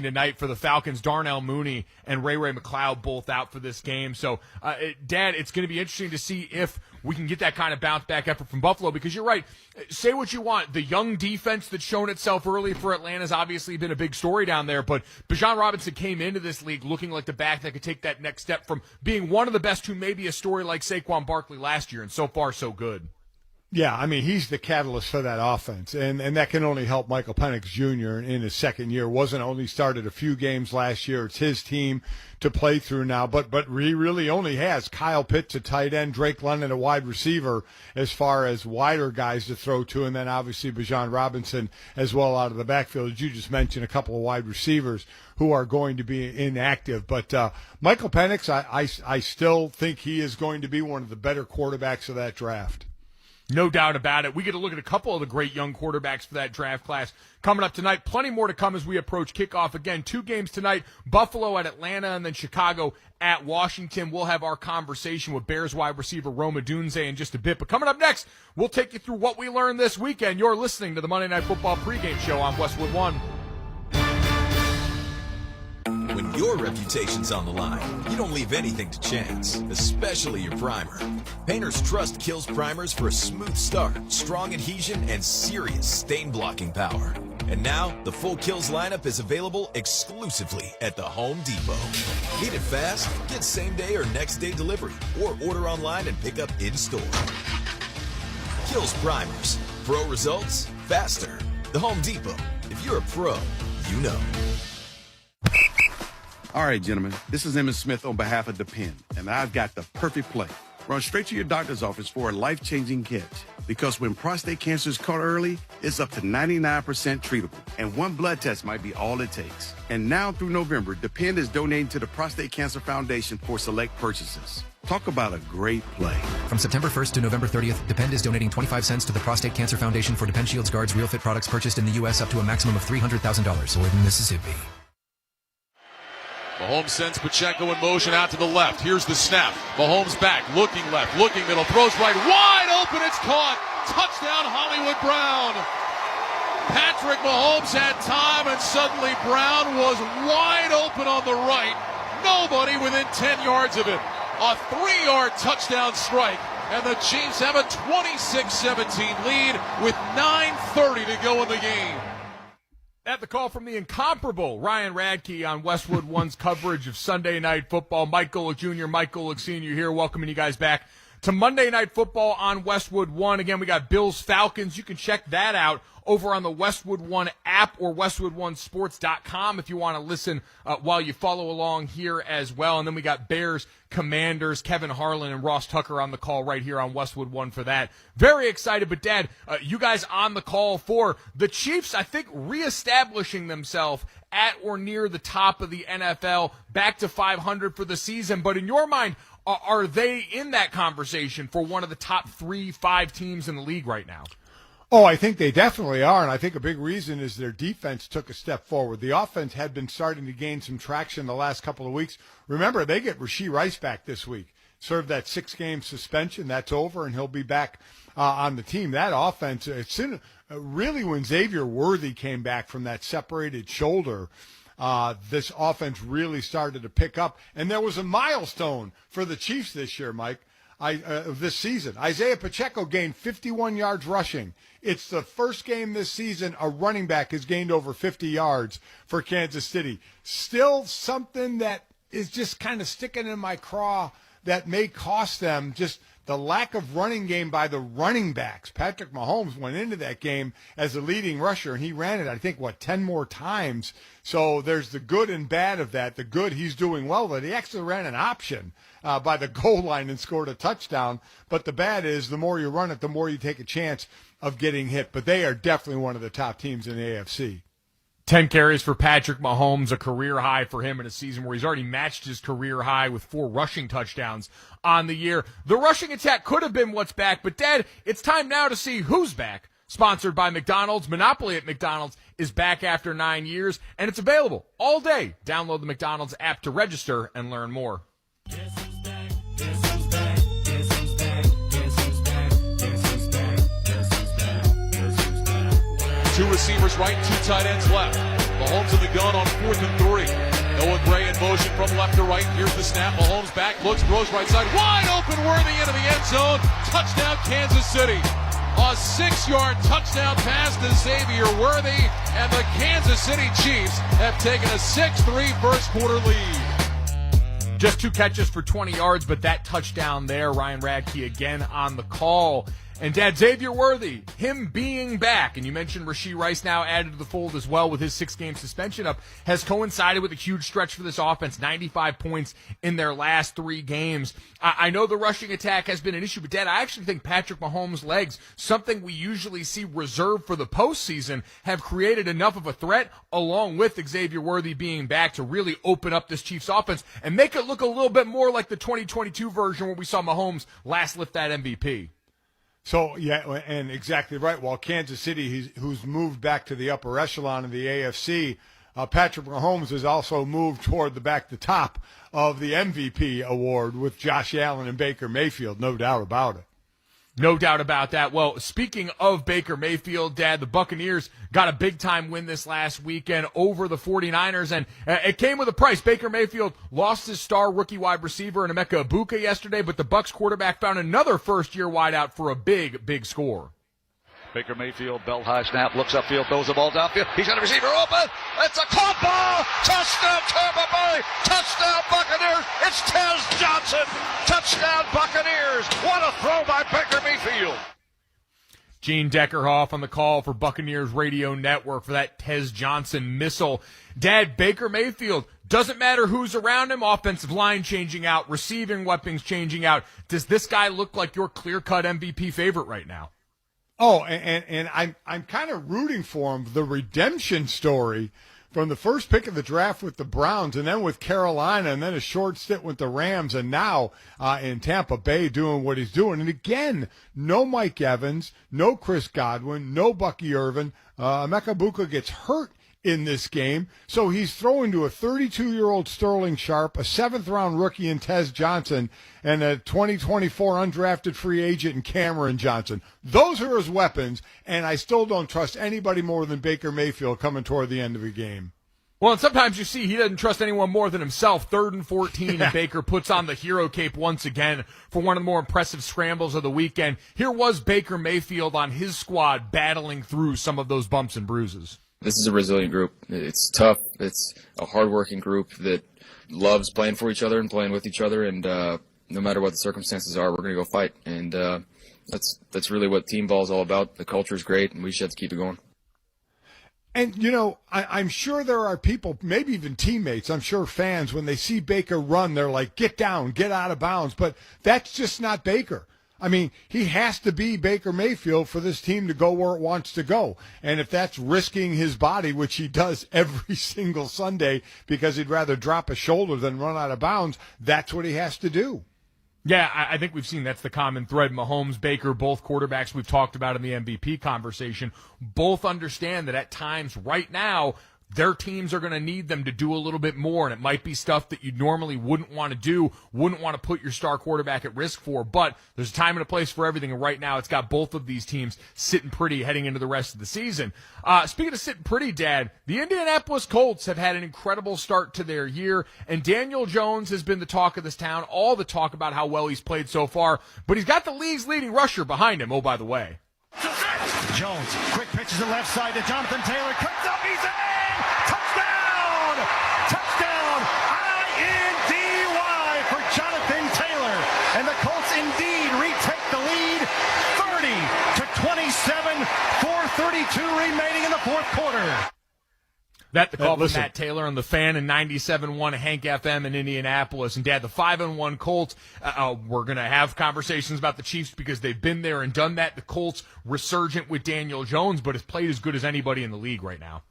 tonight for the Falcons. Darnell Mooney and Ray McLeod both out for this game. So, Dad, it's going to be interesting to see if we can get that kind of bounce-back effort from Buffalo, because you're right. Say what you want. The young defense that's shown itself early for Atlanta has obviously been a big story down there, but Bijan Robinson came into this league looking like the back that could take that next step from being one of the best to maybe a story like Saquon Barkley last year, and so far so good. Yeah, I mean, he's the catalyst for that offense, and that can only help Michael Penix Jr. in his second year. Only started a few games last year. It's his team to play through now, but he really only has Kyle Pitts, a tight end, Drake London, a wide receiver, as far as wider guys to throw to, and then obviously Bijan Robinson as well out of the backfield. As you just mentioned, a couple of wide receivers who are going to be inactive. But Michael Penix, I still think he is going to be one of the better quarterbacks of that draft. No doubt about it. We get to look at a couple of the great young quarterbacks for that draft class coming up tonight. Plenty more to come as we approach kickoff. Again, 2 games tonight, Buffalo at Atlanta and then Chicago at Washington. We'll have our conversation with Bears wide receiver Rome Odunze in just a bit. But coming up next, we'll take you through what we learned this weekend. You're listening to the Monday Night Football pregame show on Westwood One. When your reputation's on the line, you don't leave anything to chance, especially your primer. Painters trust Kills primers for a smooth start, strong adhesion, and serious stain-blocking power. And now, the full Kills lineup is available exclusively at the Home Depot. Need it fast? Get same-day or next-day delivery, or order online and pick up in-store. Kills primers. Pro results, faster. The Home Depot. If you're a pro, you know. All right, gentlemen, this is Emmett Smith on behalf of Depend, and I've got the perfect play. Run straight to your doctor's office for a life-changing catch. Because when prostate cancer is caught early, it's up to 99% treatable, and one blood test might be all it takes. And now through November, Depend is donating to the Prostate Cancer Foundation for select purchases. Talk about a great play. From September 1st to November 30th, Depend is donating 25 cents to the Prostate Cancer Foundation for Depend Shields Guards Real Fit products purchased in the U.S. up to a maximum of $300,000 or in Mississippi. Mahomes sends Pacheco in motion out to the left. Here's the snap. Mahomes back, looking left, looking middle, throws right, wide open, it's caught. Touchdown, Hollywood Brown. Patrick Mahomes had time, and suddenly Brown was wide open on the right. Nobody within 10 yards of it. A 3-yard touchdown strike, and the Chiefs have a 26-17 lead with 9:30 to go in the game. At the call from the incomparable Ryan Radke on Westwood One's coverage of Sunday Night Football, Mike Golick Jr., Mike Golick Sr. here, welcoming you guys back to Monday Night Football on Westwood One. Again, we got Bills Falcons. You can check that out over on the Westwood One app or westwoodonesports.com if you want to listen while you follow along here as well. And then we got Bears Commanders, Kevin Harlan and Ross Tucker on the call right here on Westwood One for that. Very excited. But, Dad, you guys on the call for the Chiefs, I think, reestablishing themselves at or near the top of the NFL, back to 500 for the season. But in your mind, are they in that conversation for one of the top 3-5 teams in the league right now? Oh, I think they definitely are, and I think a big reason is their defense took a step forward. The offense had been starting to gain some traction the last couple of weeks. Remember, they get Rashee Rice back this week. Served that 6-game suspension. That's over, and he'll be back on the team. That offense, really when Xavier Worthy came back from that separated shoulder, this offense really started to pick up. And there was a milestone for the Chiefs this year, Mike, this season. Isaiah Pacheco gained 51 yards rushing. It's the first game this season a running back has gained over 50 yards for Kansas City. Still something that is just kind of sticking in my craw that may cost them, just the lack of running game by the running backs. Patrick Mahomes went into that game as a leading rusher, and he ran it, I think, 10 more times. So there's the good and bad of that. The good, he's doing well, but he actually ran an option by the goal line and scored a touchdown. But the bad is the more you run it, the more you take a chance of getting hit. But they are definitely one of the top teams in the AFC. 10 carries for Patrick Mahomes, a career high for him in a season where he's already matched his career high with 4 rushing touchdowns on the year. The rushing attack could have been what's back, but, Dad, it's time now to see who's back. Sponsored by McDonald's. Monopoly at McDonald's is back after 9 years, and it's available all day. Download the McDonald's app to register and learn more. Guess who's back? Guess who's back? Guess who's back? Guess who's back? Guess who's back? Guess who's back? Guess who's back? 2 receivers right, 2 tight ends left. Mahomes in the gun on 4th and 3. Noah Gray in motion from left to right. Here's the snap. Mahomes back, looks, throws right side. Wide open, Worthy into the end zone. Touchdown, Kansas City. A 6-yard touchdown pass to Xavier Worthy, and the Kansas City Chiefs have taken a 6-3 first quarter lead. Just 2 catches for 20 yards, but that touchdown there, Ryan Radke again on the call. And Dad, Xavier Worthy, him being back, and you mentioned Rashee Rice now added to the fold as well with his 6-game suspension up, has coincided with a huge stretch for this offense, 95 points in their last 3 games. I know the rushing attack has been an issue, but Dad, I actually think Patrick Mahomes' legs, something we usually see reserved for the postseason, have created enough of a threat, along with Xavier Worthy being back, to really open up this Chiefs offense and make it look a little bit more like the 2022 version where we saw Mahomes last lift that MVP. So, yeah, and exactly right. While Kansas City, who's moved back to the upper echelon of the AFC, Patrick Mahomes has also moved toward the top of the MVP award with Josh Allen and Baker Mayfield, no doubt about it. No doubt about that. Well, speaking of Baker Mayfield, Dad, the Buccaneers got a big-time win this last weekend over the 49ers, and it came with a price. Baker Mayfield lost his star rookie wide receiver in Emeka Egbuka yesterday, but the Bucs quarterback found another first-year wideout for a big, big score. Baker Mayfield, belt high snap, looks upfield, throws the ball downfield. He's got a receiver open. It's a caught ball. Touchdown, Tampa Bay. Touchdown, Buccaneers. It's Tez Johnson. Touchdown, Buccaneers. What a throw by Baker Mayfield. Gene Deckerhoff on the call for Buccaneers Radio Network for that Tez Johnson missile. Dad, Baker Mayfield, doesn't matter who's around him, offensive line changing out, receiving weapons changing out. Does this guy look like your clear-cut MVP favorite right now? Oh, and I'm kind of rooting for him. The redemption story from the first pick of the draft with the Browns, and then with Carolina, and then a short stint with the Rams, and now in Tampa Bay doing what he's doing. And again, no Mike Evans, no Chris Godwin, no Bucky Irvin. Emeka Egbuka gets hurt in this game, so he's throwing to a 32-year-old Sterling Sharp, a 7th-round rookie in Tez Johnson, and a 2024 undrafted free agent in Cameron Johnson. Those are his weapons, and I still don't trust anybody more than Baker Mayfield coming toward the end of a game. Well, and sometimes you see he doesn't trust anyone more than himself. 3rd and 14, and Baker puts on the hero cape once again for one of the more impressive scrambles of the weekend. Here was Baker Mayfield on his squad battling through some of those bumps and bruises. This is a resilient group. It's tough. It's a hardworking group that loves playing for each other and playing with each other. And no matter what the circumstances are, we're going to go fight. And that's really what team ball is all about. The culture is great, and we just have to keep it going. And, you know, I'm sure there are people, maybe even teammates, I'm sure fans, when they see Baker run, they're like, get down, get out of bounds. But that's just not Baker. I mean, he has to be Baker Mayfield for this team to go where it wants to go. And if that's risking his body, which he does every single Sunday because he'd rather drop a shoulder than run out of bounds, that's what he has to do. Yeah, I think we've seen that's the common thread. Mahomes, Baker, both quarterbacks we've talked about in the MVP conversation, both understand that at times right now, their teams are going to need them to do a little bit more, and it might be stuff that you normally wouldn't want to do, wouldn't want to put your star quarterback at risk for, but there's a time and a place for everything, and right now it's got both of these teams sitting pretty heading into the rest of the season. Speaking of sitting pretty, Dad, the Indianapolis Colts have had an incredible start to their year, and Daniel Jones has been the talk of this town, all the talk about how well he's played so far, but he's got the league's leading rusher behind him, oh, by the way. Jones, quick pitch to the left side to Jonathan Taylor, cuts up, he's in! Touchdown! Touchdown! I-N-D-Y for Jonathan Taylor. And the Colts indeed retake the lead 30-27, 4:32 remaining in the fourth quarter. That the call from Matt Taylor on the Fan and 97.1 Hank FM in Indianapolis. And, Dad, the 5-1 Colts, we're going to have conversations about the Chiefs because they've been there and done that. The Colts resurgent with Daniel Jones, but has played as good as anybody in the league right now.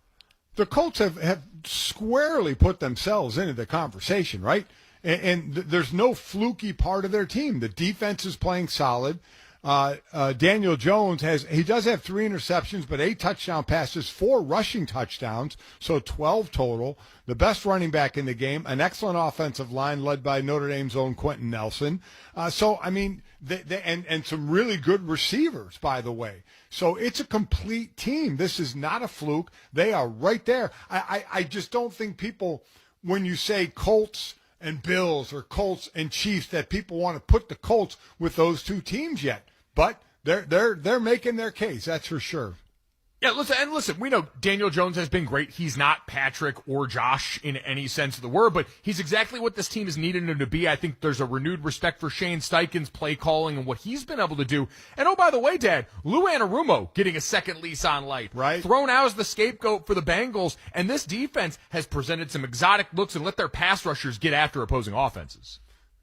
The Colts have squarely put themselves into the conversation, right? And there's no fluky part of their team. The defense is playing solid. Daniel Jones does have 3 interceptions, but 8 touchdown passes, 4 rushing touchdowns, so 12 total. The best running back in the game, an excellent offensive line led by Notre Dame's own Quentin Nelson. And some really good receivers, by the way. So it's a complete team. This is not a fluke. They are right there. I just don't think people, when you say Colts and Bills or Colts and Chiefs, that people want to put the Colts with those two teams yet. But they're making their case, that's for sure. Yeah, listen, we know Daniel Jones has been great. He's not Patrick or Josh in any sense of the word, but he's exactly what this team has needed him to be. I think there's a renewed respect for Shane Steichen's play calling and what he's been able to do. And oh, by the way, Dad, Lou Anarumo getting a second lease on life. Right. Thrown out as the scapegoat for the Bengals, and this defense has presented some exotic looks and let their pass rushers get after opposing offenses.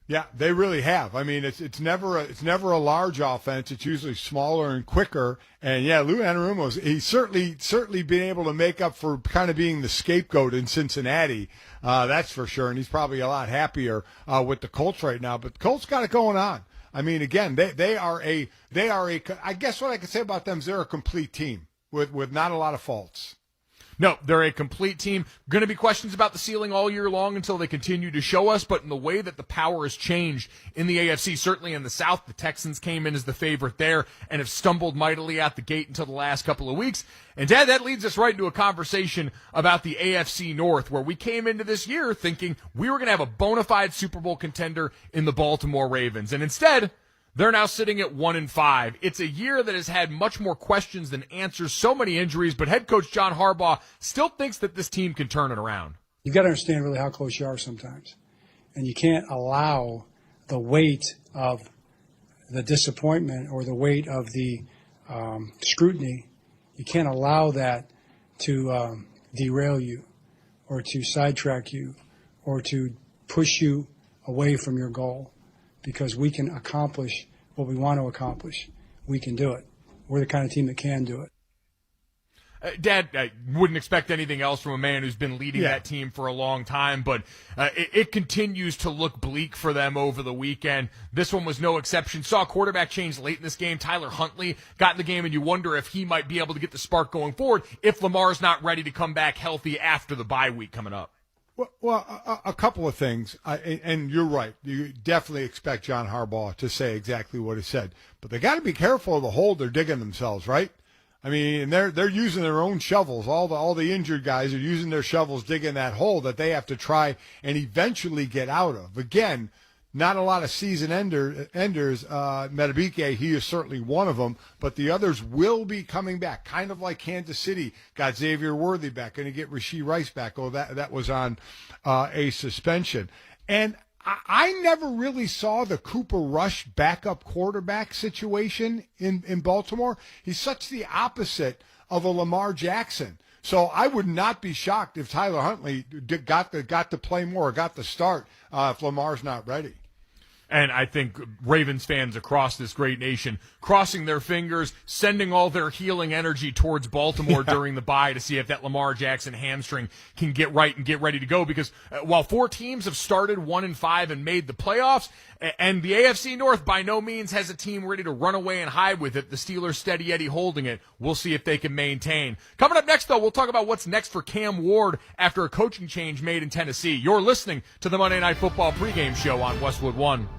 Yeah, they really have. I mean, it's never a large offense. It's usually smaller and quicker. And yeah, Lou Anarumo, he's certainly been able to make up for kind of being the scapegoat in Cincinnati. That's for sure. And he's probably a lot happier with the Colts right now. But the Colts got it going on. I mean, again, they are a. I guess what I could say about them is they're a complete team with not a lot of faults. No, they're a complete team. Going to be questions about the ceiling all year long until they continue to show us, but in the way that the power has changed in the AFC, certainly in the South, the Texans came in as the favorite there and have stumbled mightily out the gate until the last couple of weeks. And, Dad, that leads us right into a conversation about the AFC North, where we came into this year thinking we were going to have a bona fide Super Bowl contender in the Baltimore Ravens. And instead, they're now sitting at 1-5. It's a year that has had much more questions than answers, so many injuries, but head coach John Harbaugh still thinks that this team can turn it around. You've got to understand really how close you are sometimes. And you can't allow the weight of the disappointment or the weight of the scrutiny. You can't allow that to derail you or to sidetrack you or to push you away from your goal. Because we can accomplish what we want to accomplish. We can do it. We're the kind of team that can do it. Dad, I wouldn't expect anything else from a man who's been leading that team for a long time, but it continues to look bleak for them over the weekend. This one was no exception. Saw a quarterback change late in this game. Tyler Huntley got in the game, and you wonder if he might be able to get the spark going forward if Lamar's not ready to come back healthy after the bye week coming up. Well, a couple of things, and you're right. You definitely expect John Harbaugh to say exactly what he said, but they got to be careful of the hole they're digging themselves, right? I mean, they're using their own shovels. All the injured guys are using their shovels digging that hole that they have to try and eventually get out of. Again, not a lot of season enders. Metabike, he is certainly one of them, but the others will be coming back, kind of like Kansas City got Xavier Worthy back, going to get Rashee Rice back. Oh, that was on a suspension. And I never really saw the Cooper Rush backup quarterback situation in Baltimore. He's such the opposite of a Lamar Jackson. So I would not be shocked if Tyler Huntley got to play more, got the start if Lamar's not ready. And I think Ravens fans across this great nation crossing their fingers, sending all their healing energy towards Baltimore during the bye to see if that Lamar Jackson hamstring can get right and get ready to go. Because while 4 teams have started 1-5 and made the playoffs, and the AFC North by no means has a team ready to run away and hide with it, the Steelers steady Eddie holding it. We'll see if they can maintain. Coming up next, though, we'll talk about what's next for Cam Ward after a coaching change made in Tennessee. You're listening to the Monday Night Football pregame show on Westwood One.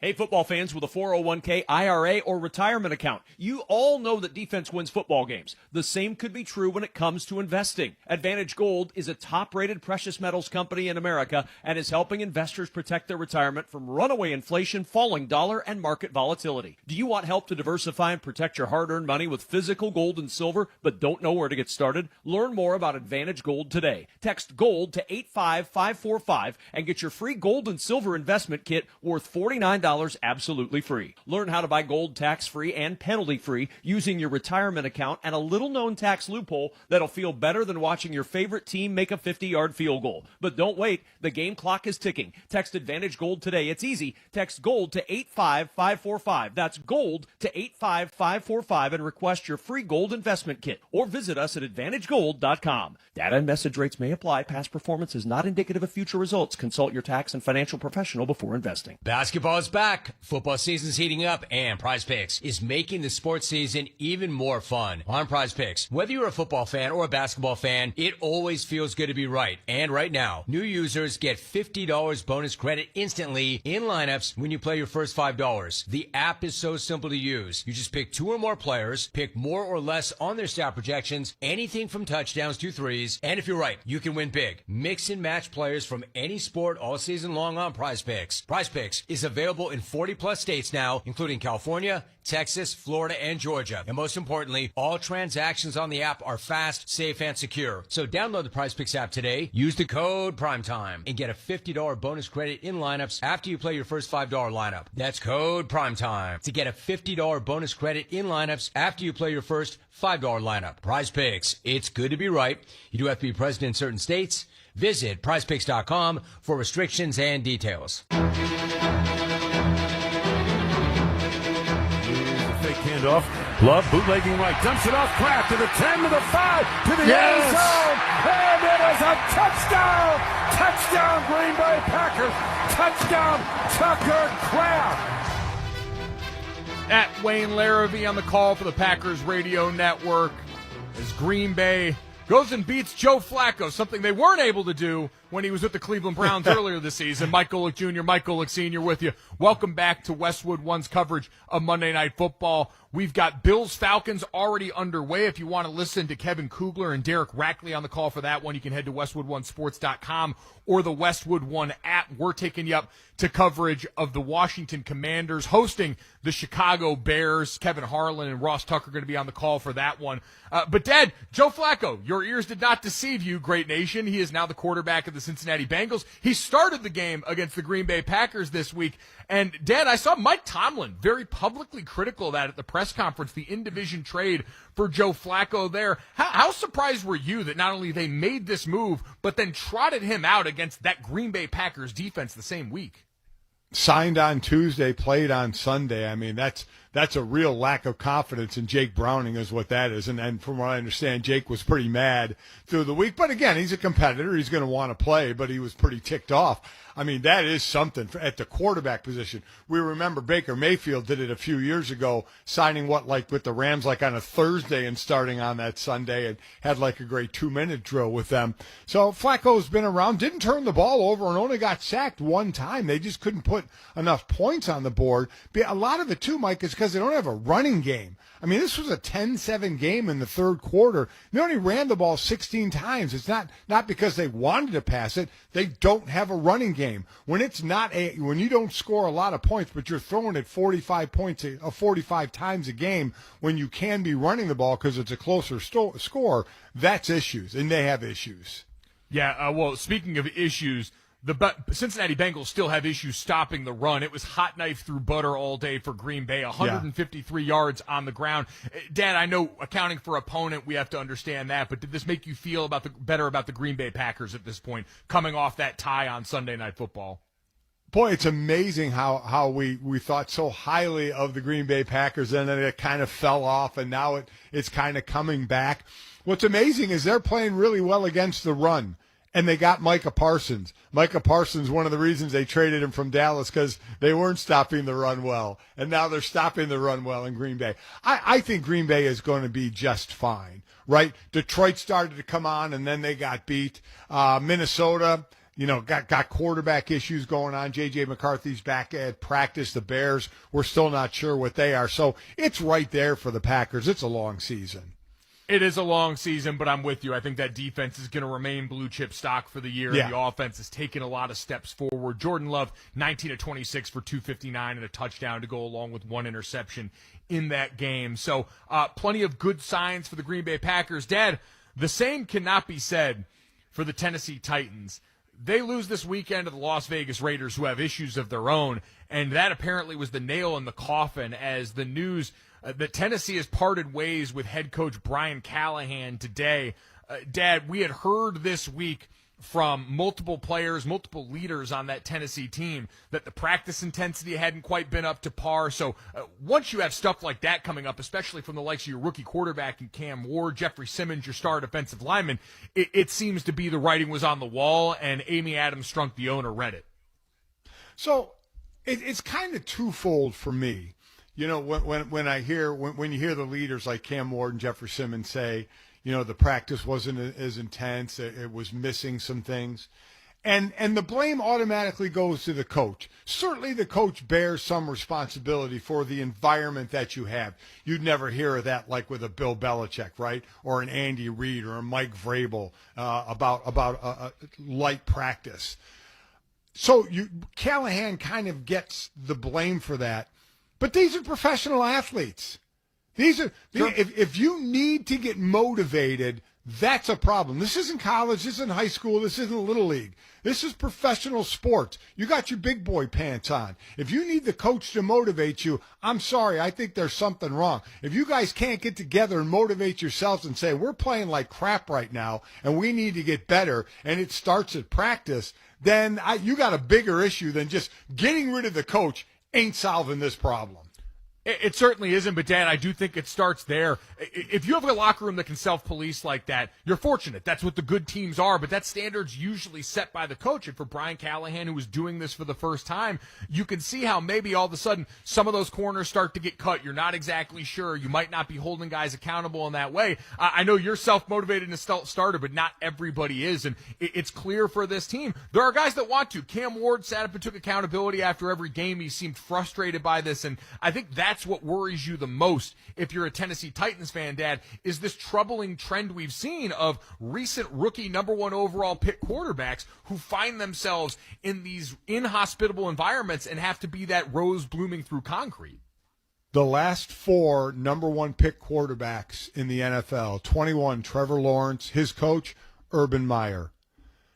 Hey, football fans with a 401k, IRA, or retirement account, you all know that defense wins football games. The same could be true when it comes to investing. Advantage Gold is a top-rated precious metals company in America and is helping investors protect their retirement from runaway inflation, falling dollar, and market volatility. Do you want help to diversify and protect your hard-earned money with physical gold and silver but don't know where to get started? Learn more about Advantage Gold today. Text GOLD to 85545 and get your free gold and silver investment kit worth $49 absolutely free. Learn how to buy gold tax-free and penalty-free using your retirement account and a little-known tax loophole that'll feel better than watching your favorite team make a 50-yard field goal. But don't wait. The game clock is ticking. Text Advantage Gold today. It's easy. Text GOLD to 85545. That's GOLD to 85545 and request your free gold investment kit. Or visit us at AdvantageGold.com. Data and message rates may apply. Past performance is not indicative of future results. Consult your tax and financial professional before investing. Basketball is back back. Football season's heating up, and Prize Picks is making the sports season even more fun. On Prize Picks, whether you're a football fan or a basketball fan, it always feels good to be right. And right now, new users get $50 bonus credit instantly in lineups when you play your first $5. The app is so simple to use. You just pick 2 or more players, pick more or less on their stat projections, anything from touchdowns to threes, and if you're right, you can win big. Mix and match players from any sport all season long on Prize Picks. Prize Picks is available in 40-plus states now, including California, Texas, Florida, and Georgia. And most importantly, all transactions on the app are fast, safe, and secure. So download the Prize Picks app today, use the code PRIMETIME, and get a $50 bonus credit in lineups after you play your first $5 lineup. That's code PRIMETIME to get a $50 bonus credit in lineups after you play your first $5 lineup. Prize Picks, it's good to be right. You do have to be present in certain states. Visit prizepicks.com for restrictions and details. Handoff. Love bootlegging right. Dumps it off Kraft to the 10, to the 5, to the end zone. And it is a touchdown. Touchdown, Green Bay Packers. Touchdown, Tucker Kraft. At Wayne Larrabee on the call for the Packers Radio Network as Green Bay goes and beats Joe Flacco, something they weren't able to do when he was with the Cleveland Browns earlier this season. Mike Golick Jr., Mike Golick Sr. with you. Welcome back to Westwood One's coverage of Monday Night Football. We've got Bills-Falcons already underway. If you want to listen to Kevin Kugler and Derek Rackley on the call for that one, you can head to WestwoodOneSports.com or the Westwood One app. We're taking you up to coverage of the Washington Commanders hosting the Chicago Bears. Kevin Harlan and Ross Tucker are going to be on the call for that one. But, Dad, Joe Flacco, your ears did not deceive you, great nation. He is now the quarterback of the Cincinnati Bengals. He started the game against the Green Bay Packers this week. And, Dad, I saw Mike Tomlin very publicly critical of that at the press conference, the in-division trade for Joe Flacco there. How surprised were you that not only they made this move, but then trotted him out against that Green Bay Packers defense the same week? Signed on Tuesday, played on Sunday. I mean, that's a real lack of confidence in Jake Browning is what that is. And from what I understand, Jake was pretty mad through the week. But again, he's a competitor. He's going to want to play, but he was pretty ticked off. I mean, that is something at the quarterback position. We remember Baker Mayfield did it a few years ago, signing with the Rams like on a Thursday and starting on that Sunday, and had like a great 2-minute drill with them. So Flacco's been around, didn't turn the ball over, and only got sacked one time. They just couldn't put enough points on the board. But a lot of it too, Mike, is because they don't have a running game. I mean, this was a 10-7 game in the third quarter. They only ran the ball 16 times. It's not because they wanted to pass it. They don't have a running game. When you don't score a lot of points, but you're throwing it 45 times a game when you can be running the ball because it's a closer score, that's issues, and they have issues. Yeah, well, speaking of issues, the Cincinnati Bengals still have issues stopping the run. It was hot knife through butter all day for Green Bay, 153 yards on the ground. Dad, I know accounting for opponent, we have to understand that, but did this make you feel better about the Green Bay Packers at this point, coming off that tie on Sunday Night Football? Boy, it's amazing how we thought so highly of the Green Bay Packers, and then it kind of fell off, and now it's kind of coming back. What's amazing is they're playing really well against the run. And they got Micah Parsons. Micah Parsons, one of the reasons they traded him from Dallas, because they weren't stopping the run well. And now they're stopping the run well in Green Bay. I think Green Bay is going to be just fine, right? Detroit started to come on, and then they got beat. Minnesota, got quarterback issues going on. J.J. McCarthy's back at practice. The Bears, we're still not sure what they are. So it's right there for the Packers. It's a long season. It is a long season, but I'm with you. I think that defense is going to remain blue chip stock for the year. Yeah. The offense has taken a lot of steps forward. Jordan Love, 19 of 26 for 259 and a touchdown to go along with one interception in that game. So plenty of good signs for the Green Bay Packers. Dad, the same cannot be said for the Tennessee Titans. They lose this weekend to the Las Vegas Raiders, who have issues of their own, and that apparently was the nail in the coffin as the news that Tennessee has parted ways with head coach Brian Callahan today. Dad, we had heard this week from multiple players, multiple leaders on that Tennessee team that the practice intensity hadn't quite been up to par. So once you have stuff like that coming up, especially from the likes of your rookie quarterback in Cam Ward, Jeffrey Simmons, your star defensive lineman, it seems to be the writing was on the wall, and Amy Adams Strunk, the owner, read it. So It's kind of twofold for me. You know, when you hear the leaders like Cam Ward and Jeffrey Simmons say, you know, the practice wasn't as intense, it was missing some things. And the blame automatically goes to the coach. Certainly the coach bears some responsibility for the environment that you have. You'd never hear of that like with a Bill Belichick, right? Or an Andy Reid or a Mike Vrabel about a light practice. So Callahan kind of gets the blame for that. But these are professional athletes. If you need to get motivated, that's a problem. This isn't college. This isn't high school. This isn't Little League. This is professional sports. You got your big boy pants on. If you need the coach to motivate you, I'm sorry. I think there's something wrong. If you guys can't get together and motivate yourselves and say, we're playing like crap right now and we need to get better, and it starts at practice, then you got a bigger issue than just getting rid of the coach ain't solving this problem. It certainly isn't, but Dan, I do think it starts there. If you have a locker room that can self-police like that, you're fortunate. That's what the good teams are, but that standard's usually set by the coach. And for Brian Callahan, who was doing this for the first time, you can see how maybe all of a sudden some of those corners start to get cut. You're not exactly sure. You might not be holding guys accountable in that way. I know you're self-motivated and a starter, but not everybody is, and it's clear for this team. There are guys that want to. Cam Ward sat up and took accountability after every game. He seemed frustrated by this, and I think that's what worries you the most if you're a Tennessee Titans fan, Dad, is this troubling trend we've seen of recent rookie number 1 overall pick quarterbacks who find themselves in these inhospitable environments and have to be that rose blooming through concrete. The last 4 number 1 pick quarterbacks in the NFL, 21, Trevor Lawrence, his coach, Urban Meyer.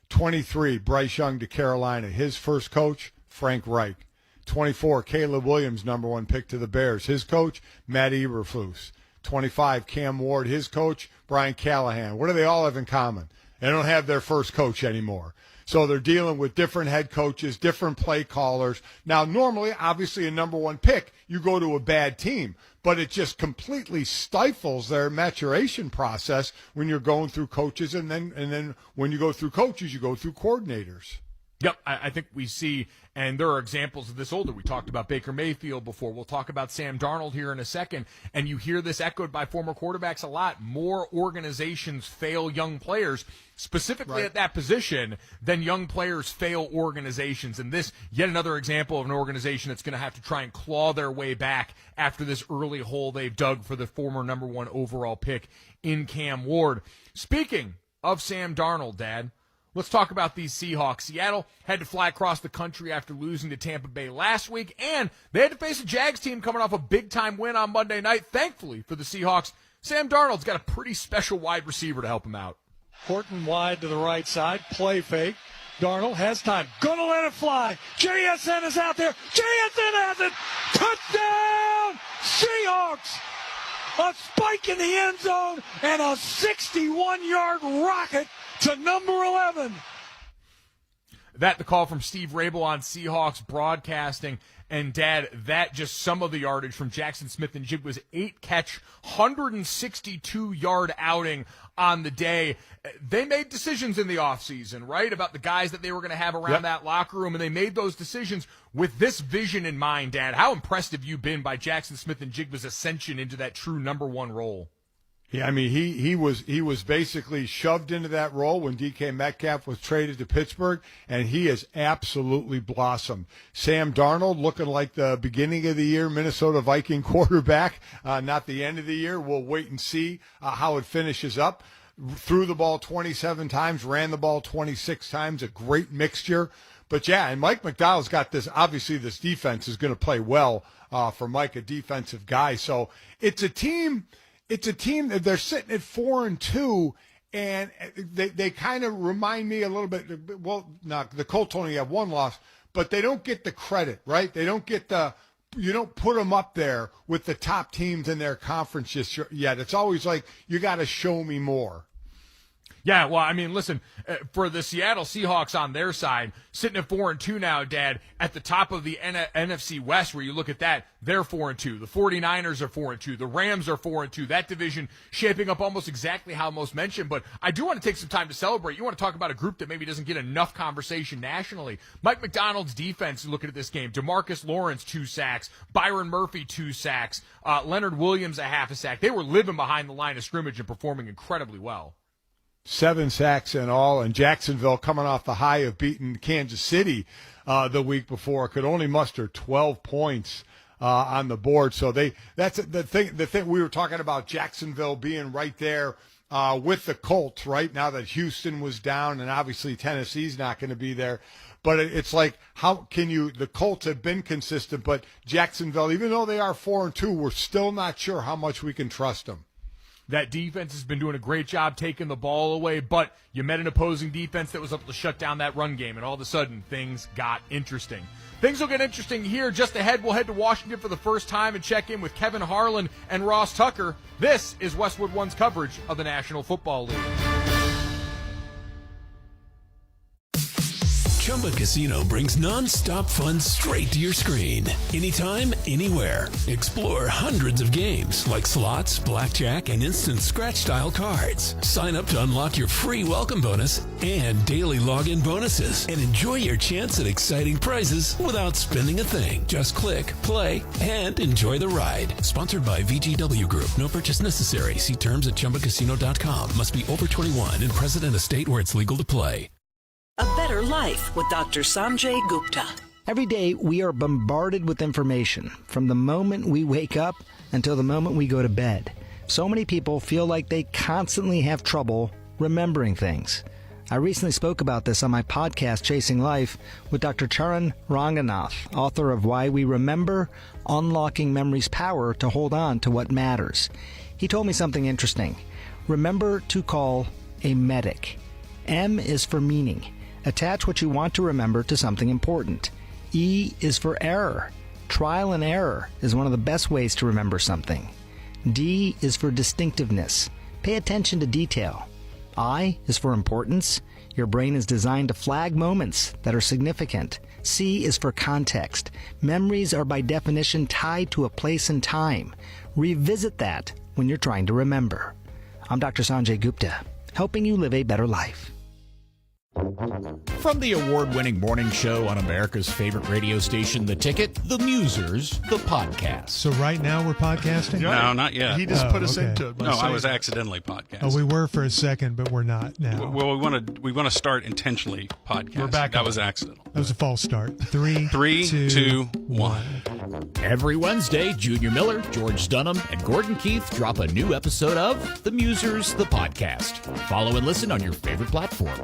23, Bryce Young to Carolina, his first coach, Frank Reich. 24, Caleb Williams, number 1 pick to the Bears. His coach, Matt Eberflus. 25, Cam Ward, his coach, Brian Callahan. What do they all have in common? They don't have their first coach anymore. So they're dealing with different head coaches, different play callers. Now, normally, obviously, a number 1 pick, you go to a bad team. But it just completely stifles their maturation process when you're going through coaches. And then when you go through coaches, you go through coordinators. Yep, I think we see, and there are examples of this older. We talked about Baker Mayfield before. We'll talk about Sam Darnold here in a second. And you hear this echoed by former quarterbacks a lot. More organizations fail young players, specifically at that position, than young players fail organizations. And this, yet another example of an organization that's going to have to try and claw their way back after this early hole they've dug for the former number 1 overall pick in Cam Ward. Speaking of Sam Darnold, Dad, let's talk about these Seahawks. Seattle had to fly across the country after losing to Tampa Bay last week, and they had to face a Jags team coming off a big-time win on Monday night. Thankfully for the Seahawks, Sam Darnold's got a pretty special wide receiver to help him out. Horton wide to the right side, play fake. Darnold has time, gonna let it fly. JSN is out there. JSN has it. Touchdown, Seahawks! A spike in the end zone and a 61-yard rocket to number 11. That the call from Steve Rabel on Seahawks Broadcasting. And, Dad, that just some of the yardage from Jackson Smith-Njigba's 8-catch, 162-yard outing on the day. They made decisions in the offseason, right, about the guys that they were going to have around that locker room, and they made those decisions with this vision in mind, Dad. How impressed have you been by Jackson Smith-Njigba's ascension into that true number 1 role? Yeah, I mean, he was basically shoved into that role when DK Metcalf was traded to Pittsburgh, and he has absolutely blossomed. Sam Darnold looking like the beginning of the year Minnesota Viking quarterback, not the end of the year. We'll wait and see how it finishes up. Threw the ball 27 times, ran the ball 26 times, a great mixture. But, yeah, and Mike McDowell's got this. Obviously, this defense is going to play well for Mike, a defensive guy. So it's a team – that they're sitting at 4-2, and they kind of remind me a little bit. Well, the Colts only have 1 loss, but they don't get the credit, right? They don't get you don't put them up there with the top teams in their conference just yet. It's always like, you got to show me more. Yeah, well, I mean, listen, for the Seattle Seahawks on their side, sitting at 4-2 now, Dad, at the top of the NFC West, where you look at that, they're 4-2. The 49ers are 4-2. The Rams are 4-2. That division shaping up almost exactly how most mentioned. But I do want to take some time to celebrate. You want to talk about a group that maybe doesn't get enough conversation nationally. Mike McDonald's defense, looking at this game, DeMarcus Lawrence, 2 sacks. Byron Murphy, 2 sacks. Leonard Williams, a half a sack. They were living behind the line of scrimmage and performing incredibly well. 7 sacks in all, and Jacksonville, coming off the high of beating Kansas City the week before, could only muster 12 points on the board. So that's the thing we were talking about, Jacksonville being right there with the Colts, right now that Houston was down, and obviously Tennessee's not going to be there. But it's like, how can you? The Colts have been consistent, but Jacksonville, even though they are 4-2, we're still not sure how much we can trust them. That defense has been doing a great job taking the ball away, but you met an opposing defense that was able to shut down that run game, and all of a sudden things got interesting. Things will get interesting here. Just ahead, we'll head to Washington for the first time and check in with Kevin Harlan and Ross Tucker. This is Westwood One's coverage of the National Football League. Chumba Casino brings non-stop fun straight to your screen. Anytime, anywhere. Explore hundreds of games like slots, blackjack, and instant scratch-style cards. Sign up to unlock your free welcome bonus and daily login bonuses. And enjoy your chance at exciting prizes without spending a thing. Just click, play, and enjoy the ride. Sponsored by VGW Group. No purchase necessary. See terms at ChumbaCasino.com. Must be over 21 and present in a state where it's legal to play. A better life with Dr. Sanjay Gupta. Every day we are bombarded with information from the moment we wake up until the moment we go to bed. So many people feel like they constantly have trouble remembering things. I recently spoke about this on my podcast, Chasing Life, with Dr. Charan Ranganath, author of Why We Remember, Unlocking Memory's Power to Hold On to What Matters. He told me something interesting. Remember to call a medic. M is for meaning. Attach what you want to remember to something important. E is for error. Trial and error is one of the best ways to remember something. D is for distinctiveness. Pay attention to detail. I is for importance. Your brain is designed to flag moments that are significant. C is for context. Memories are by definition tied to a place and time. Revisit that when you're trying to remember. I'm Dr. Sanjay Gupta, helping you live a better life. From the award-winning morning show on America's favorite radio station, The Ticket, The Musers, the podcast. So right now we're podcasting? No, not yet. He just put us into it. No, I was accidentally podcasting. Oh, we were for a second, but we're not now. Well, we want to start intentionally podcasting. We're back. That was accidental. That was a false start. Three, 2, 1. Every Wednesday, Junior Miller, George Dunham, and Gordon Keith drop a new episode of The Musers, the podcast. Follow and listen on your favorite platform.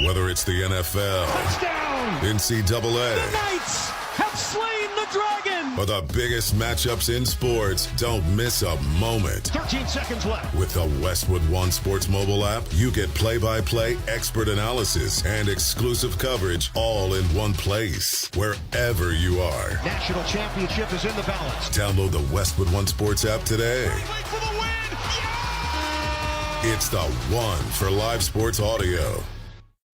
Whether it's the NFL, Touchdown! NCAA, The Knights have slain the dragon! or the biggest matchups in sports, don't miss a moment. 13 seconds left. With the Westwood One Sports mobile app, you get play-by-play expert analysis and exclusive coverage all in one place, wherever you are. National championship is in the balance. Download the Westwood One Sports app today. For the win! It's the one for live sports audio.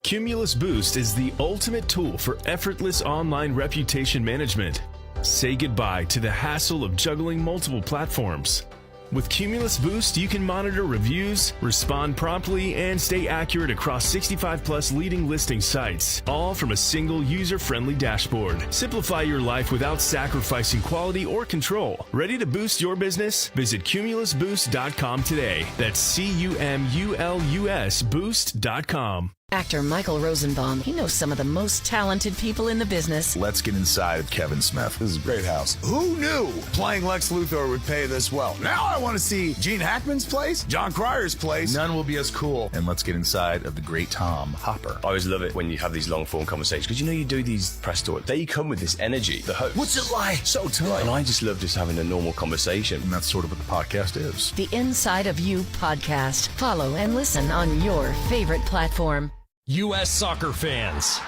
Cumulus Boost is the ultimate tool for effortless online reputation management. Say goodbye to the hassle of juggling multiple platforms. With Cumulus Boost, you can monitor reviews, respond promptly, and stay accurate across 65-plus leading listing sites, all from a single user-friendly dashboard. Simplify your life without sacrificing quality or control. Ready to boost your business? Visit cumulusboost.com today. That's CUMULUS boost.com. Actor Michael Rosenbaum, he knows some of the most talented people in the business. Let's get inside of Kevin Smith. This is a great house. Who knew playing Lex Luthor would pay this well? Now I want to see Gene Hackman's place, John Cryer's place. None will be as cool. And let's get inside of the great Tom Hopper. I always love it when you have these long-form conversations, because you do these press tours. They come with this energy, the host. What's it like? So tough. And I just love just having a normal conversation. And that's sort of what the podcast is. The Inside of You podcast. Follow and listen on your favorite platform. U.S. soccer fans,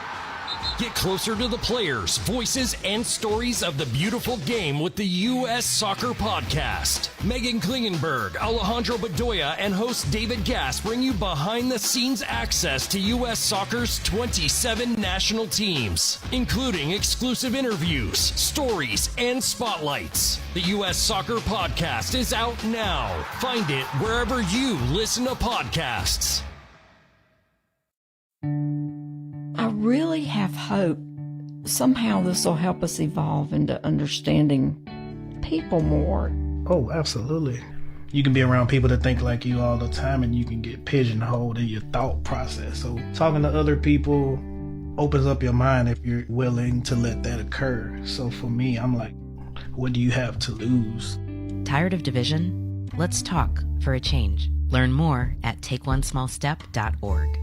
Get closer to the players, voices, and stories of the beautiful game with the U.S. Soccer Podcast. Megan Klingenberg, Alejandro Bedoya, and host David Gass bring you behind-the-scenes access to U.S. Soccer's 27 national teams, including exclusive interviews, stories, and spotlights. The U.S. Soccer Podcast is out now. Find it wherever you listen to podcasts. I really have hope somehow this will help us evolve into understanding people more. Oh, absolutely. You can be around people that think like you all the time and you can get pigeonholed in your thought process. So talking to other people opens up your mind if you're willing to let that occur. So for me, I'm like, what do you have to lose? Tired of division? Let's talk for a change. Learn more at takeonesmallstep.org.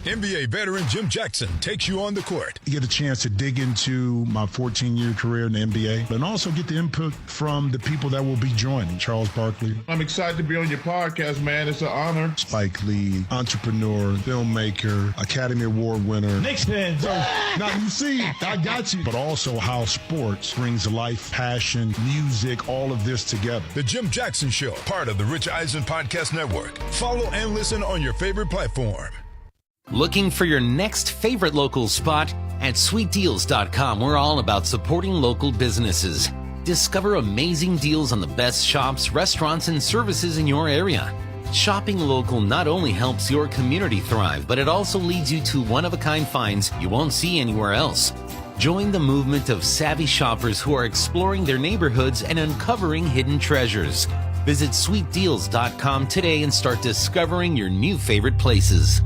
NBA veteran Jim Jackson takes you on the court. You get a chance to dig into my 14-year career in the NBA and also get the input from the people that will be joining. Charles Barkley. I'm excited to be on your podcast, man. It's an honor. Spike Lee, entrepreneur, filmmaker, Academy Award winner. Knicks fans. So, now you see, I got you. But also how sports brings life, passion, music, all of this together. The Jim Jackson Show, part of the Rich Eisen Podcast Network. Follow and listen on your favorite platform. Looking for your next favorite local spot? At sweetdeals.com, we're all about supporting local businesses. Discover amazing deals on the best shops, restaurants, and services in your area. Shopping local not only helps your community thrive, but it also leads you to one-of-a-kind finds you won't see anywhere else. Join the movement of savvy shoppers who are exploring their neighborhoods and uncovering hidden treasures. Visit sweetdeals.com today and start discovering your new favorite places.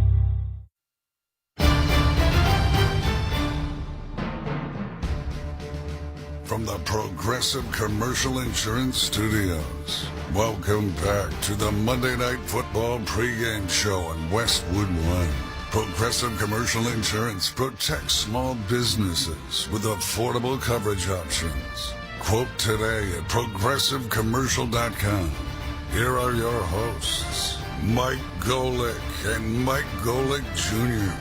From the Progressive Commercial Insurance Studios, welcome back to the Monday Night Football pregame show on Westwood One. Progressive Commercial Insurance protects small businesses with affordable coverage options. Quote today at progressivecommercial.com. Here are your hosts, Mike Golick and Mike Golick Jr.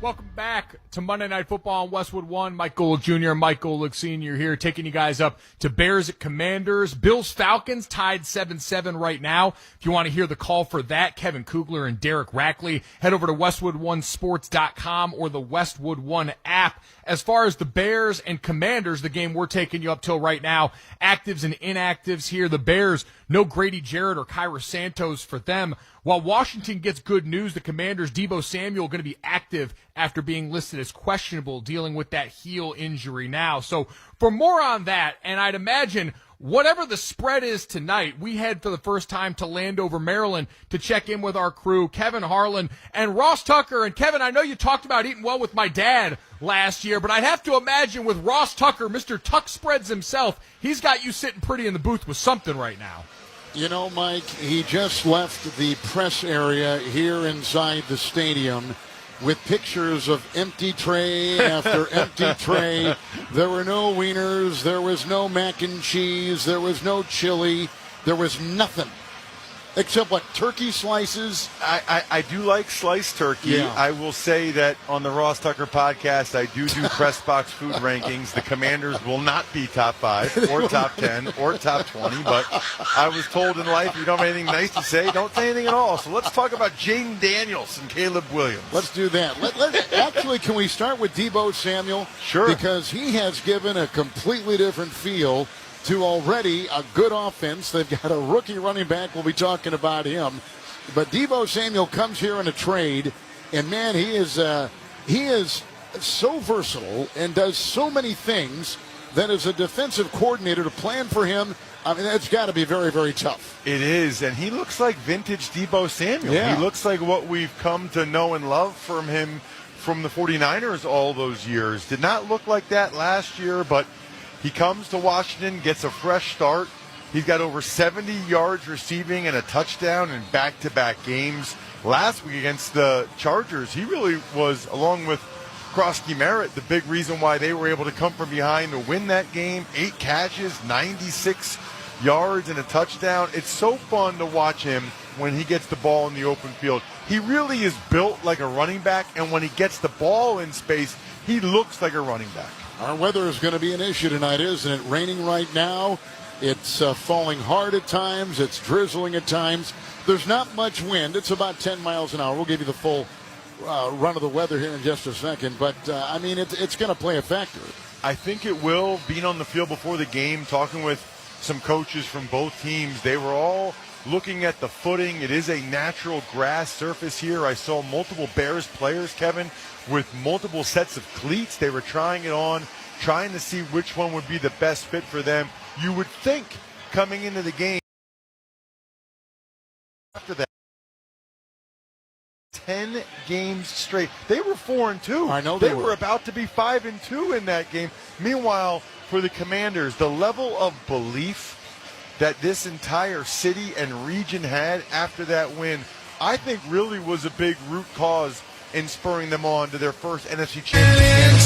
Welcome back to Monday Night Football on Westwood One. Mike Golick Jr., Mike Golick Sr. here, taking you guys up to Bears at Commanders. Bills Falcons tied 7-7 right now. If you want to hear the call for that, Kevin Kugler and Derek Rackley, head over to WestwoodOneSports.com or the Westwood One app. As far as the Bears and Commanders, the game we're taking you up till right now, actives and inactives here. The Bears, no Grady Jarrett or Kyra Santos for them. While Washington gets good news, the Commanders' Deebo Samuel going to be active after being listed as questionable, dealing with that heel injury now. So for more on that, and I'd imagine whatever the spread is tonight, we head for the first time to Landover, Maryland to check in with our crew, Kevin Harlan and Ross Tucker. And Kevin, I know you talked about eating well with my dad last year, but I'd have to imagine with Ross Tucker, Mr. Tuck Spreads himself, he's got you sitting pretty in the booth with something right now. You know, Mike, he just left the press area here inside the stadium with pictures of empty tray after empty tray. There were no wieners. There was no mac and cheese. There was no chili. There was nothing. Except what, turkey slices? I do like sliced turkey. Yeah. I will say that on the Ross Tucker podcast, I do press box food rankings. The Commanders will not be top 5 or top 10 or top 20, but I was told in life, you don't have anything nice to say, don't say anything at all. So let's talk about Jaden Daniels and Caleb Williams. Let's do that. Actually, can we start with Deebo Samuel? Sure. Because he has given a completely different feel to already a good offense. They've got a rookie running back. We'll be talking about him. But Deebo Samuel comes here in a trade, and, man, he is so versatile and does so many things that as a defensive coordinator to plan for him, I mean, that's got to be very, very tough. It is, and he looks like vintage Deebo Samuel. Yeah. He looks like what we've come to know and love from him from the 49ers all those years. Did not look like that last year, but he comes to Washington, gets a fresh start. He's got over 70 yards receiving and a touchdown in back-to-back games. Last week against the Chargers, he really was, along with Krosky Merritt, the big reason why they were able to come from behind to win that game. 8 catches, 96 yards, and a touchdown. It's so fun to watch him when he gets the ball in the open field. He really is built like a running back, and when he gets the ball in space, he looks like a running back. Our weather is going to be an issue tonight, isn't it? Raining right now. It's falling hard at times. It's drizzling at times. There's not much wind. It's about 10 miles an hour. We'll give you the full run of the weather here in just a second. But, it's going to play a factor. I think it will. Being on the field before the game, talking with some coaches from both teams, they were all looking at the footing. It is a natural grass surface here. I saw multiple Bears players, Kevin, with multiple sets of cleats. They were trying it on, trying to see which one would be the best fit for them. You would think coming into the game after that 10 games straight. They were 4-2. I know they were about to be 5-2 in that game. Meanwhile, for the Commanders, the level of belief that this entire city and region had after that win, I think really was a big root cause in spurring them on to their first NFC Championship game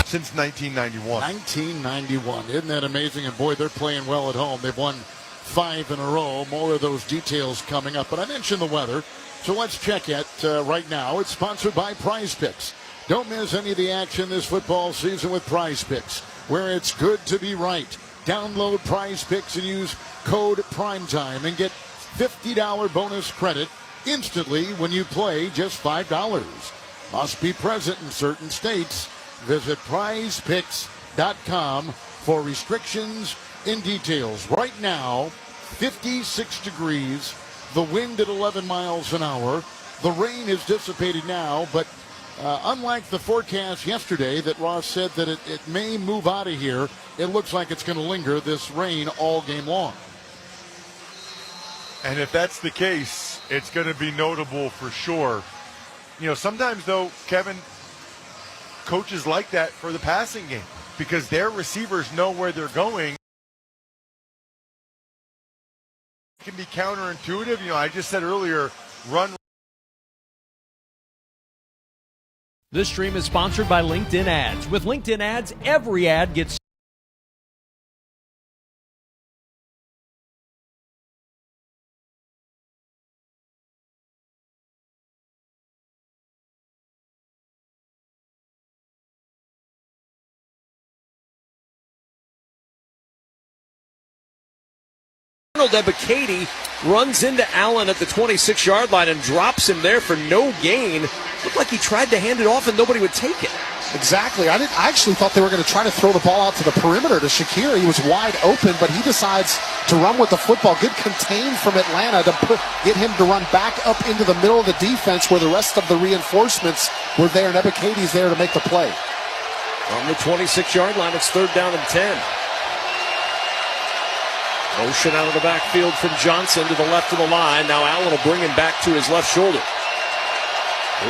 since 1991. 1991. Isn't that amazing? And boy, they're playing well at home. They've won 5 in a row. More of those details coming up. But I mentioned the weather, so let's check it right now. It's sponsored by Prize Picks. Don't miss any of the action this football season with Prize Picks, where it's good to be right. Download Prize Picks and use code PRIMETIME and get $50 bonus credit instantly when you play just $5. Must be present in certain states. Visit prizepicks.com for restrictions and details. Right now, 56 degrees, the wind at 11 miles an hour. The rain is dissipated now, but unlike the forecast yesterday that Ross said that it may move out of here, it looks like it's going to linger, this rain, all game long. And if that's the case, it's going to be notable for sure. You know, sometimes, though, Kevin, coaches like that for the passing game because their receivers know where they're going. It can be counterintuitive. You know, I just said earlier, run. This stream is sponsored by LinkedIn Ads. With LinkedIn Ads, every ad gets Ebiketie runs into Allen at the 26-yard line and drops him there for no gain. Looked like he tried to hand it off and nobody would take it. Exactly. I actually thought they were going to try to throw the ball out to the perimeter to Shakir. He was wide open, but he decides to run with the football. Good contain from Atlanta to get him to run back up into the middle of the defense where the rest of the reinforcements were there, and Ebiketie's there to make the play. On the 26-yard line, it's 3rd down and 10. Motion out of the backfield from Johnson to the left of the line. Now Allen will bring him back to his left shoulder.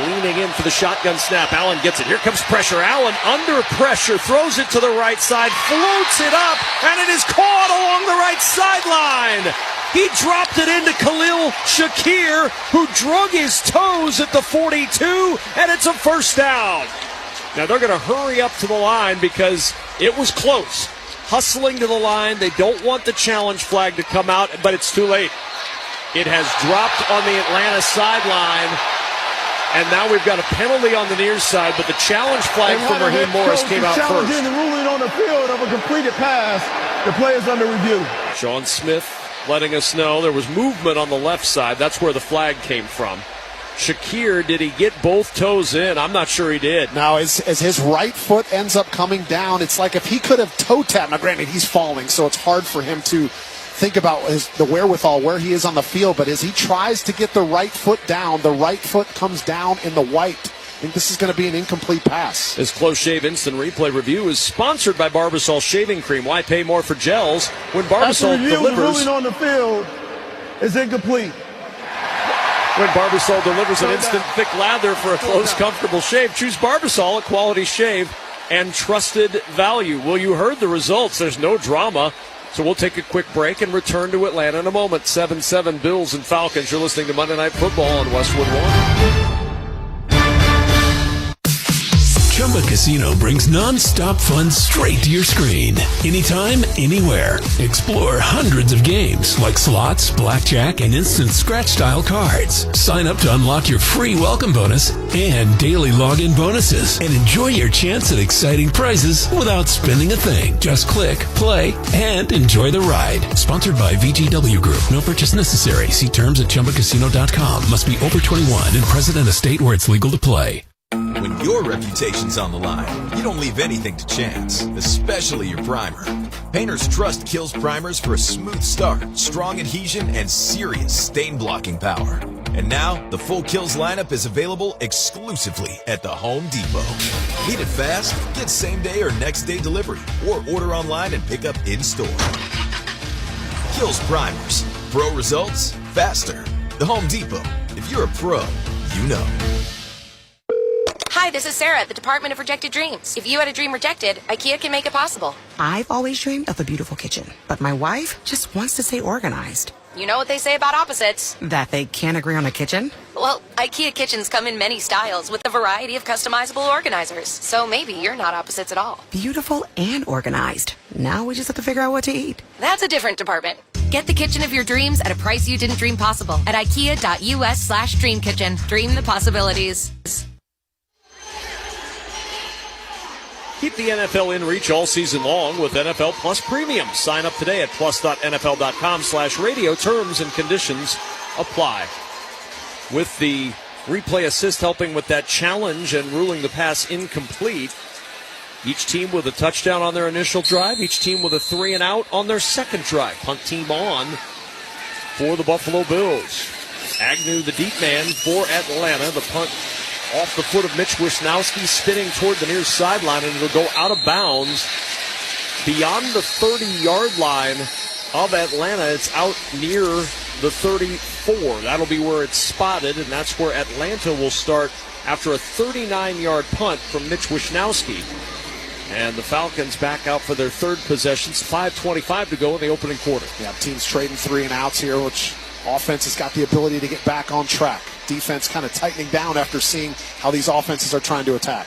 Leaning in for the shotgun snap. Allen gets it. Here comes pressure. Allen under pressure. Throws it to the right side. Floats it up. And it is caught along the right sideline. He dropped it into Khalil Shakir, who drug his toes at the 42. And it's a 1st down. Now they're going to hurry up to the line because it was close. Hustling to the line. They don't want the challenge flag to come out, but it's too late. It has dropped on the Atlanta sideline, and now we've got a penalty on the near side, but the challenge flag from Raheem Morris came out first. Challenging the ruling on the field of a completed pass. The play is under review. Sean Smith letting us know there was movement on the left side. That's where the flag came from. Shakir, did he get both toes in? I'm not sure he did. Now, as his right foot ends up coming down, it's like if he could have toe tapped. Now, granted, he's falling, so it's hard for him to think about the wherewithal, where he is on the field. But as he tries to get the right foot down, the right foot comes down in the white. I think this is going to be an incomplete pass. This Close Shave Instant Replay review is sponsored by Barbasol Shaving Cream. Why pay more for gels when Barbasol delivers? The ruling on the field is incomplete. When Barbasol delivers an instant thick lather for a close, comfortable shave, choose Barbasol, a quality shave and trusted value. Well, you heard the results. There's no drama. So we'll take a quick break and return to Atlanta in a moment. 7-7 Bills and Falcons. You're listening to Monday Night Football on Westwood One. Chumba Casino brings non-stop fun straight to your screen. Anytime, anywhere. Explore hundreds of games like slots, blackjack, and instant scratch-style cards. Sign up to unlock your free welcome bonus and daily login bonuses. And enjoy your chance at exciting prizes without spending a thing. Just click, play, and enjoy the ride. Sponsored by VGW Group. No purchase necessary. See terms at ChumbaCasino.com. Must be over 21 and present in a state where it's legal to play. When your reputation's on the line, you don't leave anything to chance, especially your primer. Painters trust Kills primers for a smooth start, strong adhesion, and serious stain-blocking power. And now, the full Kills lineup is available exclusively at the Home Depot. Need it fast? Get same-day or next-day delivery, or order online and pick up in-store. Kills primers. Pro results, faster. The Home Depot. If you're a pro, you know. Hi, this is Sarah at the Department of Rejected Dreams. If you had a dream rejected, IKEA can make it possible. I've always dreamed of a beautiful kitchen, but my wife just wants to stay organized. You know what they say about opposites. That they can't agree on a kitchen? Well, IKEA kitchens come in many styles with a variety of customizable organizers. So maybe you're not opposites at all. Beautiful and organized. Now we just have to figure out what to eat. That's a different department. Get the kitchen of your dreams at a price you didn't dream possible at IKEA.US/dreamkitchen. Dream the possibilities. Keep the NFL in reach all season long with NFL Plus Premium. Sign up today at plus.nfl.com/radio. Terms and conditions apply. With the replay assist helping with that challenge and ruling the pass incomplete. Each team with a touchdown on their initial drive. Each team with a 3-and-out on their second drive. Punt team on for the Buffalo Bills. Agnew, the deep man for Atlanta. The punt off the foot of Mitch Wisnowski, spinning toward the near sideline, and it'll go out of bounds beyond the 30-yard line of Atlanta. It's out near the 34. That'll be where it's spotted, and that's where Atlanta will start after a 39-yard punt from Mitch Wisnowski. And the Falcons back out for their third possession. 5:25 to go in the opening quarter. Yeah, teams trading 3-and-outs here, which offense has got the ability to get back on track. Defense kind of tightening down after seeing how these offenses are trying to attack.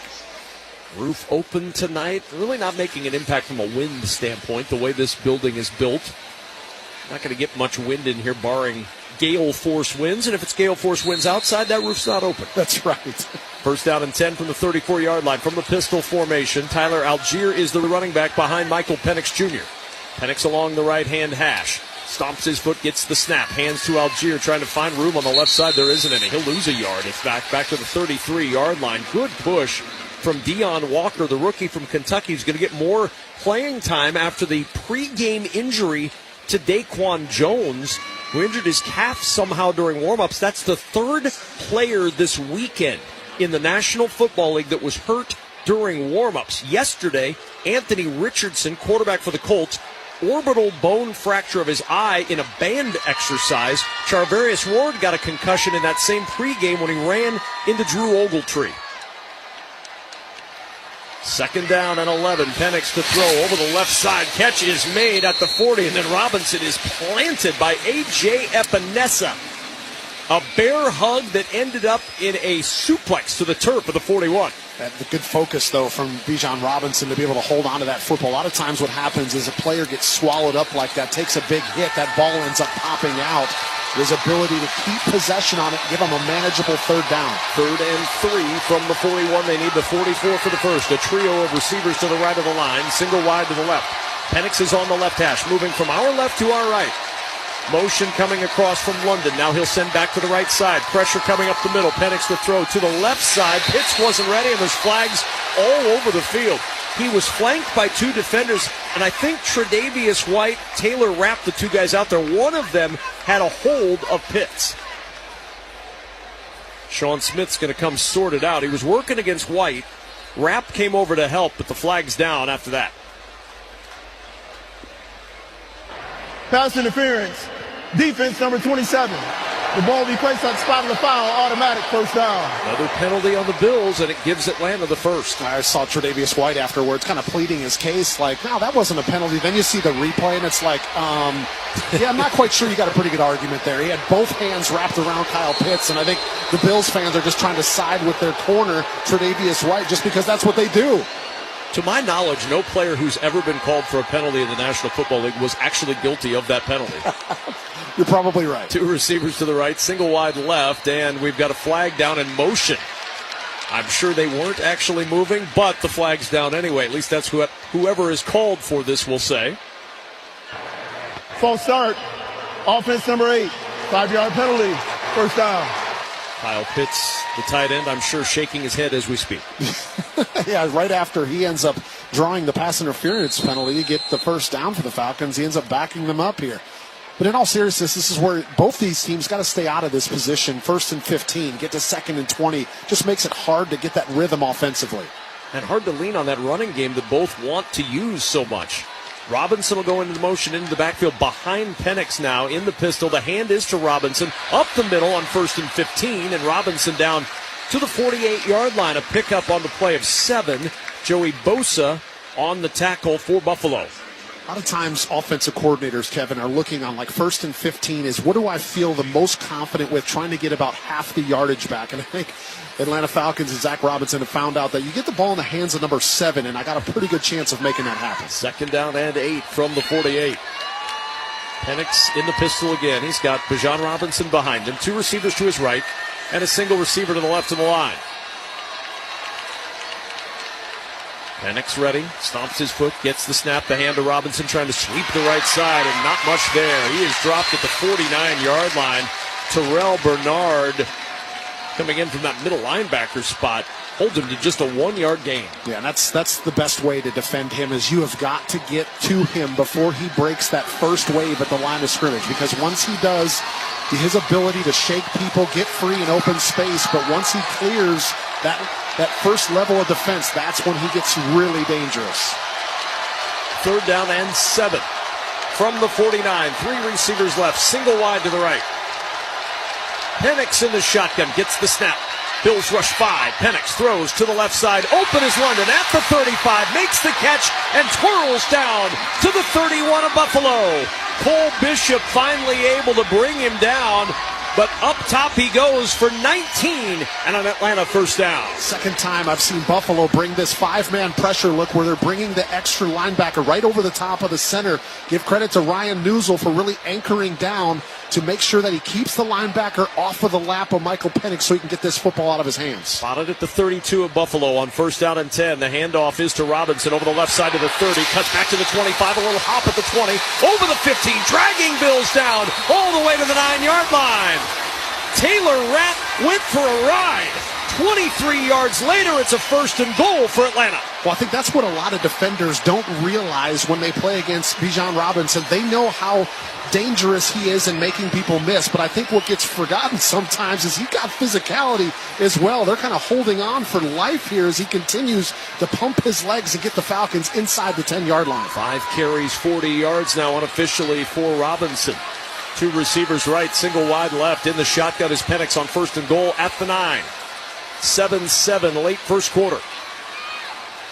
Roof open tonight. Really not making an impact from a wind standpoint, the way this building is built. Not going to get much wind in here, barring gale force winds. And if it's gale force winds outside, that roof's not open. That's right. First down and 10 from the 34-yard line. From the pistol formation, Tyler Algier is the running back behind Michael Penix Jr. Penix along the right-hand hash. Stomps his foot, gets the snap, hands to Algier, trying to find room on the left side. There isn't any. He'll lose a yard. It's back to the 33-yard line. Good push from Deion Walker, the rookie from Kentucky, who's going to get more playing time after the pregame injury to Daquan Jones, who injured his calf somehow during warmups. That's the third player this weekend in the National Football League that was hurt during warmups. Yesterday, Anthony Richardson, quarterback for the Colts, orbital bone fracture of his eye in a band exercise. Charvarius Ward got a concussion in that same pregame when he ran into Drew Ogletree. Second down and 11. Penix to throw over the left side. Catch is made at the 40, and then Robinson is planted by A.J. Epinesa. A bear hug that ended up in a suplex to the turf of the 41. The good focus, though, from Bijan Robinson to be able to hold on to that football. A lot of times what happens is a player gets swallowed up like that, takes a big hit, that ball ends up popping out. His ability to keep possession on it, give him a manageable third down. 3rd and 3 from the 41. They need the 44 for the first. A trio of receivers to the right of the line, single wide to the left. Penix is on the left hash, moving from our left to our right. Motion coming across from London. Now he'll send back to the right side. Pressure coming up the middle. Penix to throw to the left side. Pitts wasn't ready, and there's flags all over the field. He was flanked by two defenders, and I think Tre'Davious White, Taylor Rapp, the two guys out there. One of them had a hold of Pitts. Sean Smith's going to come sort it out. He was working against White. Rapp came over to help, but the flag's down after that. Pass interference. Defense number 27. The ball will be placed on the spot of the foul, automatic first down. Another penalty on the Bills, and it gives Atlanta the first. I saw Tre'Davious White afterwards kind of pleading his case, like, no, that wasn't a penalty. Then you see the replay, and it's like, yeah, I'm not quite sure you got a pretty good argument there. He had both hands wrapped around Kyle Pitts, and I think the Bills fans are just trying to side with their corner, Tre'Davious White, just because that's what they do. To my knowledge, no player who's ever been called for a penalty in the National Football League was actually guilty of that penalty. You're probably right. Two receivers to the right, single wide left, and we've got a flag down in motion. I'm sure they weren't actually moving, but the flag's down anyway. At least that's what whoever is called for this will say. False start. Offense number 8. 5-yard penalty. First down. Kyle Pitts, the tight end, I'm sure shaking his head as we speak. Yeah, right after he ends up drawing the pass interference penalty to get the first down for the Falcons, he ends up backing them up here. But in all seriousness, this is where both these teams got to stay out of this position. 1st and 15, get to 2nd and 20. Just makes it hard to get that rhythm offensively. And hard to lean on that running game that both want to use so much. Robinson will go into the motion into the backfield behind Penix now in the pistol. The hand is to Robinson up the middle on 1st and 15, and Robinson down to the 48-yard line. A pickup on the play of 7. Joey Bosa on the tackle for Buffalo. A lot of times offensive coordinators, Kevin, are looking on like 1st and 15 is what do I feel the most confident with, trying to get about half the yardage back. And I think Atlanta Falcons and Zach Robinson have found out that you get the ball in the hands of number 7, and I got a pretty good chance of making that happen. 2nd down and 8 from the 48. Penix in the pistol again. He's got Bijan Robinson behind him. 2 receivers to his right and a single receiver to the left of the line. Penix ready, stomps his foot, gets the snap, the hand to Robinson, trying to sweep the right side, and not much there. He is dropped at the 49-yard line. Terrell Bernard coming in from that middle linebacker spot holds him to just a 1-yard gain. Yeah, and that's the best way to defend him is you have got to get to him before he breaks that first wave at the line of scrimmage, because once he does, his ability to shake people, get free in open space, but once he clears that first level of defense, that's when he gets really dangerous. 3rd down and 7 from the 49. 3 receivers left, single wide to the right. Penix in the shotgun, gets the snap. Bills rush 5. Penix throws to the left side. Open is London at the 35. Makes the catch and twirls down to the 31 of Buffalo. Cole Bishop finally able to bring him down. But up top he goes for 19 and an Atlanta first down. Second time I've seen Buffalo bring this 5-man pressure look where they're bringing the extra linebacker right over the top of the center. Give credit to Ryan Newsel for really anchoring down to make sure that he keeps the linebacker off of the lap of Michael Penix so he can get this football out of his hands. Spotted at the 32 of Buffalo on 1st down and 10. The handoff is to Robinson over the left side to the 30. Cuts back to the 25. A little hop at the 20. Over the 15. Dragging Bills down all the way to the 9-yard line. Taylor Rapp went for a ride. 23 yards later, it's a 1st and goal for Atlanta. Well, I think that's what a lot of defenders don't realize when they play against Bijan Robinson. They know how dangerous he is in making people miss, but I think what gets forgotten sometimes is he got physicality as well. They're kind of holding on for life here as he continues to pump his legs and get the Falcons inside the 10-yard line. 5 carries, 40 yards now unofficially for Robinson. 2 receivers right, single wide left. In the shotgun is Penix on 1st and goal at the 9. 7-7 late first quarter.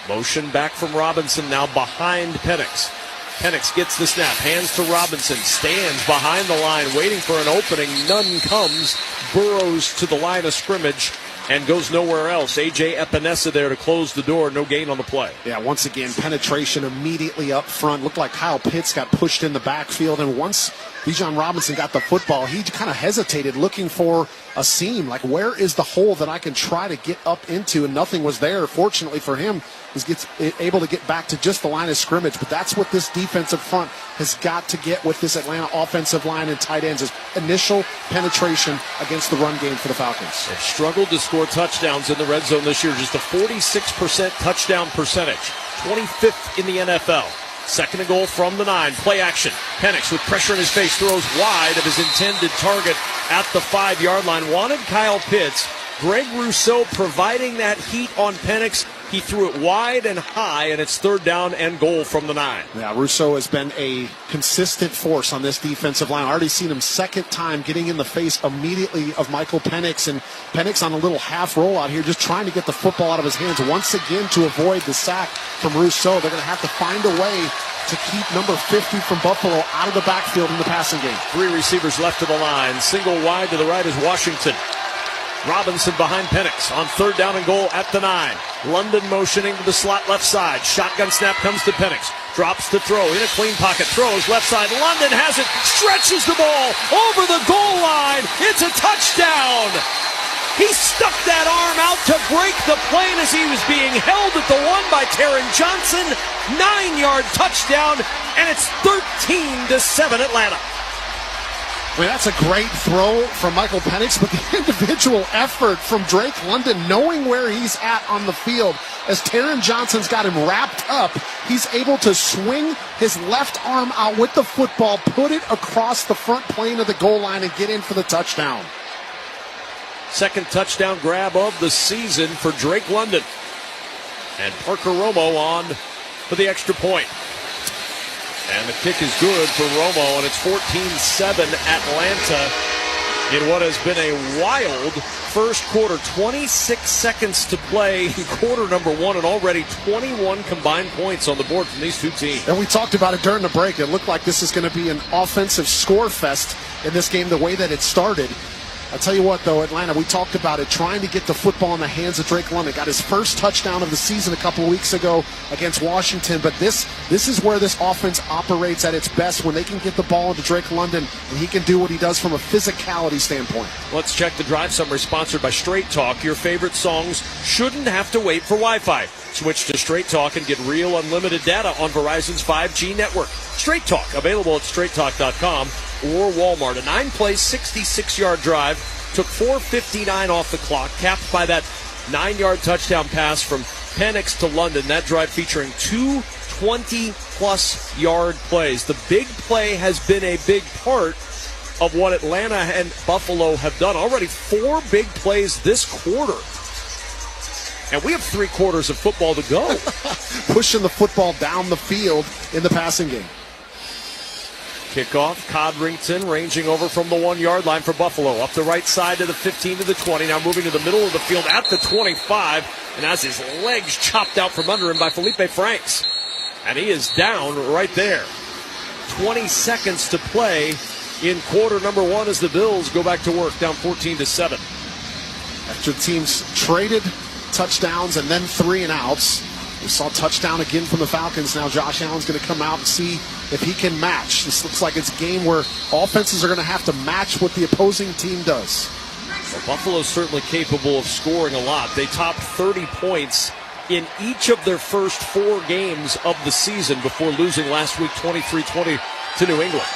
Motion back from Robinson now behind Penix. Penix gets the snap, hands to Robinson, stands behind the line waiting for an opening. None comes, burrows to the line of scrimmage and goes nowhere else. A.J. Epinesa there to close the door. No gain on the play. Yeah, once again, penetration immediately up front. Looked like Kyle Pitts got pushed in the backfield, and once Bijan Robinson got the football, he kind of hesitated looking for a seam. Like, where is the hole that I can try to get up into? And nothing was there. Fortunately for him, he gets able to get back to just the line of scrimmage. But that's what this defensive front has got to get with this Atlanta offensive line and tight ends, is initial penetration against the run game for the Falcons. They've struggled to score touchdowns in the red zone this year. Just a 46% touchdown percentage. 25th in the NFL. 2nd and goal from the 9. Play action. Penix with pressure in his face throws wide of his intended target at the 5-yard line. Wanted Kyle Pitts. Greg Rousseau providing that heat on Penix. He threw it wide and high, and it's 3rd down and goal from the 9. Yeah, Rousseau has been a consistent force on this defensive line. I already seen him second time getting in the face immediately of Michael Penix, and Penix on a little half rollout here, just trying to get the football out of his hands once again to avoid the sack from Rousseau. They're going to have to find a way to keep number 50 from Buffalo out of the backfield in the passing game. 3 receivers left of the line. Single wide to the right is Washington. Robinson behind Penix on 3rd down and goal at the 9. London motioning to the slot left side. Shotgun snap comes to Penix. Drops to throw in a clean pocket. Throws left side. London has it. Stretches the ball over the goal line. It's a touchdown. He stuck that arm out to break the plane as he was being held at the 1 by Taron Johnson. 9-yard touchdown, and it's 13-7 Atlanta. I mean, that's a great throw from Michael Penix, but the individual effort from Drake London, knowing where he's at on the field, as Taron Johnson's got him wrapped up, he's able to swing his left arm out with the football, put it across the front plane of the goal line, and get in for the touchdown. Second touchdown grab of the season for Drake London. And Parker Romo on for the extra point. And the kick is good for Romo, and it's 14-7 Atlanta in what has been a wild first quarter. 26 seconds to play in quarter number 1, and already 21 combined points on the board from these two teams. And we talked about it during the break. It looked like this is going to be an offensive score fest in this game, the way that it started. I'll tell you what, though, Atlanta, we talked about it, trying to get the football in the hands of Drake London. Got his first touchdown of the season a couple of weeks ago against Washington, but this is where this offense operates at its best, when they can get the ball into Drake London, and he can do what he does from a physicality standpoint. Let's check the drive summary, sponsored by Straight Talk. Your favorite songs shouldn't have to wait for Wi-Fi. Switch to Straight Talk and get real unlimited data on Verizon's 5G network. Straight Talk, available at straighttalk.com or Walmart. A 9-play, 66-yard drive, took 4:59 off the clock, capped by that 9-yard touchdown pass from Penix to London. That drive featuring 2 20-plus yard plays. The big play has been a big part of what Atlanta and Buffalo have done. Already 4 big plays this quarter. And we have 3 quarters of football to go. Pushing the football down the field in the passing game. Kickoff, Codrington ranging over from the 1-yard line for Buffalo. Up the right side to the 15 to the 20. Now moving to the middle of the field at the 25. And has his legs chopped out from under him by Felipe Franks. And he is down right there. 20 seconds to play in quarter number 1 as the Bills go back to work, down 14-7. After the teams traded touchdowns and then 3 and outs, we saw touchdown again from the Falcons. Now Josh Allen's going to come out and see if he can match. This looks like it's a game where offenses are going to have to match what the opposing team does. Well, Buffalo's certainly capable of scoring a lot. They topped 30 points in each of their first 4 games of the season before losing last week 23-20 to New England.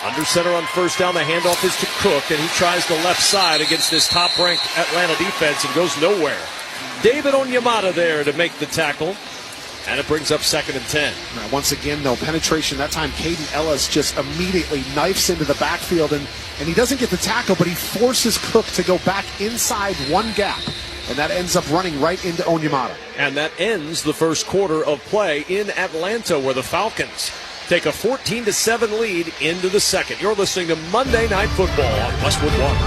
Under center on first down, the handoff is to Cook, and he tries the left side against this top-ranked Atlanta defense and goes nowhere. David Onyemata there to make the tackle, and it brings up 2nd and 10. Now, once again, though, penetration. That time, Caden Ellis just immediately knifes into the backfield, and he doesn't get the tackle, but he forces Cook to go back inside one gap, and that ends up running right into Onyemata. And that ends the first quarter of play in Atlanta, where the Falcons take a 14-7 lead into the second. You're listening to Monday Night Football on Westwood One.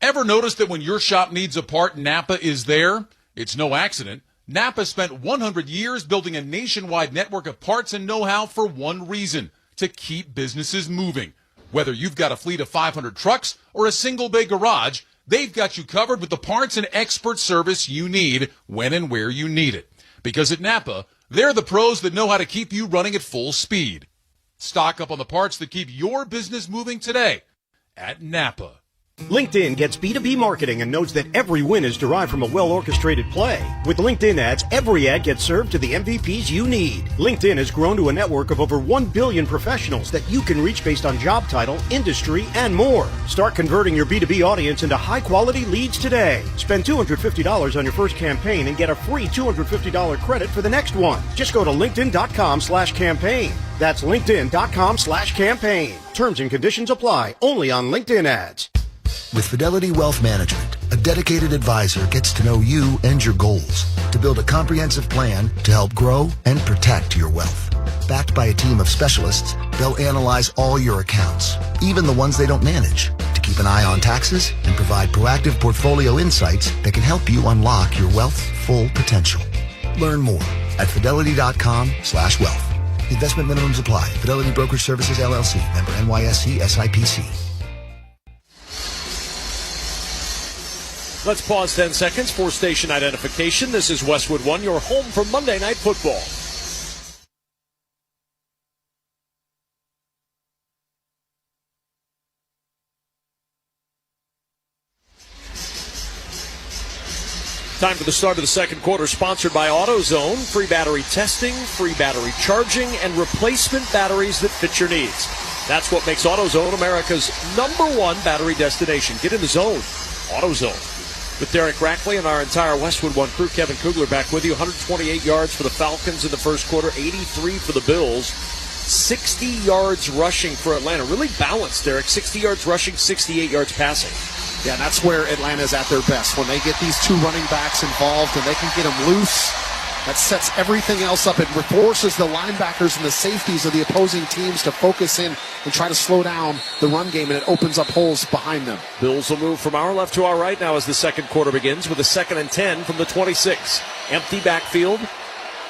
Ever notice that when your shop needs a part, Napa is there? It's no accident. Napa spent 100 years building a nationwide network of parts and know-how for one reason: to keep businesses moving. Whether you've got a fleet of 500 trucks or a single-bay garage, they've got you covered with the parts and expert service you need when and where you need it. Because at Napa, they're the pros that know how to keep you running at full speed. Stock up on the parts that keep your business moving today at Napa. LinkedIn gets B2B marketing and knows that every win is derived from a well-orchestrated play. With LinkedIn ads, every ad gets served to the MVPs you need. LinkedIn has grown to a network of over 1 billion professionals that you can reach based on job title, industry, and more. Start converting your B2B audience into high-quality leads today. Spend $250 on your first campaign and get a free $250 credit for the next one. Just go to linkedin.com/campaign. That's linkedin.com/campaign. Terms and conditions apply only on LinkedIn ads. With Fidelity Wealth Management, A dedicated advisor gets to know you and your goals to build a comprehensive plan to help grow and protect your wealth. Backed by a team of specialists, they'll analyze all your accounts, even the ones they don't manage, to keep an eye on taxes and provide proactive portfolio insights that can help you unlock your wealth's full potential. Learn more at fidelity.com/wealth. Investment minimums apply. Fidelity Brokerage Services, LLC. Member NYSE SIPC. Let's pause 10 seconds for station identification. This is Westwood One, your home for Monday Night Football. Time for the start of the second quarter, sponsored by AutoZone. Free battery testing, free battery charging, and replacement batteries that fit your needs. That's what makes AutoZone America's #1 battery destination. Get in the zone. AutoZone. With Derek Rackley and our entire Westwood One crew, Kevin Kugler back with you. 128 yards for the Falcons in the first quarter, 83 for the Bills. 60 yards rushing for Atlanta. Really balanced, Derek. 60 yards rushing, 68 yards passing. Yeah, that's where Atlanta's at their best. When they get these two running backs involved and they can get them loose, that sets everything else up. It forces the linebackers and the safeties of the opposing teams to focus in and try to slow down the run game, and it opens up holes behind them. Bills will move from our left to our right now as the second quarter begins with a 2nd and 10 from the 26. Empty backfield.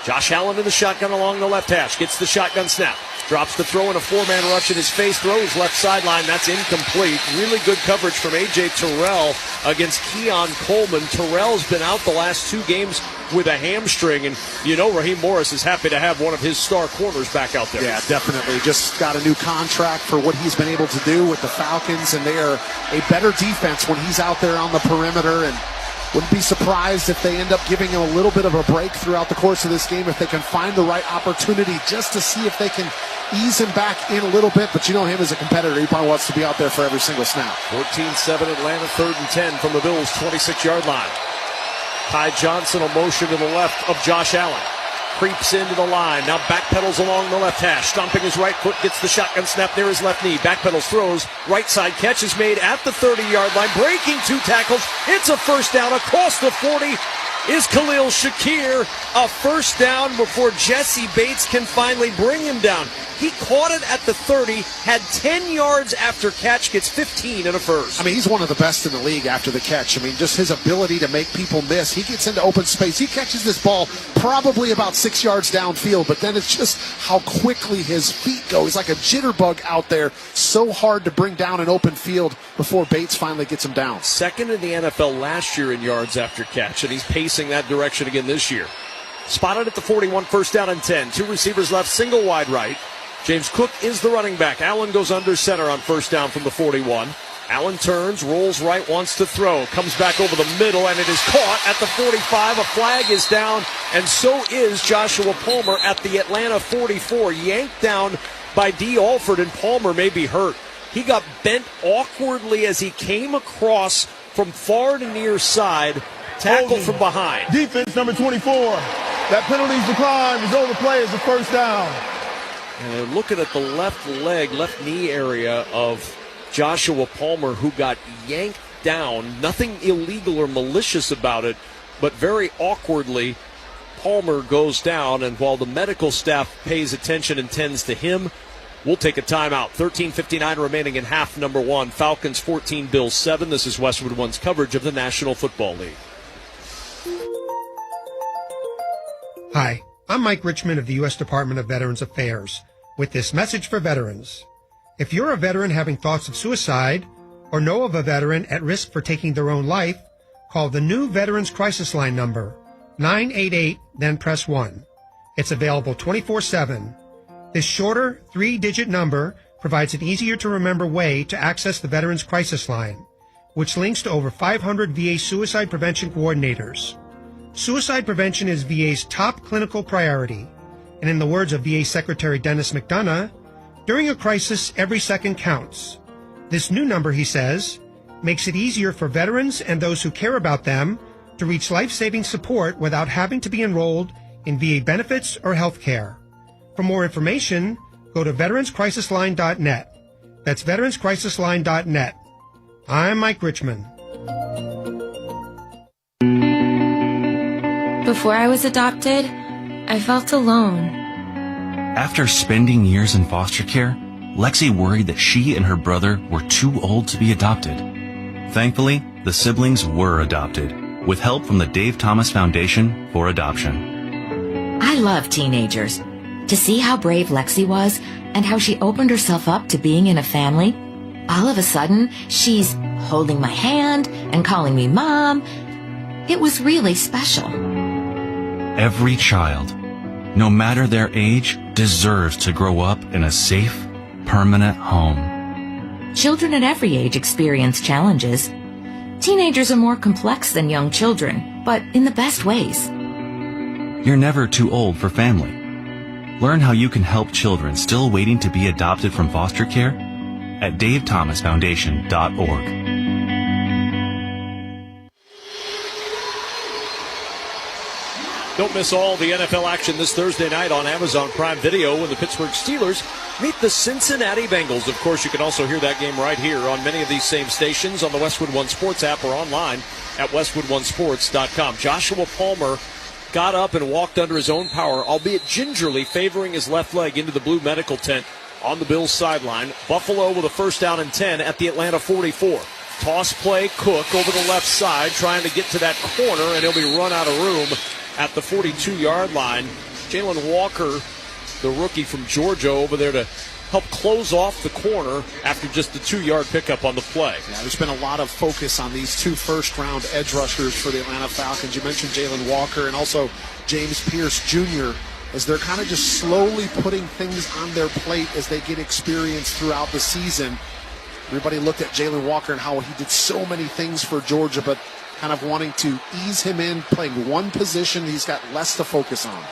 Josh Allen in the shotgun along the left hash. Gets the shotgun snap. Drops the throw in a 4-man rush in his face. Throws left sideline. That's incomplete. Really good coverage from A.J. Terrell against Keon Coleman. Terrell's been out the last 2 games with a hamstring, and you know Raheem Morris is happy to have one of his star corners back out there. Yeah, definitely. Just got a new contract for what he's been able to do with the Falcons, and they are a better defense when he's out there on the perimeter, and wouldn't be surprised if they end up giving him a little bit of a break throughout the course of this game if they can find the right opportunity just to see if they can ease him back in a little bit. But you know him as a competitor. He probably wants to be out there for every single snap. 14-7 Atlanta, 3rd and 10 from the Bills' 26-yard line. Ty Johnson will motion to the left of Josh Allen. Creeps into the line. Now backpedals along the left hash. Stomping his right foot. Gets the shotgun snap near his left knee. Backpedals, throws. Right side catch is made at the 30-yard line. Breaking 2 tackles. It's a first down across the 40. Is Khalil Shakir. A first down before Jesse Bates can finally bring him down. He caught it at the 30, had 10 yards after catch, gets 15 and a first. I mean, he's one of the best in the league after the catch. I mean, just his ability to make people miss. He gets into open space. He catches this ball probably about 6 yards downfield, but then it's just how quickly his feet go. He's like a jitterbug out there. So hard to bring down an open field before Bates finally gets him down. 2nd in the NFL last year in yards after catch, and he's pacing that direction again this year. Spotted at the 41, first down and 10. 2 receivers left, single wide right. James Cook is the running back. Allen goes under center on first down from the 41. Allen turns, rolls right, wants to throw. Comes back over the middle, and it is caught at the 45. A flag is down, and so is Joshua Palmer at the Atlanta 44. Yanked down by D. Alford, and Palmer may be hurt. He got bent awkwardly as he came across from far to near side. Tackle from behind. Defense number 24. That penalties decline. Result of the play is a first down. And looking at the left leg, left knee area of Joshua Palmer, who got yanked down. Nothing illegal or malicious about it, but very awkwardly, Palmer goes down. And while the medical staff pays attention and tends to him, we'll take a timeout. 13:59 remaining in half number 1. Falcons 14, Bills 7. This is Westwood One's coverage of the National Football League. Hi, I'm Mike Richmond of the U.S. Department of Veterans Affairs with this message for veterans. If you're a veteran having thoughts of suicide or know of a veteran at risk for taking their own life, call the new Veterans Crisis Line number, 988, then press 1. It's available 24/7. This shorter, 3-digit number provides an easier-to-remember way to access the Veterans Crisis Line, which links to over 500 VA suicide prevention coordinators. Suicide prevention is VA's top clinical priority, and in the words of VA Secretary Dennis McDonough, during a crisis, every second counts. This new number, he says, makes it easier for veterans and those who care about them to reach life-saving support without having to be enrolled in VA benefits or health care. For more information, go to veteranscrisisline.net. That's veteranscrisisline.net. I'm Mike Richmond. Before I was adopted, I felt alone. After spending years in foster care, Lexi worried that she and her brother were too old to be adopted. Thankfully, the siblings were adopted, with help from the Dave Thomas Foundation for Adoption. I love teenagers. To see how brave Lexi was and how she opened herself up to being in a family, all of a sudden, she's holding my hand and calling me Mom. It was really special. Every child, no matter their age, deserves to grow up in a safe, permanent home. Children at every age experience challenges. Teenagers are more complex than young children, but in the best ways. You're never too old for family. Learn how you can help children still waiting to be adopted from foster care at davethomasfoundation.org. Don't miss all the NFL action this Thursday night on Amazon Prime Video when the Pittsburgh Steelers meet the Cincinnati Bengals. Of course, you can also hear that game right here on many of these same stations on the Westwood One Sports app or online at westwoodonesports.com. Joshua Palmer got up and walked under his own power, albeit gingerly favoring his left leg into the blue medical tent on the Bills sideline. Buffalo with a first down and 10 at the Atlanta 44. Toss play, Cook over the left side trying to get to that corner, and he'll be run out of room at the 42-yard line. Jalen Walker, the rookie from Georgia, over there to help close off the corner after just the 2-yard pickup on the play. Yeah, there's been a lot of focus on these 2 first-round edge rushers for the Atlanta Falcons. You mentioned Jalen Walker and also James Pierce Jr., as they're kind of just slowly putting things on their plate as they get experience throughout the season. Everybody looked at Jalen Walker and how he did so many things for Georgia, but kind of wanting to ease him in, playing one position he's got less to focus on.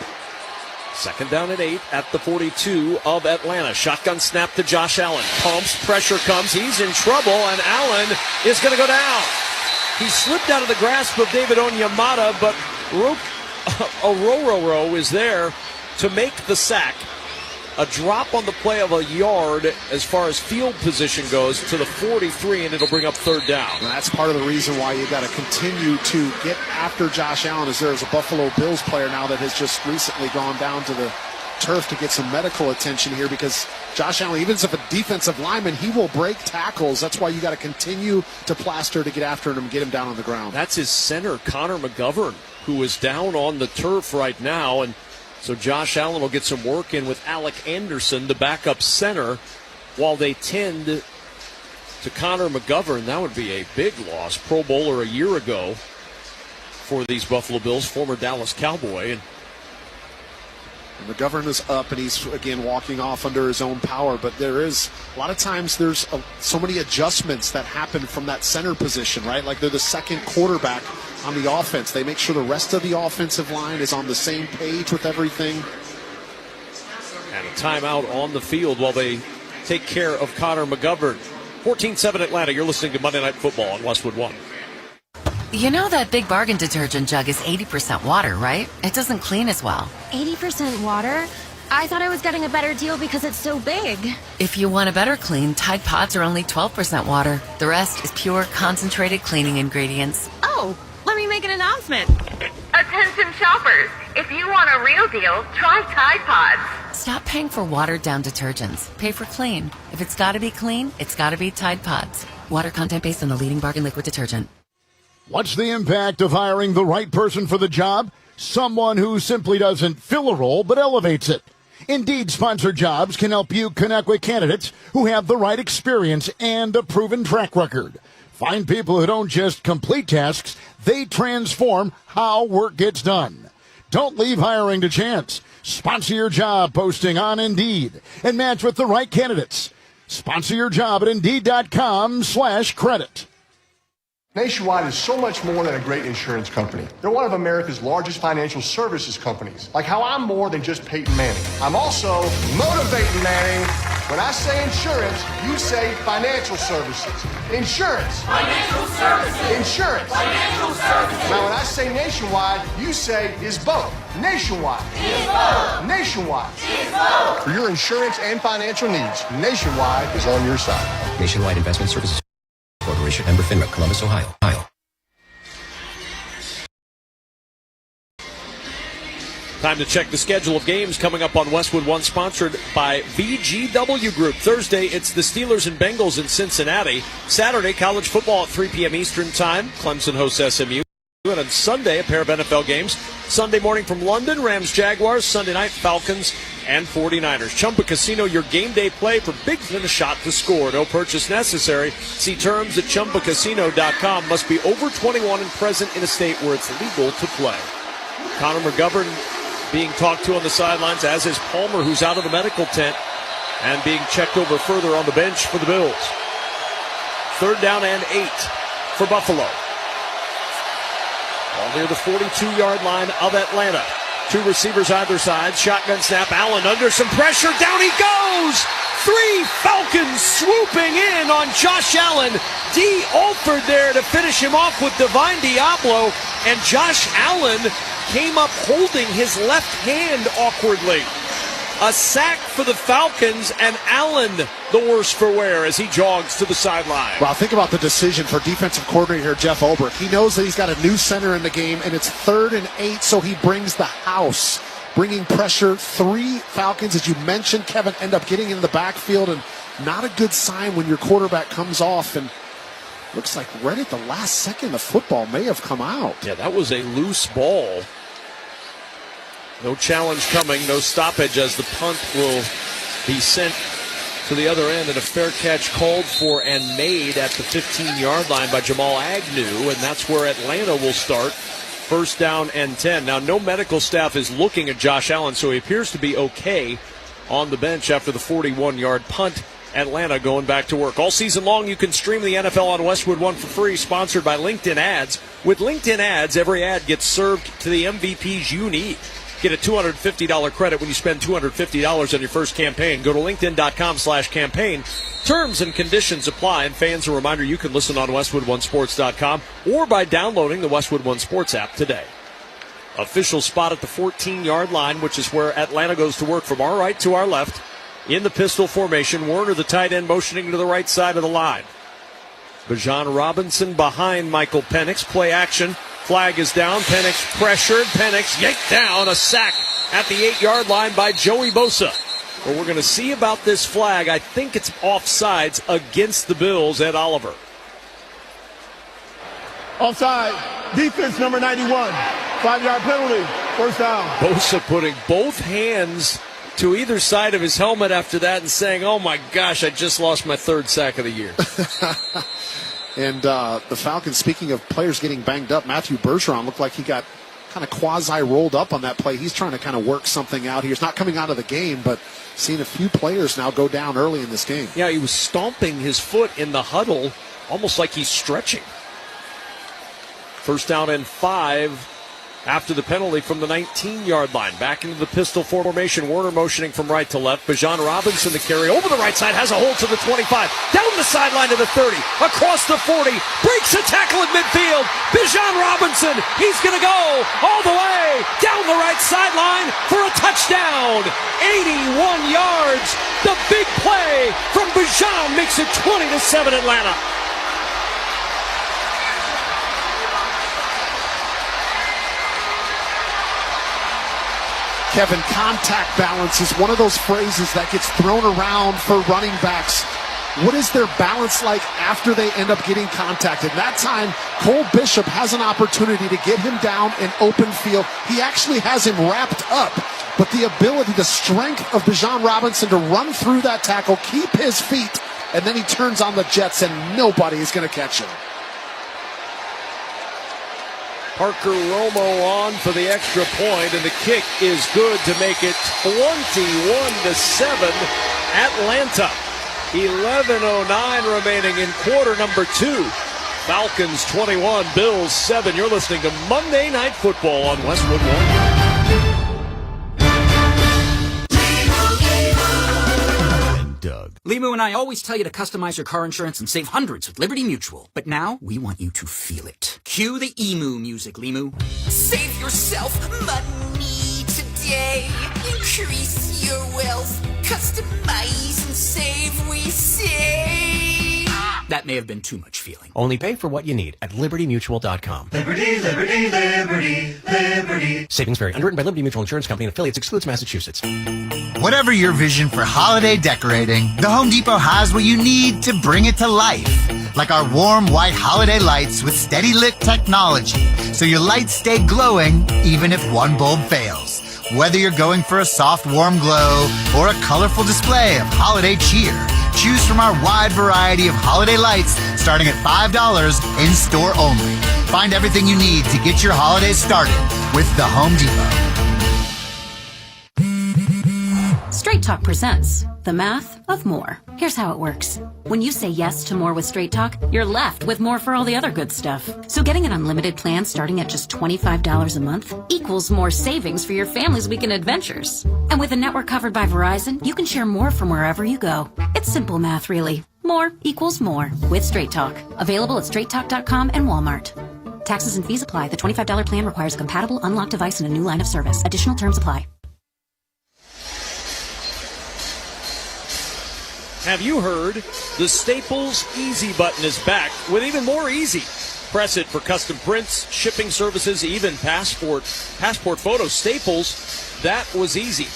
Second down and 8 at the 42 of Atlanta. Shotgun snap to Josh Allen. Pumps, pressure comes, he's in trouble, and Allen is going to go down. He slipped out of the grasp of David Onyemata, but Ororo is there to make the sack. A drop on the play of a yard as far as field position goes to the 43, and it'll bring up third down. And that's part of the reason why you got to continue to get after Josh Allen, as there's a Buffalo Bills player now that has just recently gone down to the turf to get some medical attention here, because Josh Allen, even as a defensive lineman, he will break tackles. That's why you got to continue to plaster to get after him and get him down on the ground. That's his center, Connor McGovern, who is down on the turf right now, and so Josh Allen will get some work in with Alec Anderson, the backup center, while they tend to Connor McGovern. That would be a big loss. Pro Bowler a year ago for these Buffalo Bills, former Dallas Cowboy. And McGovern is up, and he's, again, walking off under his own power. But there is, a lot of times, there's so many adjustments that happen from that center position, right? Like they're the second quarterback on the offense. They make sure the rest of the offensive line is on the same page with everything. And a timeout on the field while they take care of Connor McGovern. 14-7 Atlanta. You're listening to Monday Night Football on Westwood One. You know that Big Bargain detergent jug is 80% water, right? It doesn't clean as well. 80% water? I thought I was getting a better deal because it's so big. If you want a better clean, Tide Pods are only 12% water. The rest is pure, concentrated cleaning ingredients. Oh, let me make an announcement. Attention shoppers, if you want a real deal, try Tide Pods. Stop paying for watered-down detergents. Pay for clean. If it's got to be clean, it's got to be Tide Pods. Water content based on the leading bargain liquid detergent. What's the impact of hiring the right person for the job? Someone who simply doesn't fill a role but elevates it. Indeed Sponsored Jobs can help you connect with candidates who have the right experience and a proven track record. Find people who don't just complete tasks, they transform how work gets done. Don't leave hiring to chance. Sponsor your job posting on Indeed and match with the right candidates. Sponsor your job at Indeed.com/credit. Nationwide is so much more than a great insurance company. They're one of America's largest financial services companies. Like how I'm more than just Peyton Manning. I'm also motivating Manning. When I say insurance, you say financial services. Insurance. Financial services. Insurance. Financial services. Now when I say Nationwide, you say is both. Nationwide. Is both. Nationwide. Is both. For your insurance and financial needs, Nationwide is on your side. Nationwide Investment Services Corporation, member FINRA, Columbus, Ohio. Time to check the schedule of games coming up on Westwood One, sponsored by VGW Group. Thursday, it's the Steelers and Bengals in Cincinnati. Saturday, college football at 3 p.m. Eastern Time. Clemson hosts SMU. And on Sunday, a pair of NFL games. Sunday morning from London, Rams-Jaguars. Sunday night, Falcons and 49ers. Chumba Casino, your game day play for big and a shot to score. No purchase necessary. See terms at ChumbaCasino.com. Must be over 21 and present in a state where it's legal to play. Connor McGovern being talked to on the sidelines, as is Palmer, who's out of the medical tent and being checked over further on the bench for the Bills. 3rd down and 8 for Buffalo. Ball near the 42-yard line of Atlanta. 2 receivers either side. Shotgun snap. Allen under some pressure. Down he goes! 3 Falcons swooping in on Josh Allen. D. Alford there to finish him off with Divine Diablo. And Josh Allen came up holding his left hand awkwardly. A sack for the Falcons, and Allen the worse for wear as he jogs to the sideline. Well, think about the decision for defensive coordinator here, Jeff Ulbrich. He knows that he's got a new center in the game, and it's 3rd and 8, so he brings the house, bringing pressure. 3 Falcons, as you mentioned, Kevin, end up getting in the backfield, and not a good sign when your quarterback comes off, and looks like right at the last second the football may have come out. Yeah, that was a loose ball. No challenge coming, no stoppage as the punt will be sent to the other end, and a fair catch called for and made at the 15-yard line by Jamal Agnew, and that's where Atlanta will start. 1st down and 10. Now, no medical staff is looking at Josh Allen, so he appears to be okay on the bench after the 41-yard punt. Atlanta going back to work. All season long, you can stream the NFL on Westwood One for free, sponsored by LinkedIn Ads. With LinkedIn Ads, every ad gets served to the MVPs you need. Get a $250 credit when you spend $250 on your first campaign. Go to linkedin.com/campaign. Terms and conditions apply. And fans, a reminder, you can listen on WestwoodOneSports.com or by downloading the Westwood One Sports app today. Official spot at the 14-yard line, which is where Atlanta goes to work from our right to our left. In the pistol formation, Werner, the tight end, motioning to the right side of the line. Bijan Robinson behind Michael Penix. Play action. Flag is down. Penix pressured. Penix yanked down. A sack at the 8-yard line by Joey Bosa. But we're going to see about this flag. I think it's offsides against the Bills. Ed Oliver. Offside. Defense number 91. 5-yard penalty. 1st down. Bosa putting both hands to either side of his helmet after that and saying, oh my gosh, I just lost my 3rd sack of the year. And the Falcons, speaking of players getting banged up, Matthew Bergeron looked like he got kind of quasi-rolled up on that play. He's trying to kind of work something out here. He's not coming out of the game, but seeing a few players now go down early in this game. Yeah, he was stomping his foot in the huddle, almost like he's stretching. 1st down and 5 after the penalty from the 19-yard line. Back into the pistol formation. Werner motioning from right to left. Bijan Robinson the carry over the right side. Has a hold to the 25. Down the sideline to the 30. Across the 40. Breaks a tackle at midfield. Bijan Robinson. He's going to go all the way down the right sideline for a touchdown. 81 yards. The big play from Bijan makes it 20-7 Atlanta. Kevin, contact balance is one of those phrases that gets thrown around for running backs. What is their balance like after they end up getting contacted? That time, Cole Bishop has an opportunity to get him down in open field. He actually has him wrapped up. But the ability, the strength of Bijan Robinson to run through that tackle, keep his feet, and then he turns on the jets and nobody is going to catch him. Parker Romo on for the extra point, and the kick is good to make it 21-7 Atlanta. 11:09 remaining in quarter number 2. Falcons 21, Bills 7. You're listening to Monday Night Football on Westwood One. Doug. Limu and I always tell you to customize your car insurance and save hundreds with Liberty Mutual. But now, we want you to feel it. Cue the emu music, Limu. Save yourself money today. Increase your wealth. Customize and save, we say. That may have been too much feeling. Only pay for what you need at libertymutual.com. Liberty, liberty, liberty, liberty. Savings vary. Underwritten by Liberty Mutual Insurance Company and affiliates. Excludes Massachusetts. Whatever your vision for holiday decorating, the Home Depot has what you need to bring it to life. Like our warm white holiday lights with steady lit technology, so your lights stay glowing even if one bulb fails. Whether you're going for a soft, warm glow or a colorful display of holiday cheer, choose from our wide variety of holiday lights starting at $5 in store only. Find everything you need to get your holidays started with the Home Depot. Straight Talk presents The Math of More. Here's how it works. When you say yes to more with Straight Talk, you're left with more for all the other good stuff. So getting an unlimited plan starting at just $25 a month equals more savings for your family's weekend adventures. And with a network covered by Verizon, you can share more from wherever you go. It's simple math, really. More equals more with Straight Talk. Available at straighttalk.com and Walmart. Taxes and fees apply. The $25 plan requires a compatible unlocked device and a new line of service. Additional terms apply. Have you heard? The Staples Easy button is back with even more easy. Press it for custom prints, shipping services, even passport photos. Staples, that was easy.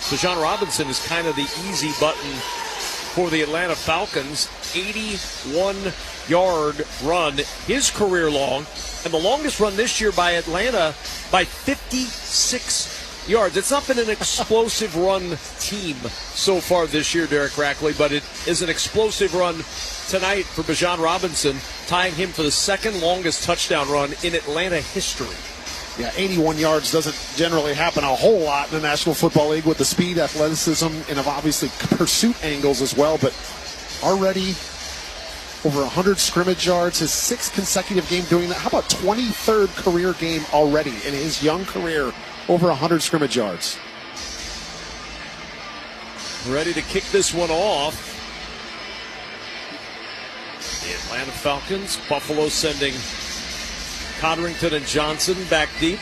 Bijan Robinson is kind of the easy button for the Atlanta Falcons. 81-yard run, his career long, and the longest run this year by Atlanta by 56 yards. It's not been an explosive run team so far this year, Derek Rackley, but it is an explosive run tonight for Bijan Robinson, tying him for the second longest touchdown run in Atlanta history. Yeah, 81 yards doesn't generally happen a whole lot in the National Football League with the speed, athleticism, and obviously pursuit angles as well, but already over 100 scrimmage yards, his sixth consecutive game doing that. How about 23rd career game already in his young career? Over 100 scrimmage yards. Ready to kick this one off. The Atlanta Falcons. Buffalo sending Codrington and Johnson back deep.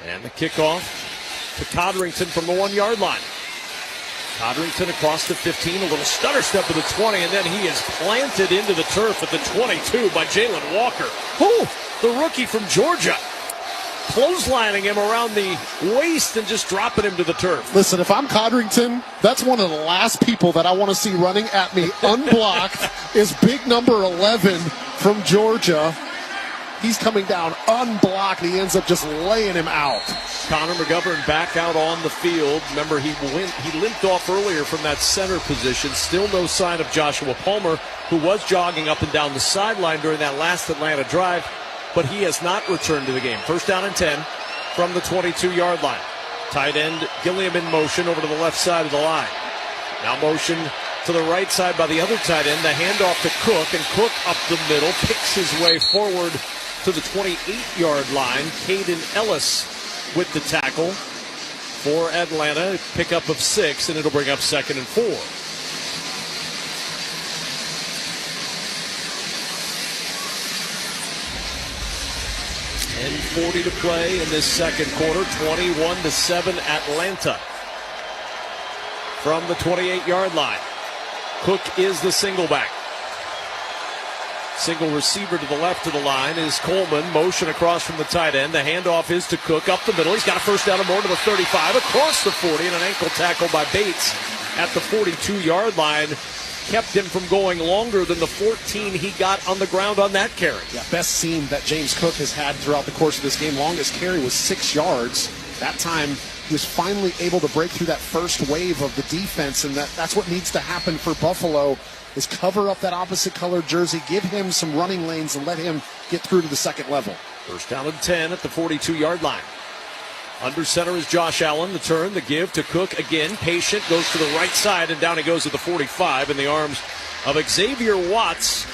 And the kickoff to Codrington from the 1-yard line. Codrington across the 15, a little stutter step to the 20, and then he is planted into the turf at the 22 by Jalen Walker. The rookie from Georgia. Clotheslining him around the waist and just dropping him to the turf. Listen, if I'm Codrington, that's one of the last people that I want to see running at me unblocked is big number 11 from Georgia. He's coming down unblocked. He ends up just laying him out. Connor McGovern back out on the field. Remember, he limped off earlier from that center position. Still no sign of Joshua Palmer, who was jogging up and down the sideline during that last Atlanta drive. But he has not returned to the game. First down and 10 from the 22-yard line. Tight end Gilliam in motion over to the left side of the line. Now motion to the right side by the other tight end. The handoff to Cook, and Cook up the middle, picks his way forward to the 28-yard line. Caden Ellis with the tackle for Atlanta. Pickup of 6, and it'll bring up 2nd and 4. And 40 to play in this second quarter. 21-7 Atlanta. From the 28-yard line. Cook is the single back. Single receiver to the left of the line is Coleman. Motion across from the tight end. The handoff is to Cook up the middle. He's got a first down and more to the 35. Across the 40, and an ankle tackle by Bates at the 42-yard line. Kept him from going longer than the 14 he got on the ground on that carry. Yeah, best seam that James Cook has had throughout the course of this game. Longest carry was 6 yards. That time he was finally able to break through that first wave of the defense, and that's what needs to happen for Buffalo is cover up that opposite color jersey, give him some running lanes, and let him get through to the second level. First down and 10 at the 42-yard line. Under center is Josh Allen. The turn, the give to Cook again. Patient, goes to the right side, and down he goes at the 45 in the arms of Xavier Watts,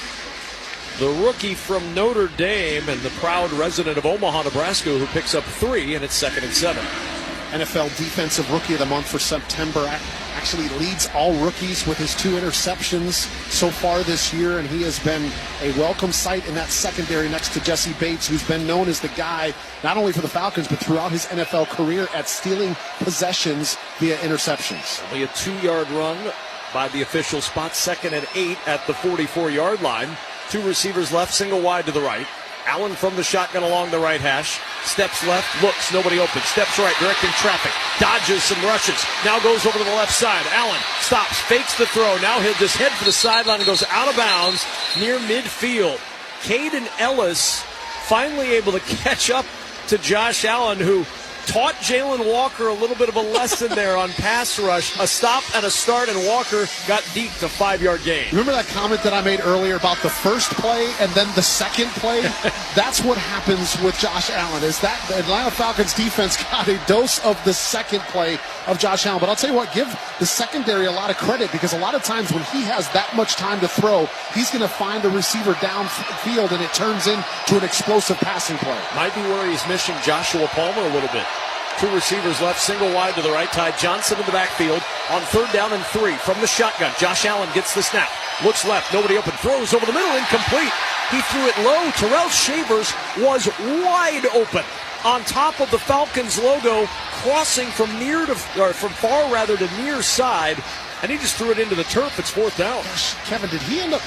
the rookie from Notre Dame and the proud resident of Omaha, Nebraska, who picks up 3, and it's 2nd and 7. NFL Defensive Rookie of the Month for September. Actually leads all rookies with his 2 interceptions so far this year, and he has been a welcome sight in that secondary next to Jesse Bates, who's been known as the guy not only for the Falcons but throughout his NFL career at stealing possessions via interceptions. Only a 2-yard run by the official spot. 2nd and 8 at the 44-yard line. 2 receivers left, single wide to the right. Allen from the shotgun along the right hash. Steps left, looks, nobody open. Steps right, directing traffic. Dodges some rushes. Now goes over to the left side. Allen stops, fakes the throw. Now he'll just head for the sideline and goes out of bounds near midfield. Caden Ellis finally able to catch up to Josh Allen, who taught Jalen Walker a little bit of a lesson there on pass rush. A stop and a start, and Walker got deep to 5-yard gain. Remember that comment that I made earlier about the first play and then the second play? That's what happens with Josh Allen, is that the Atlanta Falcons defense got a dose of the second play of Josh Allen. But I'll tell you what, give the secondary a lot of credit, because a lot of times when he has that much time to throw, he's going to find the receiver downfield, and it turns into an explosive passing play. Might be where he's missing Joshua Palmer a little bit. 2 receivers left, single wide to the right. Ty Johnson in the backfield on 3rd down and 3 from the shotgun. Josh Allen gets the snap, looks left, nobody open, throws over the middle, incomplete. He threw it low. Terrell Shavers was wide open on top of the Falcons logo, crossing from far to near side, and he just threw it into the turf. It's 4th down. Gosh, Kevin, did he end up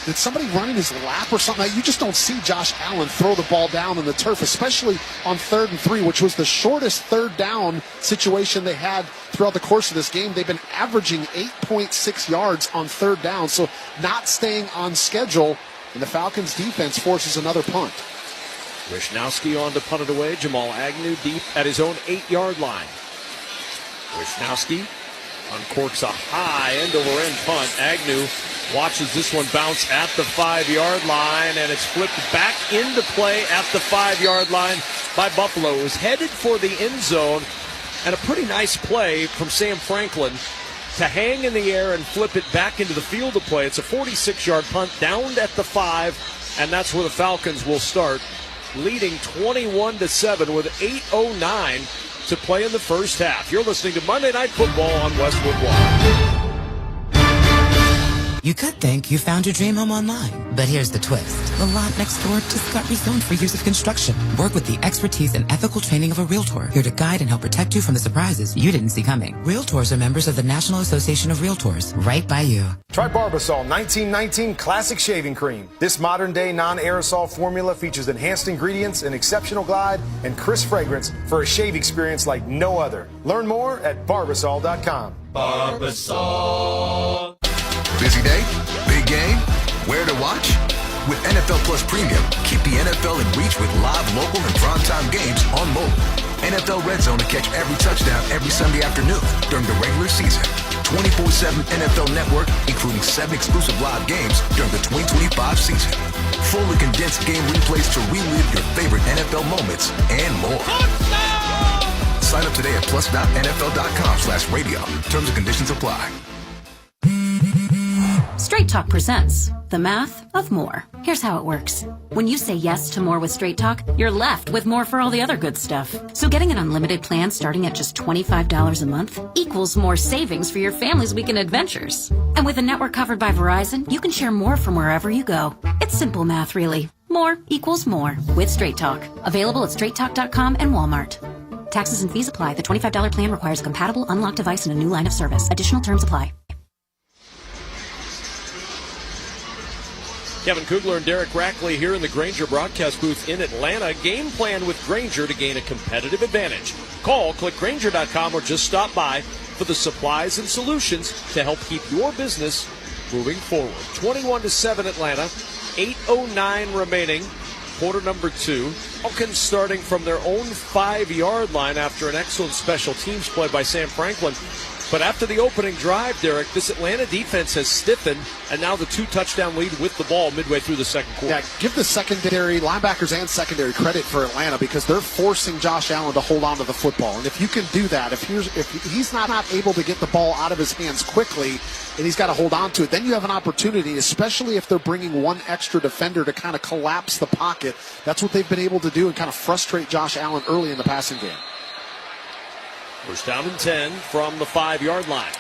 did somebody run in his lap or something? You just don't see Josh Allen throw the ball down in the turf, especially on 3rd and 3, which was the shortest 3rd down situation they had throughout the course of this game. They've been averaging 8.6 yards on 3rd down, so not staying on schedule, and the Falcons defense forces another punt. Wishnowski on to punt it away. Jamal Agnew deep at his own 8-yard line. Wishnowski uncorks a high end-over-end punt. Agnew watches this one bounce at the 5-yard line, and it's flipped back into play at the 5-yard line by Buffalo. It was headed for the end zone, and a pretty nice play from Sam Franklin to hang in the air and flip it back into the field of play. It's a 46-yard punt down at the 5, and that's where the Falcons will start, leading 21-7 with 8:09 to play in the first half. You're listening to Monday Night Football on Westwood One. You could think you found your dream home online, but here's the twist. The lot next door just got rezoned for use of construction. Work with the expertise and ethical training of a Realtor, here to guide and help protect you from the surprises you didn't see coming. Realtors are members of the National Association of Realtors, right by you. Try Barbasol 1919 Classic Shaving Cream. This modern-day non-aerosol formula features enhanced ingredients, an exceptional glide, and crisp fragrance for a shave experience like no other. Learn more at Barbasol.com. Barbasol. Busy day? Big game? Where to watch? With NFL Plus Premium, keep the NFL in reach with live, local, and primetime games on mobile. NFL Red Zone to catch every touchdown every Sunday afternoon during the regular season. 24/7 NFL Network, including 7 exclusive live games during the 2025 season. Full and condensed game replays to relive your favorite NFL moments and more. Sign up today at plus.nfl.com/radio. Terms and conditions apply. Straight Talk presents The Math of More. Here's how it works. When you say yes to more with Straight Talk, you're left with more for all the other good stuff. So getting an unlimited plan starting at just $25 a month equals more savings for your family's weekend adventures. And with a network covered by Verizon, you can share more from wherever you go. It's simple math, really. More equals more with Straight Talk. Available at straighttalk.com and Walmart. Taxes and fees apply. The $25 plan requires a compatible unlocked device and a new line of service. Additional terms apply. Kevin Kugler and Derek Rackley here in the Grainger broadcast booth in Atlanta. Game plan with Grainger to gain a competitive advantage. Call, click Grainger.com, or just stop by for the supplies and solutions to help keep your business moving forward. 21-7 Atlanta, 8:09 remaining, quarter number 2. Falcons starting from their own 5-yard line after an excellent special teams play by Sam Franklin. But after the opening drive, Derek, this Atlanta defense has stiffened, and now the 2-touchdown lead with the ball midway through the second quarter. Yeah, give the secondary, linebackers and secondary credit for Atlanta, because they're forcing Josh Allen to hold on to the football. And if you can do that, if he's not able to get the ball out of his hands quickly, and he's got to hold on to it, then you have an opportunity, especially if they're bringing one extra defender to kind of collapse the pocket. That's what they've been able to do and kind of frustrate Josh Allen early in the passing game. First down and 10 from the 5-yard line.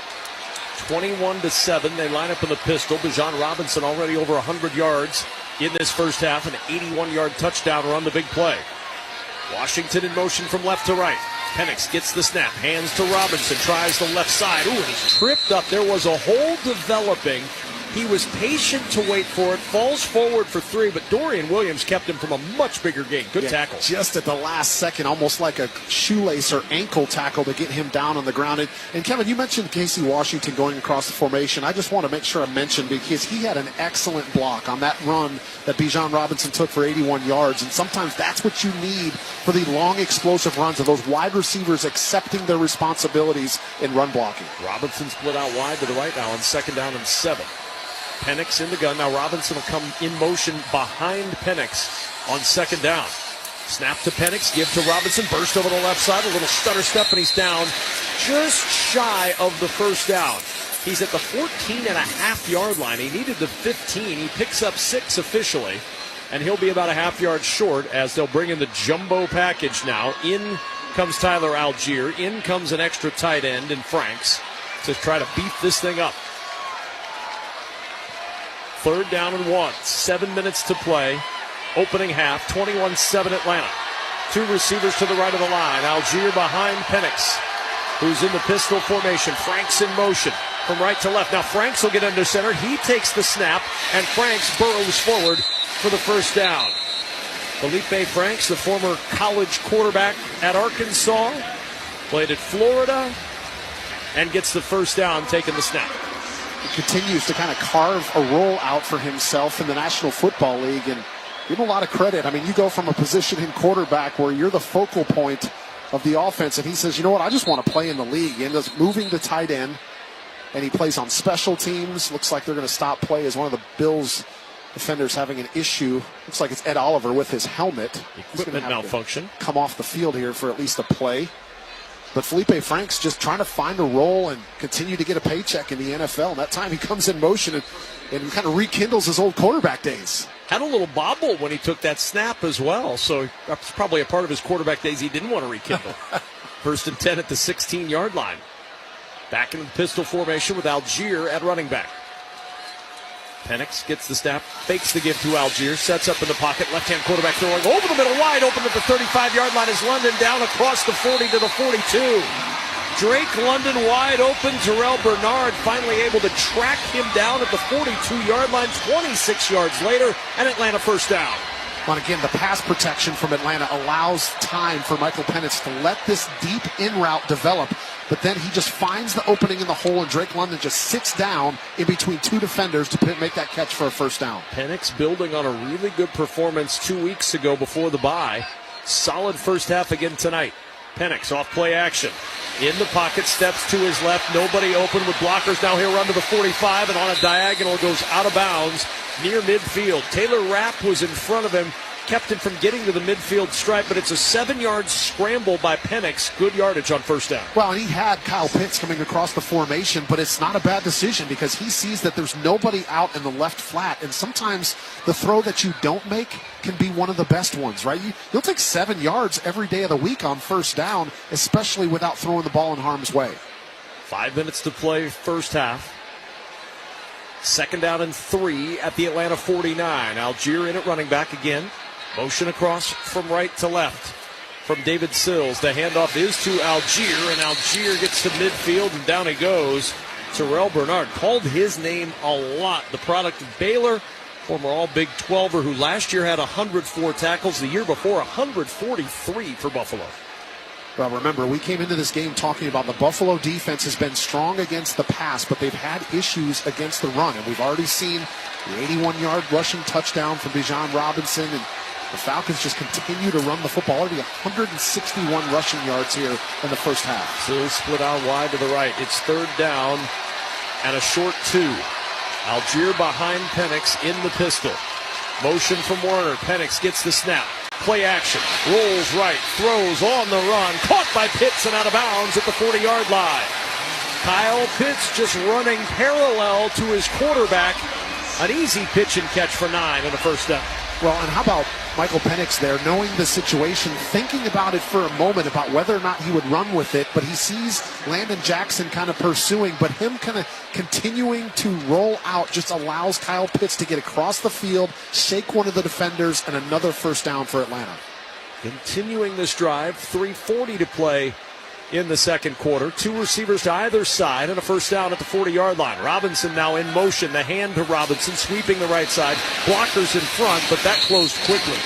21-7. They line up in the pistol. Bijan Robinson already over 100 yards in this first half. An 81-yard touchdown run, the big play. Washington in motion from left to right. Penix gets the snap, hands to Robinson, tries the left side. Ooh, and he's tripped up. There was a hole developing. He was patient to wait for it, falls forward for 3, but Dorian Williams kept him from a much bigger gain. Good tackle. Just at the last second, almost like a shoelace or ankle tackle to get him down on the ground. And Kevin, you mentioned Casey Washington going across the formation. I just want to make sure I mention, because he had an excellent block on that run that Bijan Robinson took for 81 yards. And sometimes that's what you need for the long, explosive runs of those wide receivers accepting their responsibilities in run blocking. Robinson split out wide to the right now on 2nd down and 7. Penix in the gun. Now Robinson will come in motion behind Penix on 2nd down. Snap to Penix, give to Robinson, burst over the left side, a little stutter step, and he's down just shy of the 1st down. He's at the 14.5-yard line. He needed the 15. He picks up 6 officially, and he'll be about a half-yard short as they'll bring in the jumbo package now. In comes Tyler Algier. In comes an extra tight end in Franks to try to beef this thing up. 3rd down and 1. 7 minutes to play. Opening half. 21-7 Atlanta. 2 receivers to the right of the line. Algier behind Penix, who's in the pistol formation. Franks in motion from right to left. Now Franks will get under center. He takes the snap, and Franks burrows forward for the 1st down. Felipe Franks, the former college quarterback at Arkansas, played at Florida, and gets the 1st down, taking the snap. He continues to kind of carve a role out for himself in the National Football League, and give him a lot of credit. I mean, you go from a position in quarterback where you're the focal point of the offense, and he says, you know what, I just want to play in the league. He ends up moving to tight end, and he plays on special teams. Looks like they're going to stop play as one of the Bills defenders having an issue. Looks like it's Ed Oliver with his helmet. Equipment malfunction. Come off the field here for at least a play. But Felipe Franks just trying to find a role and continue to get a paycheck in the NFL. And that time he comes in motion and kind of rekindles his old quarterback days. Had a little bobble when he took that snap as well. So that's probably a part of his quarterback days he didn't want to rekindle. 1st and 10 at the 16-yard line. Back in the pistol formation with Algier at running back. Penix gets the snap, fakes the give to Algier, sets up in the pocket, left-hand quarterback throwing over the middle, wide open at the 35-yard line is London, down across the 40 to the 42. Drake London wide open, Terrell Bernard finally able to track him down at the 42-yard line, 26 yards later, and Atlanta 1st down. Well, again, the pass protection from Atlanta allows time for Michael Penix to let this deep in route develop, but then he just finds the opening in the hole, and Drake London just sits down in between 2 defenders to make that catch for a 1st down. Penix building on a really good performance 2 weeks ago before the bye. Solid 1st half again tonight. Penix off play action. In the pocket, steps to his left. Nobody open with blockers. Now he'll run to the 45, and on a diagonal goes out of bounds near midfield. Taylor Rapp was in front of him, kept him from getting to the midfield stripe, but it's a 7-yard scramble by Penix. Good yardage on 1st down. Well, and he had Kyle Pitts coming across the formation, but it's not a bad decision because he sees that there's nobody out in the left flat, and sometimes the throw that you don't make can be one of the best ones, right? You'll take 7 yards every day of the week on 1st down, especially without throwing the ball in harm's way. 5 minutes to play 1st half. 2nd down and 3 at the Atlanta 49. Algier in at running back again. Motion across from right to left from David Sills. The handoff is to Algier, and Algier gets to midfield, and down he goes. Terrell Bernard called his name a lot. The product of Baylor, former All-Big 12er, who last year had 104 tackles. The year before, 143 for Buffalo. Well, remember, we came into this game talking about the Buffalo defense has been strong against the pass, but they've had issues against the run. And we've already seen the 81-yard rushing touchdown from Bijan Robinson, and the Falcons just continue to run the football. Already 161 rushing yards here in the 1st half. Sills split out wide to the right. It's 3rd down and a short 2. Algier behind Penix in the pistol. Motion from Warner. Penix gets the snap. Play action. Rolls right. Throws on the run. Caught by Pitts and out of bounds at the 40-yard line. Kyle Pitts just running parallel to his quarterback. An easy pitch and catch for 9 and a 1st down. Well, and how about Michael Penix there, knowing the situation, thinking about it for a moment about whether or not he would run with it, but he sees Landon Jackson kind of pursuing, but him kind of continuing to roll out just allows Kyle Pitts to get across the field, shake one of the defenders, and another 1st down for Atlanta. Continuing this drive, 3:40 to play in the second quarter. 2 receivers to either side and a first down at the 40-yard line. Robinson now in motion. The hand to Robinson, sweeping the right side. Blockers in front, but that closed quickly.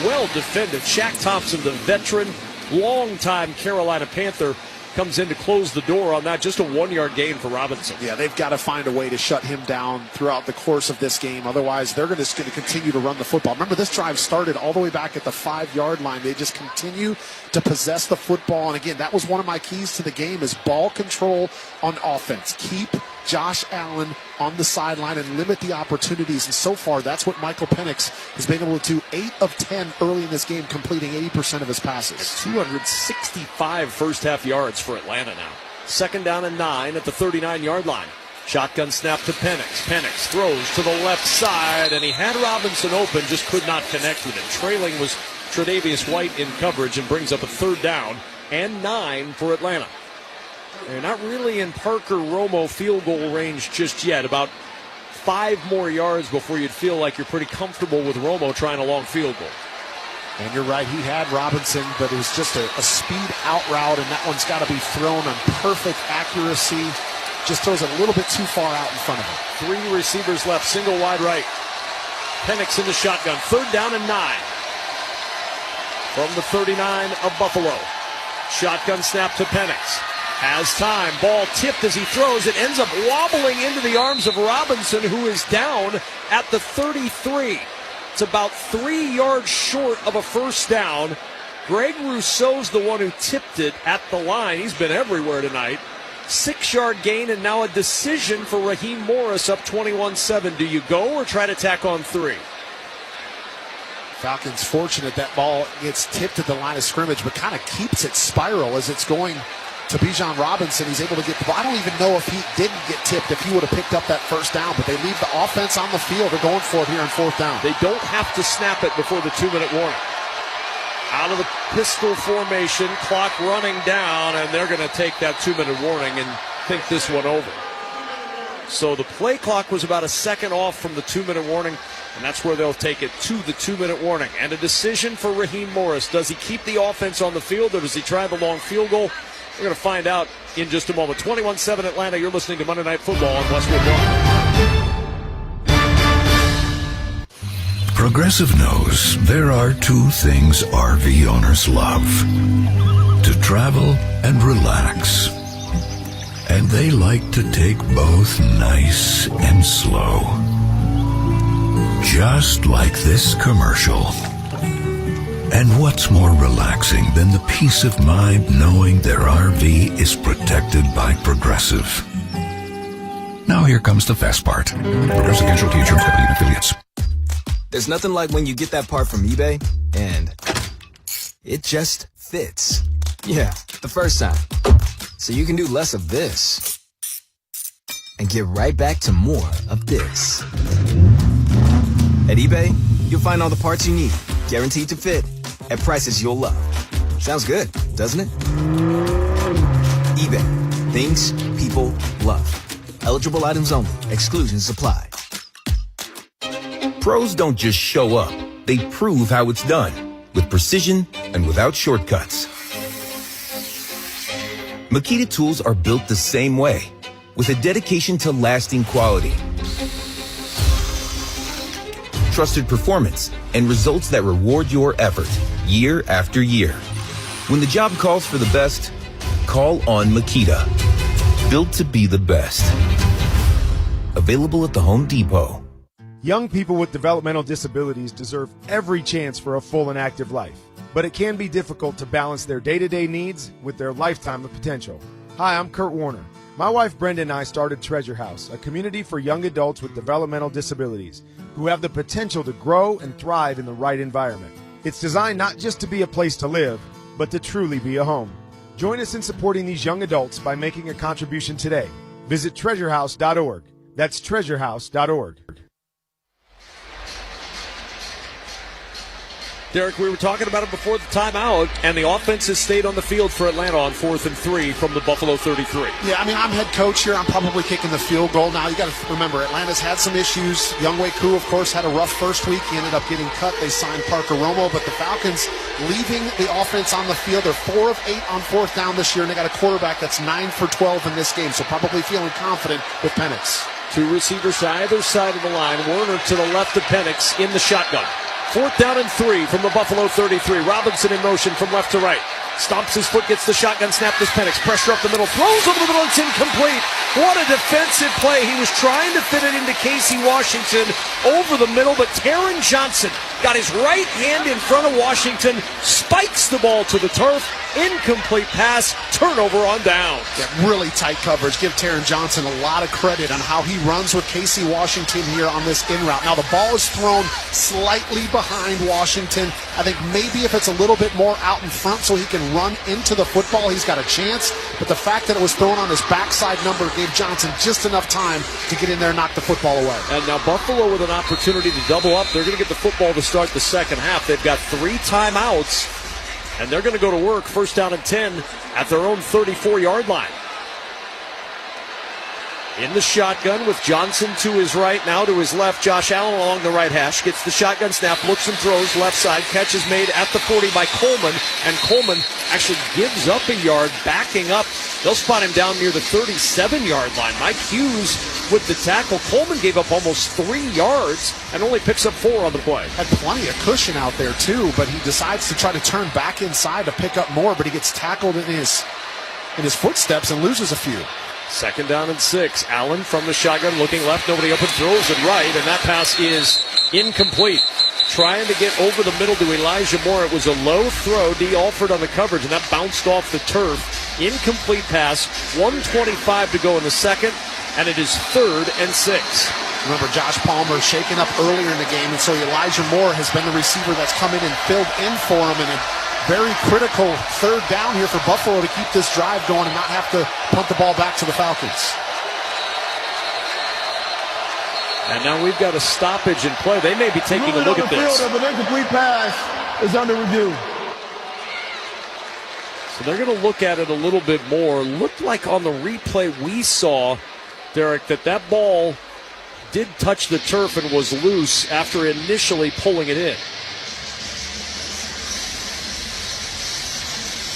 Well defended. Shaq Thompson, the veteran, longtime Carolina Panther, comes in to close the door on that. Just a 1-yard gain for Robinson. Yeah, they've got to find a way to shut him down throughout the course of this game. Otherwise, they're just going to continue to run the football. Remember, this drive started all the way back at the 5-yard line. They just continue to possess the football. And again, that was one of my keys to the game is ball control on offense. Keep Josh Allen on the sideline and limit the opportunities. And so far, that's what Michael Penix has been able to do. 8 of 10 early in this game, completing 80% of his passes. 265 first-half yards for Atlanta now. 2nd down and 9 at the 39-yard line. Shotgun snap to Penix. Penix throws to the left side, and he had Robinson open, just could not connect with it. Trailing was Tre'Davious White in coverage and brings up a 3rd down and 9 for Atlanta. They're not really in Parker Romo field goal range just yet. About 5 more yards before you'd feel like you're pretty comfortable with Romo trying a long field goal. And you're right, he had Robinson, but it was just a speed out route, and that one's got to be thrown on perfect accuracy. Just throws it a little bit too far out in front of him. 3 receivers left, single wide right. Penix in the shotgun, 3rd down and 9. From the 39 of Buffalo. Shotgun snap to Penix. Has time. Ball tipped as he throws. It ends up wobbling into the arms of Robinson, who is down at the 33. It's about 3 yards short of a first down. Greg Rousseau's the one who tipped it at the line. He's been everywhere tonight. 6-yard gain and now a decision for Raheem Morris up 21-7. Do you go or try to tack on 3? Falcons fortunate that ball gets tipped at the line of scrimmage, but kind of keeps it spiral as it's going to Bijan Robinson. He's able to get the ball. I don't even know if he didn't get tipped, if he would have picked up that first down, but they leave the offense on the field. They're going for it here on 4th down. They don't have to snap it before the 2-minute warning. Out of the pistol formation, clock running down, and they're going to take that 2-minute warning and think this one over. So the play clock was about a second off from the 2-minute warning, and that's where they'll take it to the 2-minute warning. And a decision for Raheem Morris. Does he keep the offense on the field, or does he try the long field goal? We're going to find out in just a moment. 21-7 Atlanta. You're listening to Monday Night Football on Westwood One. Progressive knows there are 2 things RV owners love: to travel and relax. And they like to take both nice and slow. Just like this commercial. And what's more relaxing than the peace of mind knowing their RV is protected by Progressive? Now here comes the fast part. Progressive Casualty Insurance Company and Affiliates. There's nothing like when you get that part from eBay and it just fits. Yeah, the first time. So you can do less of this and get right back to more of this. At eBay, you'll find all the parts you need, guaranteed to fit, at prices you'll love. Sounds good, doesn't it? eBay. Things people love. Eligible items only. Exclusions apply. Pros don't just show up. They prove how it's done. With precision and without shortcuts. Makita tools are built the same way. With a dedication to lasting quality. Trusted performance and results that reward your effort year after year. When the job calls for the best, call on Makita. Built to be the best. Available at the Home Depot. Young people with developmental disabilities deserve every chance for a full and active life, but it can be difficult to balance their day-to-day needs with their lifetime of potential. Hi, I'm Kurt Warner. My wife Brenda and I started Treasure House, a community for young adults with developmental disabilities who have the potential to grow and thrive in the right environment. It's designed not just to be a place to live, but to truly be a home. Join us in supporting these young adults by making a contribution today. Visit treasurehouse.org. That's treasurehouse.org. Derek, we were talking about it before the timeout, and the offense has stayed on the field for Atlanta on 4th and 3 from the Buffalo 33. Yeah, I mean, I'm head coach here. I'm probably kicking the field goal. Now, you got to remember, Atlanta's had some issues. Younghoe Koo, of course, had a rough first week. He ended up getting cut. They signed Parker Romo, but the Falcons leaving the offense on the field. They're 4 of 8 on 4th down this year, and they got a quarterback that's 9 for 12 in this game, so probably feeling confident with Penix. 2 receivers to either side of the line. Werner to the left of Penix in the shotgun. 4th down and 3 from the Buffalo 33. Robinson in motion from left to right. Stomps his foot, gets the shotgun snap. This Penix. Pressure up the middle. Throws over the middle. It's incomplete. What a defensive play. He was trying to fit it into Casey Washington over the middle, but Taron Johnson got his right hand in front of Washington, spikes the ball to the turf. Incomplete pass, turnover on down. Yeah, really tight coverage. Give Taron Johnson a lot of credit on how he runs with Casey Washington here on this in route. Now the ball is thrown slightly behind Washington. I think maybe if it's a little bit more out in front so he can run into the football, he's got a chance. But the fact that it was thrown on his backside number gave Johnson just enough time to get in there and knock the football away. And now Buffalo with an opportunity to double up. They're going to get the football to start the second half. They've got 3 timeouts. And they're going to go to work, 1st down and 10 at their own 34-yard line. In the shotgun with Johnson to his right, now to his left. Josh Allen along the right hash. Gets the shotgun snap, looks and throws left side. Catch is made at the 40 by Coleman. And Coleman actually gives up a yard, backing up. They'll spot him down near the 37-yard line. Mike Hughes with the tackle. Coleman gave up almost 3 yards and only picks up 4 on the play. Had plenty of cushion out there, too, but he decides to try to turn back inside to pick up more, but he gets tackled in his footsteps and loses a few. 2nd down and 6. Allen from the shotgun looking left. Nobody open. Throws it right. And that pass is incomplete. Trying to get over the middle to Elijah Moore. It was a low throw. D. Alford on the coverage. And that bounced off the turf. Incomplete pass. 1:25 to go in the second. And it is 3rd and 6. Remember, Josh Palmer shaken up earlier in the game. And so Elijah Moore has been the receiver that's come in and filled in for him. And very critical 3rd down here for Buffalo to keep this drive going and not have to punt the ball back to the Falcons. And now we've got a stoppage in play. They may be taking a look at this. Field of an incomplete pass is under review. So they're going to look at it a little bit more. Looked like on the replay we saw, Derek, that ball did touch the turf and was loose after initially pulling it in.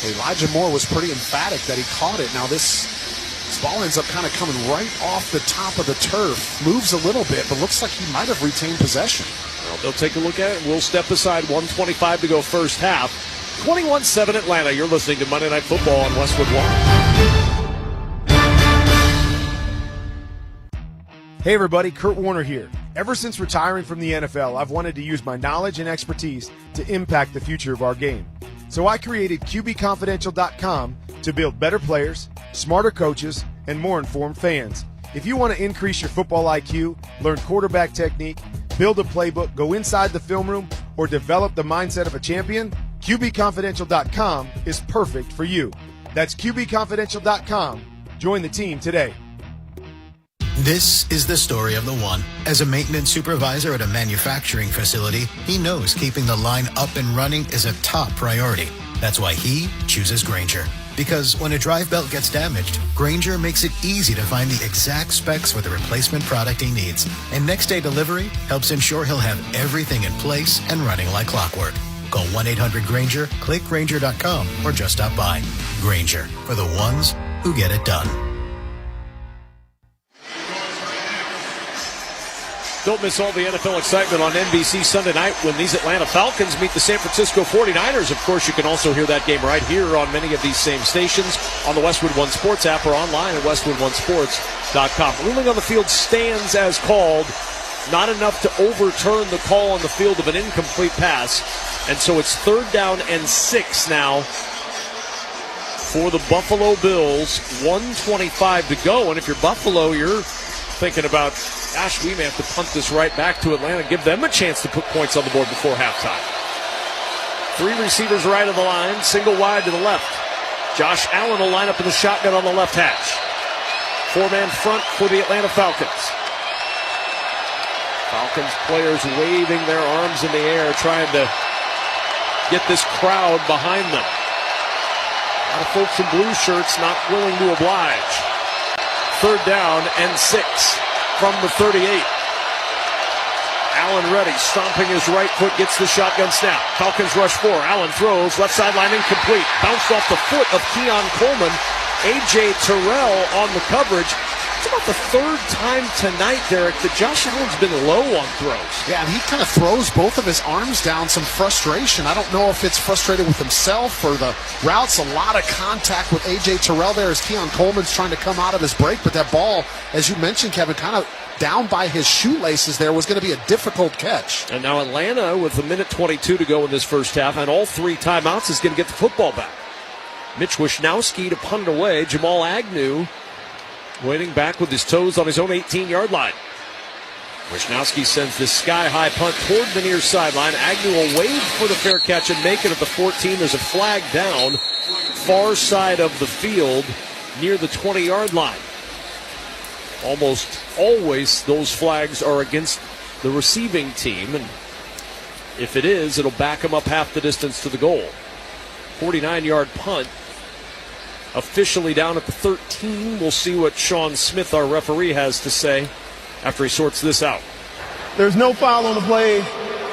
Elijah Moore was pretty emphatic that he caught it. Now this ball ends up kind of coming right off the top of the turf. Moves a little bit, but looks like he might have retained possession. Well, they'll take a look at it. We'll step aside. 1:25 to go first half. 21-7 Atlanta. You're listening to Monday Night Football on Westwood One. Hey everybody, Kurt Warner here. Ever since retiring from the NFL, I've wanted to use my knowledge and expertise to impact the future of our game. So I created QBConfidential.com to build better players, smarter coaches, and more informed fans. If you want to increase your football IQ, learn quarterback technique, build a playbook, go inside the film room, or develop the mindset of a champion, QBConfidential.com is perfect for you. That's QBConfidential.com. Join the team today. This is the story of the one. As a maintenance supervisor at a manufacturing facility, he knows keeping the line up and running is a top priority. That's why he chooses Grainger. Because when a drive belt gets damaged, Grainger makes it easy to find the exact specs for the replacement product he needs. And next day delivery helps ensure he'll have everything in place and running like clockwork. Call 1-800-GRAINGER, click Grainger.com, or just stop by. Grainger, for the ones who get it done. Don't miss all the NFL excitement on NBC Sunday night when these Atlanta Falcons meet the San Francisco 49ers. Of course, you can also hear that game right here on many of these same stations on the Westwood One Sports app or online at westwoodonesports.com. Ruling on the field stands as called. Not enough to overturn the call on the field of an incomplete pass. And so it's 3rd down and 6 now for the Buffalo Bills. 1:25 to go. And if you're Buffalo, you're thinking about, gosh, we may have to punt this right back to Atlanta, give them a chance to put points on the board before halftime. 3 receivers right of the line, single wide to the left. Josh Allen will line up in the shotgun on the left hash. 4-man front for the Atlanta Falcons. Falcons players waving their arms in the air, trying to get this crowd behind them. A lot of folks in blue shirts not willing to oblige. 3rd down and 6 from the 38. Allen ready, stomping his right foot, gets the shotgun snap. Falcons rush 4. Allen throws, left sideline incomplete. Bounced off the foot of Keon Coleman. A.J. Terrell on the coverage. It's about the 3rd time tonight, Derek, that Josh Allen's been low on throws. Yeah, and he kind of throws both of his arms down, some frustration. I don't know if it's frustrated with himself or the routes. A lot of contact with A.J. Terrell there as Keon Coleman's trying to come out of his break. But that ball, as you mentioned, Kevin, kind of down by his shoelaces there, was going to be a difficult catch. And now Atlanta, with 1:22 to go in this first half, and all 3 timeouts, is going to get the football back. Mitch Wishnowsky to punt it away. Jamal Agnew waiting back with his toes on his own 18-yard line. Wishnowsky sends this sky-high punt toward the near sideline. Agnew will wave for the fair catch and make it at the 14. There's a flag down, far side of the field, near the 20-yard line. Almost always those flags are against the receiving team, and if it is, it'll back them up half the distance to the goal. 49-yard punt. Officially down at the 13. We'll see what Sean Smith, our referee, has to say after he sorts this out. There's no foul on the play.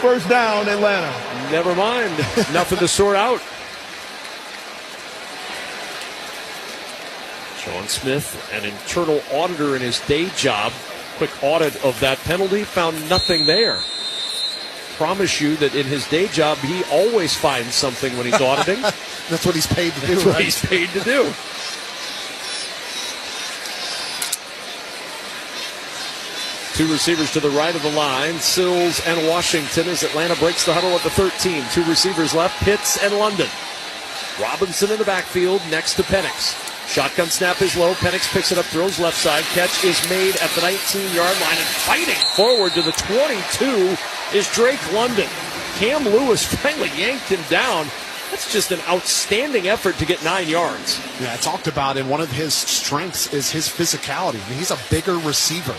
1st down, Atlanta. Never mind. Nothing to sort out. Sean Smith, an internal auditor in his day job, quick audit of that penalty, found nothing there. Promise you that in his day job, he always finds something when he's auditing. That's what he's paid to do. That's what he's paid to do. Two receivers to the right of the line, Sills and Washington, as Atlanta breaks the huddle at the 13. 2 receivers left, Pitts and London. Robinson in the backfield next to Penix. Shotgun snap is low. Penix picks it up, throws left side. Catch is made at the 19-yard line, and fighting forward to the 22 is Drake London. Cam Lewis finally yanked him down. That's just an outstanding effort to get 9 yards. Yeah, I talked about it. One of his strengths is his physicality. I mean, he's a bigger receiver.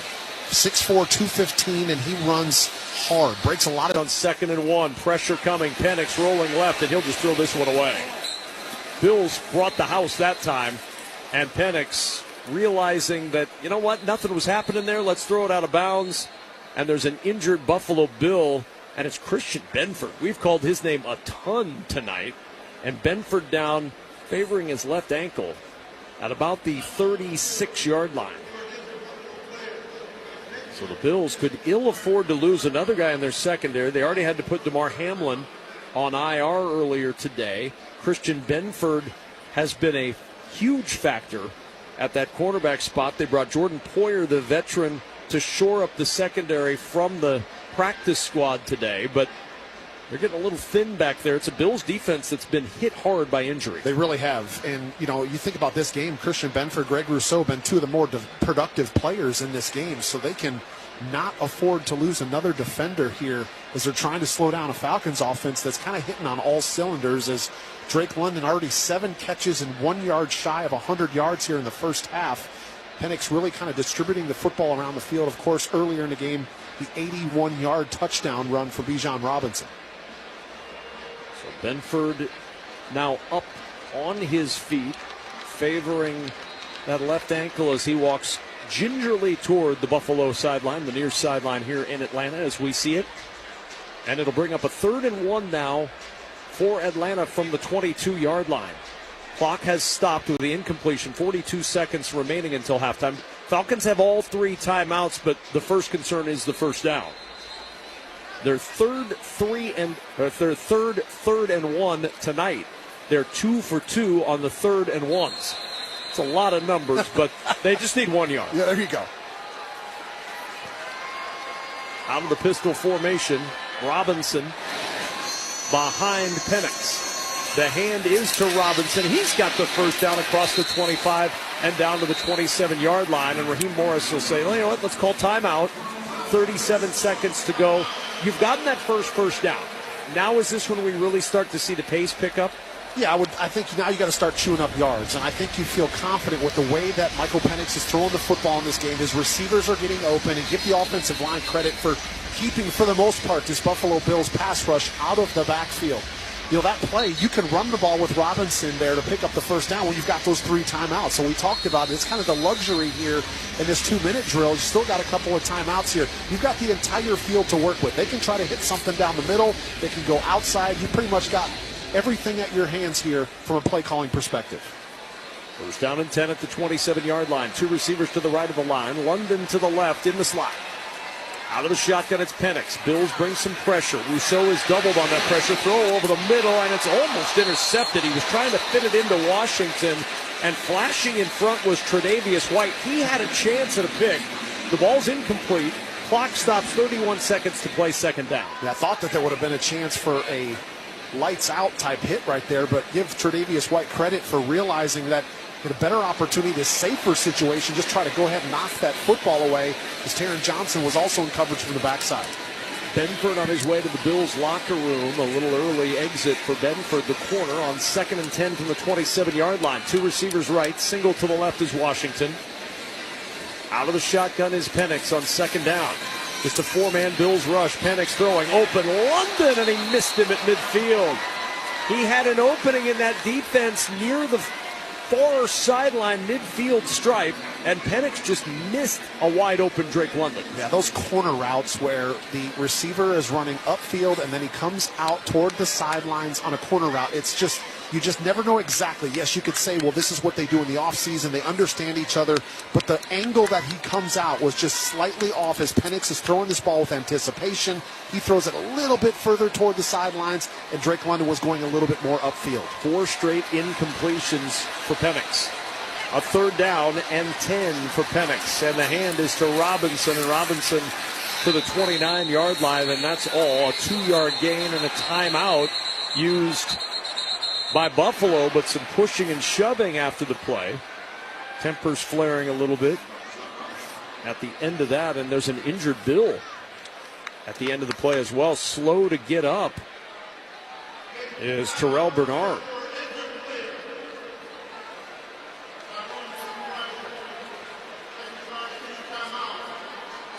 6'4", 215, and he runs hard. Breaks a lot of... On 2nd and 1, pressure coming. Penix rolling left, and he'll just throw this one away. Bills brought the house that time, and Penix realizing that, you know what, nothing was happening there. Let's throw it out of bounds. And there's an injured Buffalo Bill, and it's Christian Benford. We've called his name a ton tonight. And Benford down, favoring his left ankle at about the 36-yard line. So the Bills could ill afford to lose another guy in their secondary. They already had to put DeMar Hamlin on IR earlier today. Christian Benford has been a huge factor at that cornerback spot. They brought Jordan Poyer, the veteran, to shore up the secondary from the practice squad today, but they're getting a little thin back there. It's a Bills defense that's been hit hard by injury. They really have. And, you know, you think about this game, Christian Benford, Greg Rousseau have been two of the more productive players in this game, so they can not afford to lose another defender here as they're trying to slow down a Falcons offense that's kind of hitting on all cylinders, as Drake London already 7 catches and 1 yard shy of 100 yards here in the first half. Penix really kind of distributing the football around the field. Of course, earlier in the game, the 81-yard touchdown run for Bijan Robinson. So Benford now up on his feet, favoring that left ankle as he walks gingerly toward the Buffalo sideline, the near sideline here in Atlanta as we see it. And it'll bring up a 3rd and 1 now for Atlanta from the 22-yard line. Clock has stopped with the incompletion. 42 seconds remaining until halftime. Falcons have all 3 timeouts, but the first concern is the first down. Their third 3rd and 1 tonight. They're 2 for 2 on the 3rd and 1s. It's a lot of numbers, but they just need 1 yard. Yeah, there you go. Out of the pistol formation, Robinson behind Penix. The hand is to Robinson. He's got the first down across the 25 and down to the 27-yard line. And Raheem Morris will say, well, you know what, let's call timeout. 37 seconds to go. You've gotten that first down. Now is this when we really start to see the pace pick up? Yeah, I think now you got to start chewing up yards, and I think you feel confident with the way that Michael Penix is throwing the football in this game. His receivers are getting open, and give the offensive line credit for keeping, for the most part, this Buffalo Bills pass rush out of the backfield. that play, you can run the ball with Robinson there to pick up the first down when you've got those 3 timeouts. So we talked about it. It's kind of the luxury here in this 2-minute drill. You still got a couple of timeouts here. You've got the entire field to work with. They can try to hit something down the middle. They can go outside. You pretty much got everything at your hands here from a play calling perspective. First down and 10 at the 27-yard line. 2 receivers to the right of the line. London to the left in the slot. Out of the shotgun, it's Penix. Bills bring some pressure. Rousseau is doubled on that pressure throw over the middle, and it's almost intercepted. He was trying to fit it into Washington, and flashing in front was Tre'Davious White. He had a chance at a pick. The ball's incomplete. Clock stops, 31 seconds to play, second down. Yeah, I thought that there would have been a chance for a lights-out type hit right there, but give Tre'Davious White credit for realizing that a better opportunity, this safer situation, just try to go ahead and knock that football away, as Taron Johnson was also in coverage from the backside. Benford on his way to the Bills' locker room. A little early exit for Benford, the corner, on 2nd and 10 from the 27-yard line. 2 receivers right, single to the left is Washington. Out of the shotgun is Penix on 2nd down. Just a 4-man Bills rush. Penix throwing open London, and he missed him at midfield. He had an opening in that defense near the far sideline midfield stripe, and Penix just missed a wide open Drake London. Yeah, those corner routes where the receiver is running upfield and then he comes out toward the sidelines on a corner route, it's just, you just never know exactly. Yes, you could say, well, this is what they do in the offseason. They understand each other, but the angle that he comes out was just slightly off as Penix is throwing this ball with anticipation. He throws it a little bit further toward the sidelines, and Drake London was going a little bit more upfield. 4 straight incompletions for Penix. A 3rd down and 10 for Penix. And the hand is to Robinson, and Robinson to the 29-yard line, and that's all. A 2-yard gain and a timeout used by Buffalo, but some pushing and shoving after the play. Tempers flaring a little bit at the end of that, and there's an injured Bill at the end of the play as well. Slow to get up is Terrell Bernard.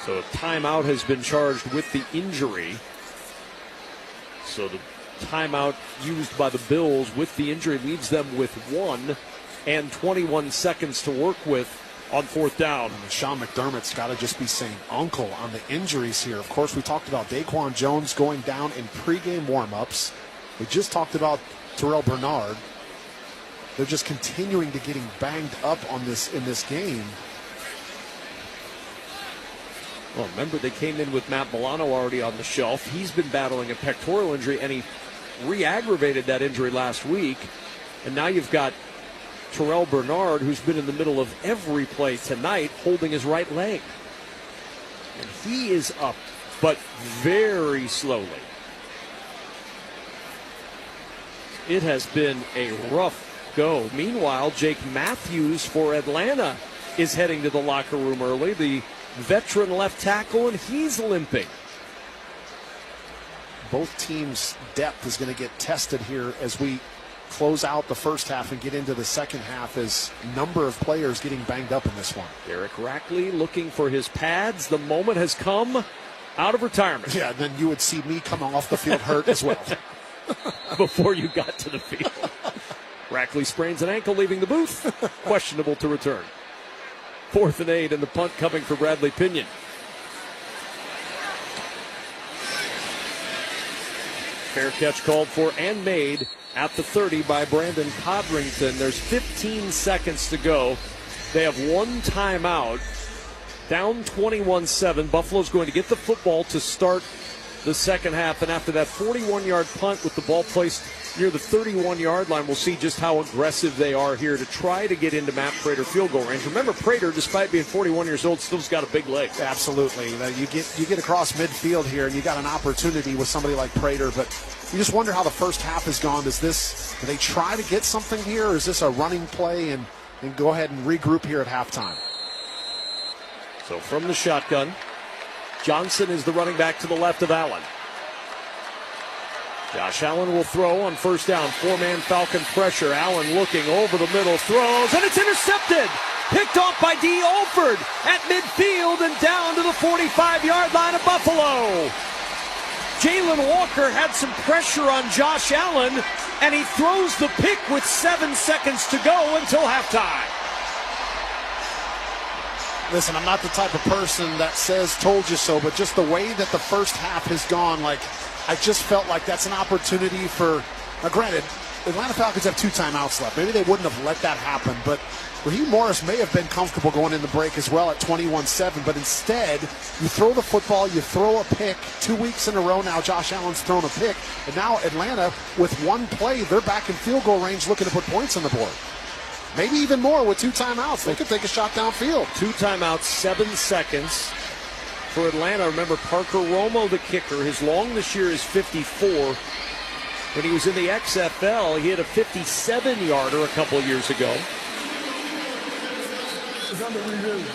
So a timeout has been charged with the injury. So the timeout used by the Bills with the injury leaves them with 1 and 21 seconds to work with on 4th down. And Sean McDermott's got to just be saying uncle on the injuries here. Of course, we talked about Daquan Jones going down in pregame warmups. We just talked about Terrell Bernard. They're just continuing to getting banged up on this in this game. Well, remember, they came in with Matt Milano already on the shelf. He's been battling a pectoral injury, and he re-aggravated that injury last week. And now you've got Terrell Bernard, who's been in the middle of every play tonight, holding his right leg. And he is up, but very slowly. It has been a rough go. Meanwhile, Jake Matthews for Atlanta is heading to the locker room early. The veteran left tackle, and he's limping. Both teams' depth is going to get tested here as we close out the first half and get into the second half, as number of players getting banged up in this one. Derek Rackley looking for his pads. The moment has come out of retirement. Yeah, then you would see me coming off the field hurt as well. Before you got to the field. Rackley sprains an ankle leaving the booth. Questionable to return. 4th and 8, and the punt coming for Bradley Pinion. Fair catch called for and made at the 30 by Brandon Codrington. There's 15 seconds to go. They have 1 timeout. Down 21-7. Buffalo's going to get the football to start the second half, and after that 41-yard punt with the ball placed near the 31-yard line, we'll see just how aggressive they are here to try to get into Matt Prater field goal range. Remember, Prater, despite being 41 years old, still's got a big leg. Absolutely. You get across midfield here, and you got an opportunity with somebody like Prater, but you just wonder how the first half has gone. Do they try to get something here, or is this a running play and go ahead and regroup here at halftime? So from the shotgun, Johnson is the running back to the left of Allen. Josh Allen will throw on first down. 4-man Falcon pressure. Allen looking over the middle, throws, and it's intercepted. Picked off by D. Alford at midfield and down to the 45-yard line of Buffalo. Jalen Walker had some pressure on Josh Allen, and he throws the pick with 7 seconds to go until halftime. Listen, I'm not the type of person that says told you so, but just the way that the first half has gone, like, I just felt like that's an opportunity for, now granted, Atlanta Falcons have 2 timeouts left. Maybe they wouldn't have let that happen, but Raheem Morris may have been comfortable going in the break as well at 21-7, but instead, you throw the football, you throw a pick. 2 weeks in a row now, Josh Allen's thrown a pick, and now Atlanta, with one play, they're back in field goal range looking to put points on the board. Maybe even more with 2 timeouts. They could take a shot downfield. 2 timeouts, 7 seconds for Atlanta. Remember, Parker Romo, the kicker, his long this year is 54. When he was in the XFL, he had a 57-yarder a couple of years ago.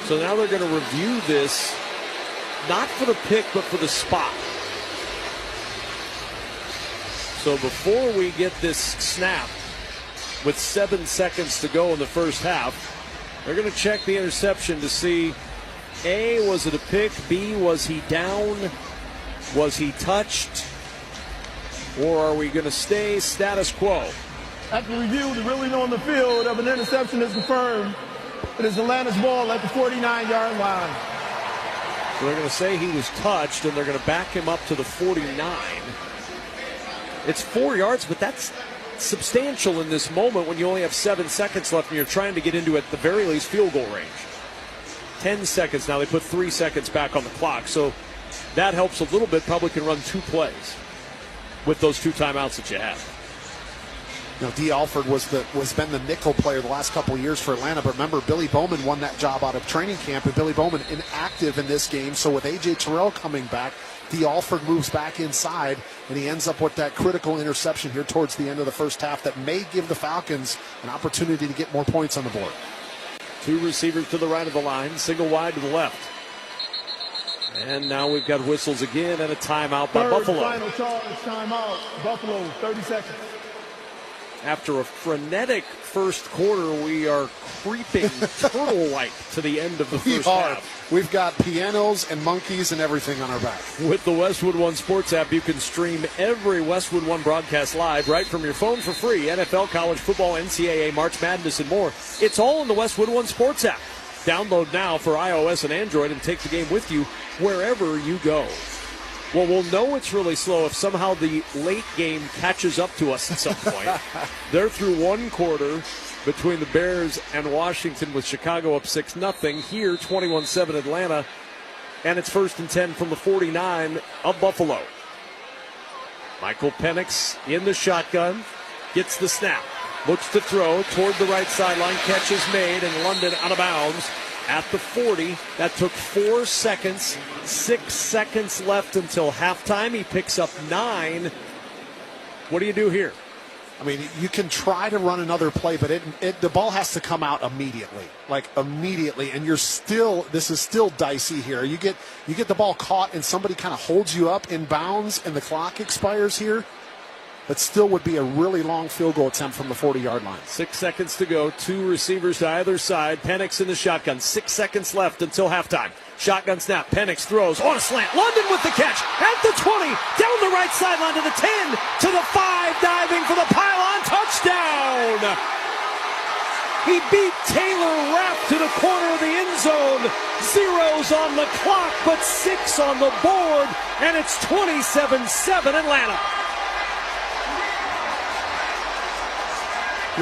So now they're going to review this, not for the pick, but for the spot. So before we get this snap, with 7 seconds to go in the first half, they're going to check the interception to see, A, was it a pick? B, was he down? Was he touched? Or are we going to stay status quo? After review, the ruling on the field of an interception is confirmed. It is Atlanta's ball at the 49-yard line. So they're going to say he was touched, and they're going to back him up to the 49. It's 4 yards, but that's substantial in this moment when you only have 7 seconds left and you're trying to get into, at the very least, field goal range. 10 seconds now. They put 3 seconds back on the clock, so that helps a little bit. Probably can run 2 plays with those 2 timeouts that you have. You know, D. Alford was been the nickel player the last couple of years for Atlanta, but remember, Billy Bowman won that job out of training camp, and Billy Bowman inactive in this game. So with A.J. Terrell coming back, D. Alford moves back inside, and he ends up with that critical interception here towards the end of the first half that may give the Falcons an opportunity to get more points on the board. 2 receivers to the right of the line, single wide to the left. And now we've got whistles again and a timeout by Buffalo. Final charge, timeout, Buffalo, 30 seconds. After a frenetic first quarter, we are creeping turtle-like to the end of the first half. We've got pianos and monkeys and everything on our back. With the Westwood One Sports app, you can stream every Westwood One broadcast live right from your phone for free. NFL, college football, NCAA, March Madness, and more. It's all in the Westwood One Sports app. Download now for iOS and Android and take the game with you wherever you go. Well, we'll know it's really slow if somehow the late game catches up to us at some point. They're through one quarter between the Bears and Washington with Chicago up 6-0. Here, 21-7 Atlanta. And it's 1st and 10 from the 49 of Buffalo. Michael Penix in the shotgun. Gets the snap. Looks to throw toward the right sideline. Catch is made, and London out of bounds at the 40. That took 4 seconds. 6 seconds left until halftime. He picks up 9. What do you do here? I mean, you can try to run another play, but the ball has to come out immediately, and this is still dicey here. You get the ball caught and somebody kind of holds you up in bounds and the clock expires here. But still would be a really long field goal attempt from the 40-yard line. 6 seconds to go. 2 receivers to either side. Penix in the shotgun. 6 seconds left until halftime. Shotgun snap. Penix throws on a slant. London with the catch at the 20. Down the right sideline to the 10. To the 5. Diving for the pylon. Touchdown. He beat Taylor Rapp to the corner of the end zone. 0s on the clock, but 6 on the board. And it's 27-7 Atlanta.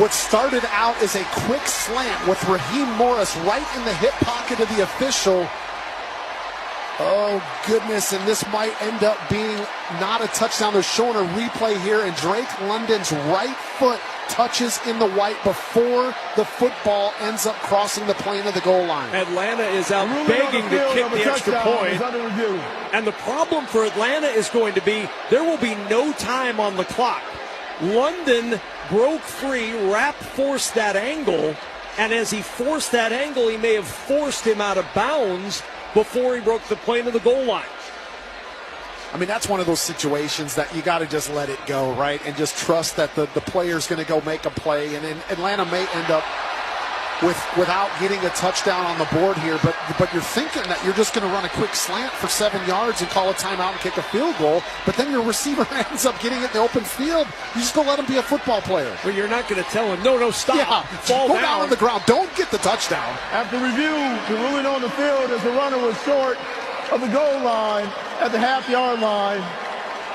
What started out as a quick slant with Raheem Morris right in the hip pocket of the official. Oh, goodness, and this might end up being not a touchdown. They're showing a replay here, and Drake London's right foot touches in the white before the football ends up crossing the plane of the goal line. Atlanta is out begging to kick the extra point. And the problem for Atlanta is going to be there will be no time on the clock. London broke free. Rapp forced that angle, and as he forced that angle, he may have forced him out of bounds before he broke the plane of the goal line. I mean, that's one of those situations that you got to just let it go, right, and just trust that the player's going to go make a play, and then Atlanta may end up without getting a touchdown on the board here. But you're thinking that you're just going to run a quick slant for 7 yards and call a timeout and kick a field goal. But then your receiver ends up getting it in the open field. You just going to let him be a football player. Well, you're not going to tell him, no, stop. Yeah, fall go down on the ground. Don't get the touchdown. After review, the ruling on the field is the runner was short of the goal line at the half-yard line.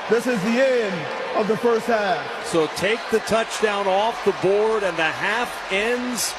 This is the end of the first half. So take the touchdown off the board, and the half ends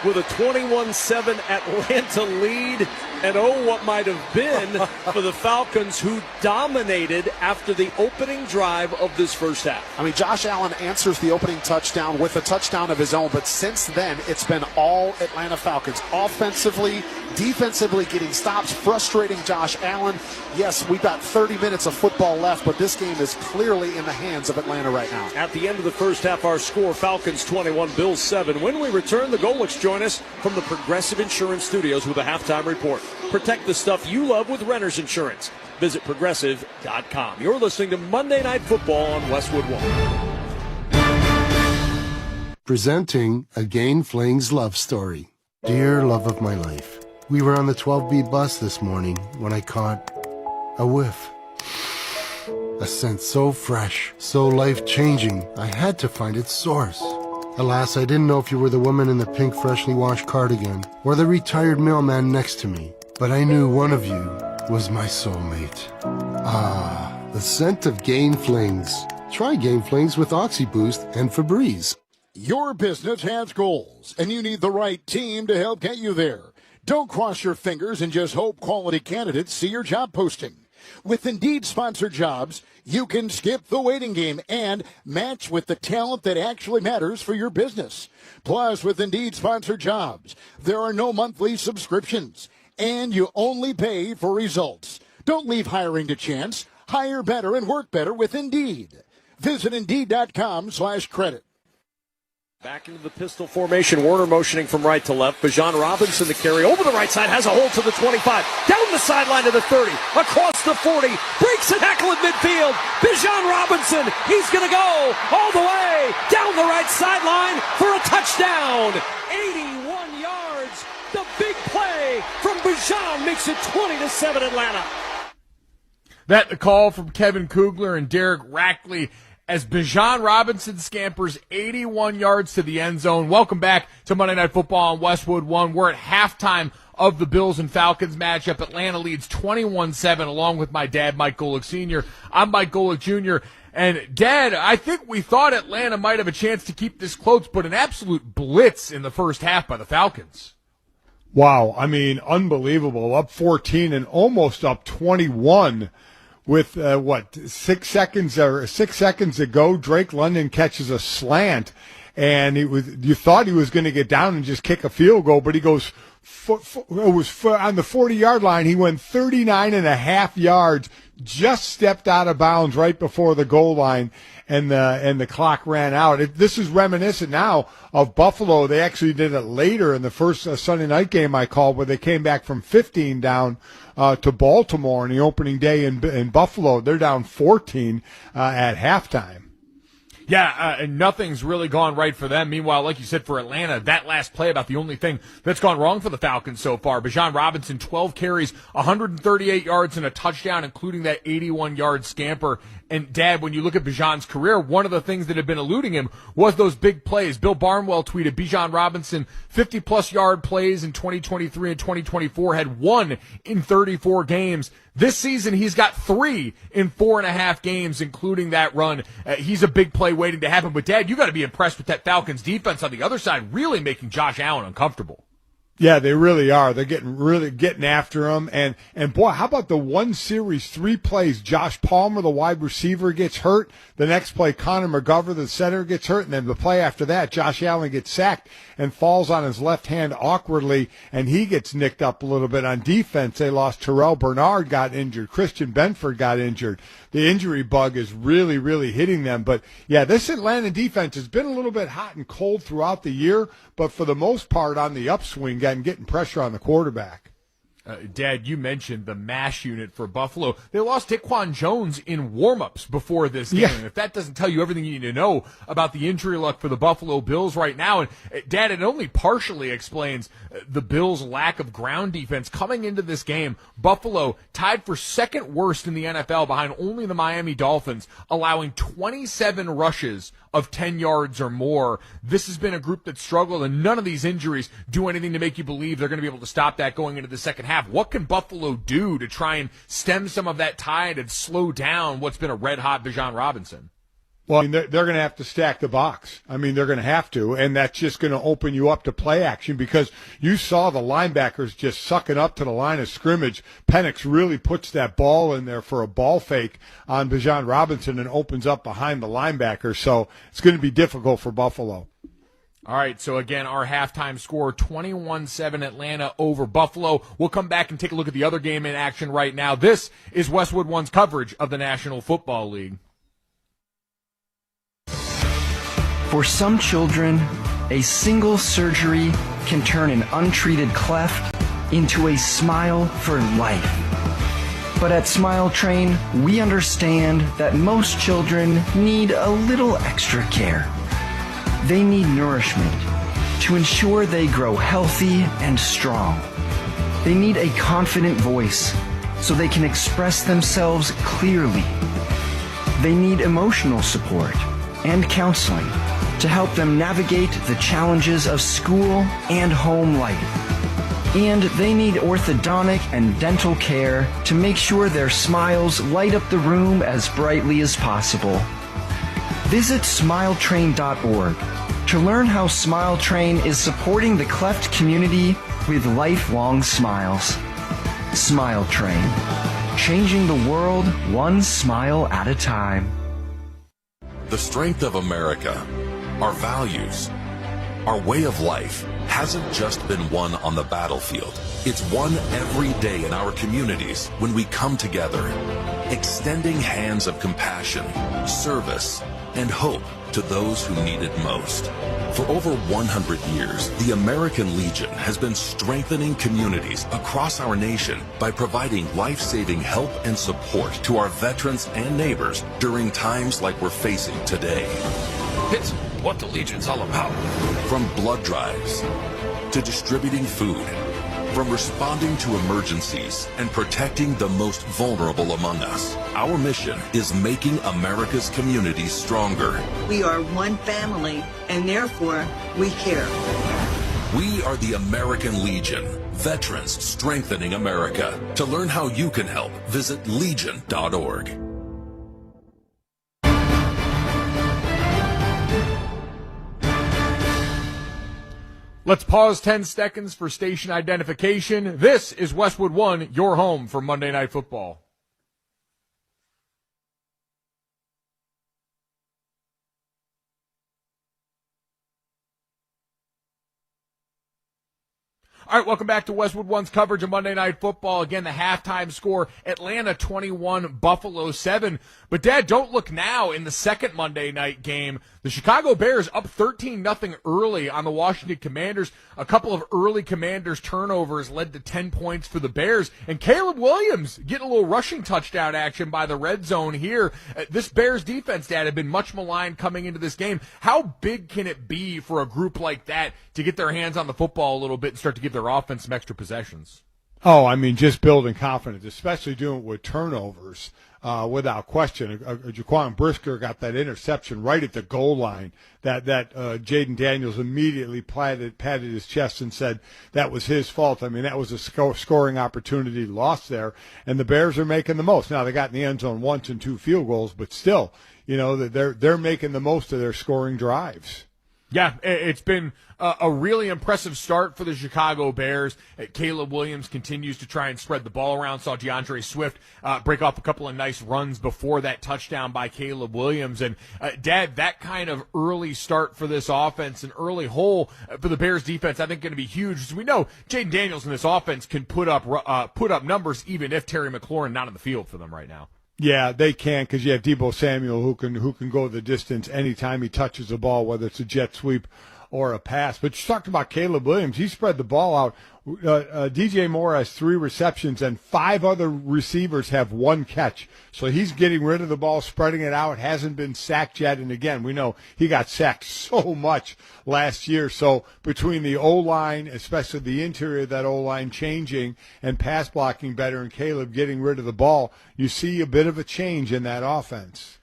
with a 21-7 Atlanta lead. And what might have been for the Falcons, who dominated after the opening drive of this first half. I mean, Josh Allen answers the opening touchdown with a touchdown of his own, but since then, it's been all Atlanta Falcons. Offensively, defensively, getting stops, frustrating Josh Allen. Yes, we've got 30 minutes of football left, but this game is clearly in the hands of Atlanta right now. At the end of the first half, our score, Falcons 21, Bills 7. When we return, the Golics join us from the Progressive Insurance Studios with a halftime report. Protect the stuff you love with Renter's Insurance. Visit Progressive.com. You're listening to Monday Night Football on Westwood One. Presenting a Gain Flings love story. Dear love of my life, we were on the 12B bus this morning when I caught a whiff. A scent so fresh, so life-changing, I had to find its source. Alas, I didn't know if you were the woman in the pink freshly washed cardigan or the retired mailman next to me, but I knew one of you was my soulmate. Ah, the scent of Gain Flings. Try Gain Flings with OxyBoost and Febreze. Your business has goals, and you need the right team to help get you there. Don't cross your fingers and just hope quality candidates see your job posting. With Indeed-sponsored jobs, you can skip the waiting game and match with the talent that actually matters for your business. Plus, with Indeed-sponsored jobs, there are no monthly subscriptions, and you only pay for results. Don't leave hiring to chance. Hire better and work better with Indeed. Visit Indeed.com/credit. Back into the pistol formation. Warner motioning from right to left. Bijan Robinson the carry over the right side. Has a hole to the 25. Down the sideline to the 30. Across the 40. Breaks a tackle at midfield. Bijan Robinson. He's going to go all the way down the right sideline for a touchdown. 81 yards. The big play from Bijan makes it 20-7 Atlanta. That the call from Kevin Kugler and Derek Rackley as Bijan Robinson scampers 81 yards to the end zone. Welcome back to Monday Night Football on Westwood One. We're at halftime of the Bills and Falcons matchup. Atlanta leads 21-7 along with my dad, Mike Golick Sr. I'm Mike Golick Jr. And, Dad, I think we thought Atlanta might have a chance to keep this close, but an absolute blitz in the first half by the Falcons. Wow, I mean, unbelievable. Up 14 and almost up 21 with, 6 seconds to go. Drake London catches a slant, and you thought he was going to get down and just kick a field goal, but he goes on the 40-yard line. He went 39.5 yards, just stepped out of bounds right before the goal line, and the clock ran out. This is reminiscent now of Buffalo. They actually did it later in the first Sunday night game I called, where they came back from 15 down to Baltimore in the opening day in Buffalo. They're down 14 at halftime. Yeah, and nothing's really gone right for them. Meanwhile, like you said, for Atlanta, that last play about the only thing that's gone wrong for the Falcons so far. Bijan Robinson, 12 carries, 138 yards and a touchdown, including that 81-yard scamper. And, Dad, when you look at Bijan's career, one of the things that had been eluding him was those big plays. Bill Barnwell tweeted, Bijan Robinson, 50-plus yard plays in 2023 and 2024, had 1 in 34 games. This season, he's got 3 in 4.5 games, including that run. He's a big play waiting to happen. But, Dad, you got to be impressed with that Falcons defense on the other side, really making Josh Allen uncomfortable. Yeah, they really are. They're getting after him. And boy, how about the one series, 3 plays? Josh Palmer, the wide receiver, gets hurt. The next play, Connor McGovern, the center, gets hurt. And then the play after that, Josh Allen gets sacked and falls on his left hand awkwardly, and he gets nicked up a little bit. On defense, they lost Terrell Bernard, got injured. Christian Benford got injured. The injury bug is really, really hitting them. But, yeah, this Atlanta defense has been a little bit hot and cold throughout the year, but for the most part on the upswing, getting pressure on the quarterback. Dad, you mentioned the MASH unit for Buffalo. They lost Daquan Jones in warmups before this game. Yeah. If that doesn't tell you everything you need to know about the injury luck for the Buffalo Bills right now, and Dad, it only partially explains the Bills' lack of ground defense coming into this game. Buffalo tied for second worst in the NFL behind only the Miami Dolphins, allowing 27 rushes of 10 yards or more. This has been a group that struggled, and none of these injuries do anything to make you believe they're going to be able to stop that going into the second half. What can Buffalo do to try and stem some of that tide and slow down what's been a red-hot Bijan Robinson? Well, I mean, they're going to have to stack the box. I mean, they're going to have to, and that's just going to open you up to play action because you saw the linebackers just sucking up to the line of scrimmage. Penix really puts that ball in there for a ball fake on Bijan Robinson and opens up behind the linebacker, so it's going to be difficult for Buffalo. All right, so again, our halftime score, 21-7 Atlanta over Buffalo. We'll come back and take a look at the other game in action right now. This is Westwood One's coverage of the National Football League. For some children, a single surgery can turn an untreated cleft into a smile for life. But at Smile Train, we understand that most children need a little extra care. They need nourishment to ensure they grow healthy and strong. They need a confident voice so they can express themselves clearly. They need emotional support and counseling to help them navigate the challenges of school and home life. And they need orthodontic and dental care to make sure their smiles light up the room as brightly as possible. Visit smiletrain.org to learn how Smile Train is supporting the cleft community with lifelong smiles. Smile Train, changing the world one smile at a time. The strength of America, our values, our way of life hasn't just been won on the battlefield. It's won every day in our communities when we come together, extending hands of compassion, service, and hope to those who need it most. For over 100 years, the American Legion has been strengthening communities across our nation by providing life-saving help and support to our veterans and neighbors during times like we're facing today. It's what the Legion's all about. From blood drives to distributing food, from responding to emergencies and protecting the most vulnerable among us. Our mission is making America's communities stronger. We are one family, and therefore we care. We are the American Legion, veterans strengthening America. To learn how you can help, visit legion.org. Let's pause 10 seconds for station identification. This is Westwood One, your home for Monday Night Football. All right, welcome back to Westwood One's coverage of Monday Night Football. Again, the halftime score, Atlanta 21, Buffalo 7. But, Dad, don't look now in the second Monday night game. The Chicago Bears up 13-0 early on the Washington Commanders. A couple of early Commanders turnovers led to 10 points for the Bears. And Caleb Williams getting a little rushing touchdown action by the red zone here. This Bears defense, Dad, had been much maligned coming into this game. How big can it be for a group like that to get their hands on the football a little bit and start to give their offense some extra possessions? Oh, I mean, just building confidence, especially doing it with turnovers, without question. Jaquan Brisker got that interception right at the goal line that Jaden Daniels immediately patted his chest and said that was his fault. I mean, that was a scoring opportunity lost there, and the Bears are making the most. Now, they got in the end zone once and 2 field goals, but still, you know, they're making the most of their scoring drives. Yeah, it's been a really impressive start for the Chicago Bears. Caleb Williams continues to try and spread the ball around. Saw DeAndre Swift break off a couple of nice runs before that touchdown by Caleb Williams. And, Dad, that kind of early start for this offense, an early hole for the Bears defense, I think going to be huge. As we know, Jaden Daniels in this offense can put up numbers even if Terry McLaurin not on the field for them right now. Yeah, they can, because you have Deebo Samuel who can go the distance anytime he touches the ball, whether it's a jet sweep or a pass. But you talked about Caleb Williams. He spread the ball out. DJ Moore has 3 receptions, and 5 other receivers have 1 catch. So he's getting rid of the ball, spreading it out, hasn't been sacked yet. And again, we know he got sacked so much last year. So between the O-line, especially the interior of that O-line changing and pass blocking better and Caleb getting rid of the ball, you see a bit of a change in that offense.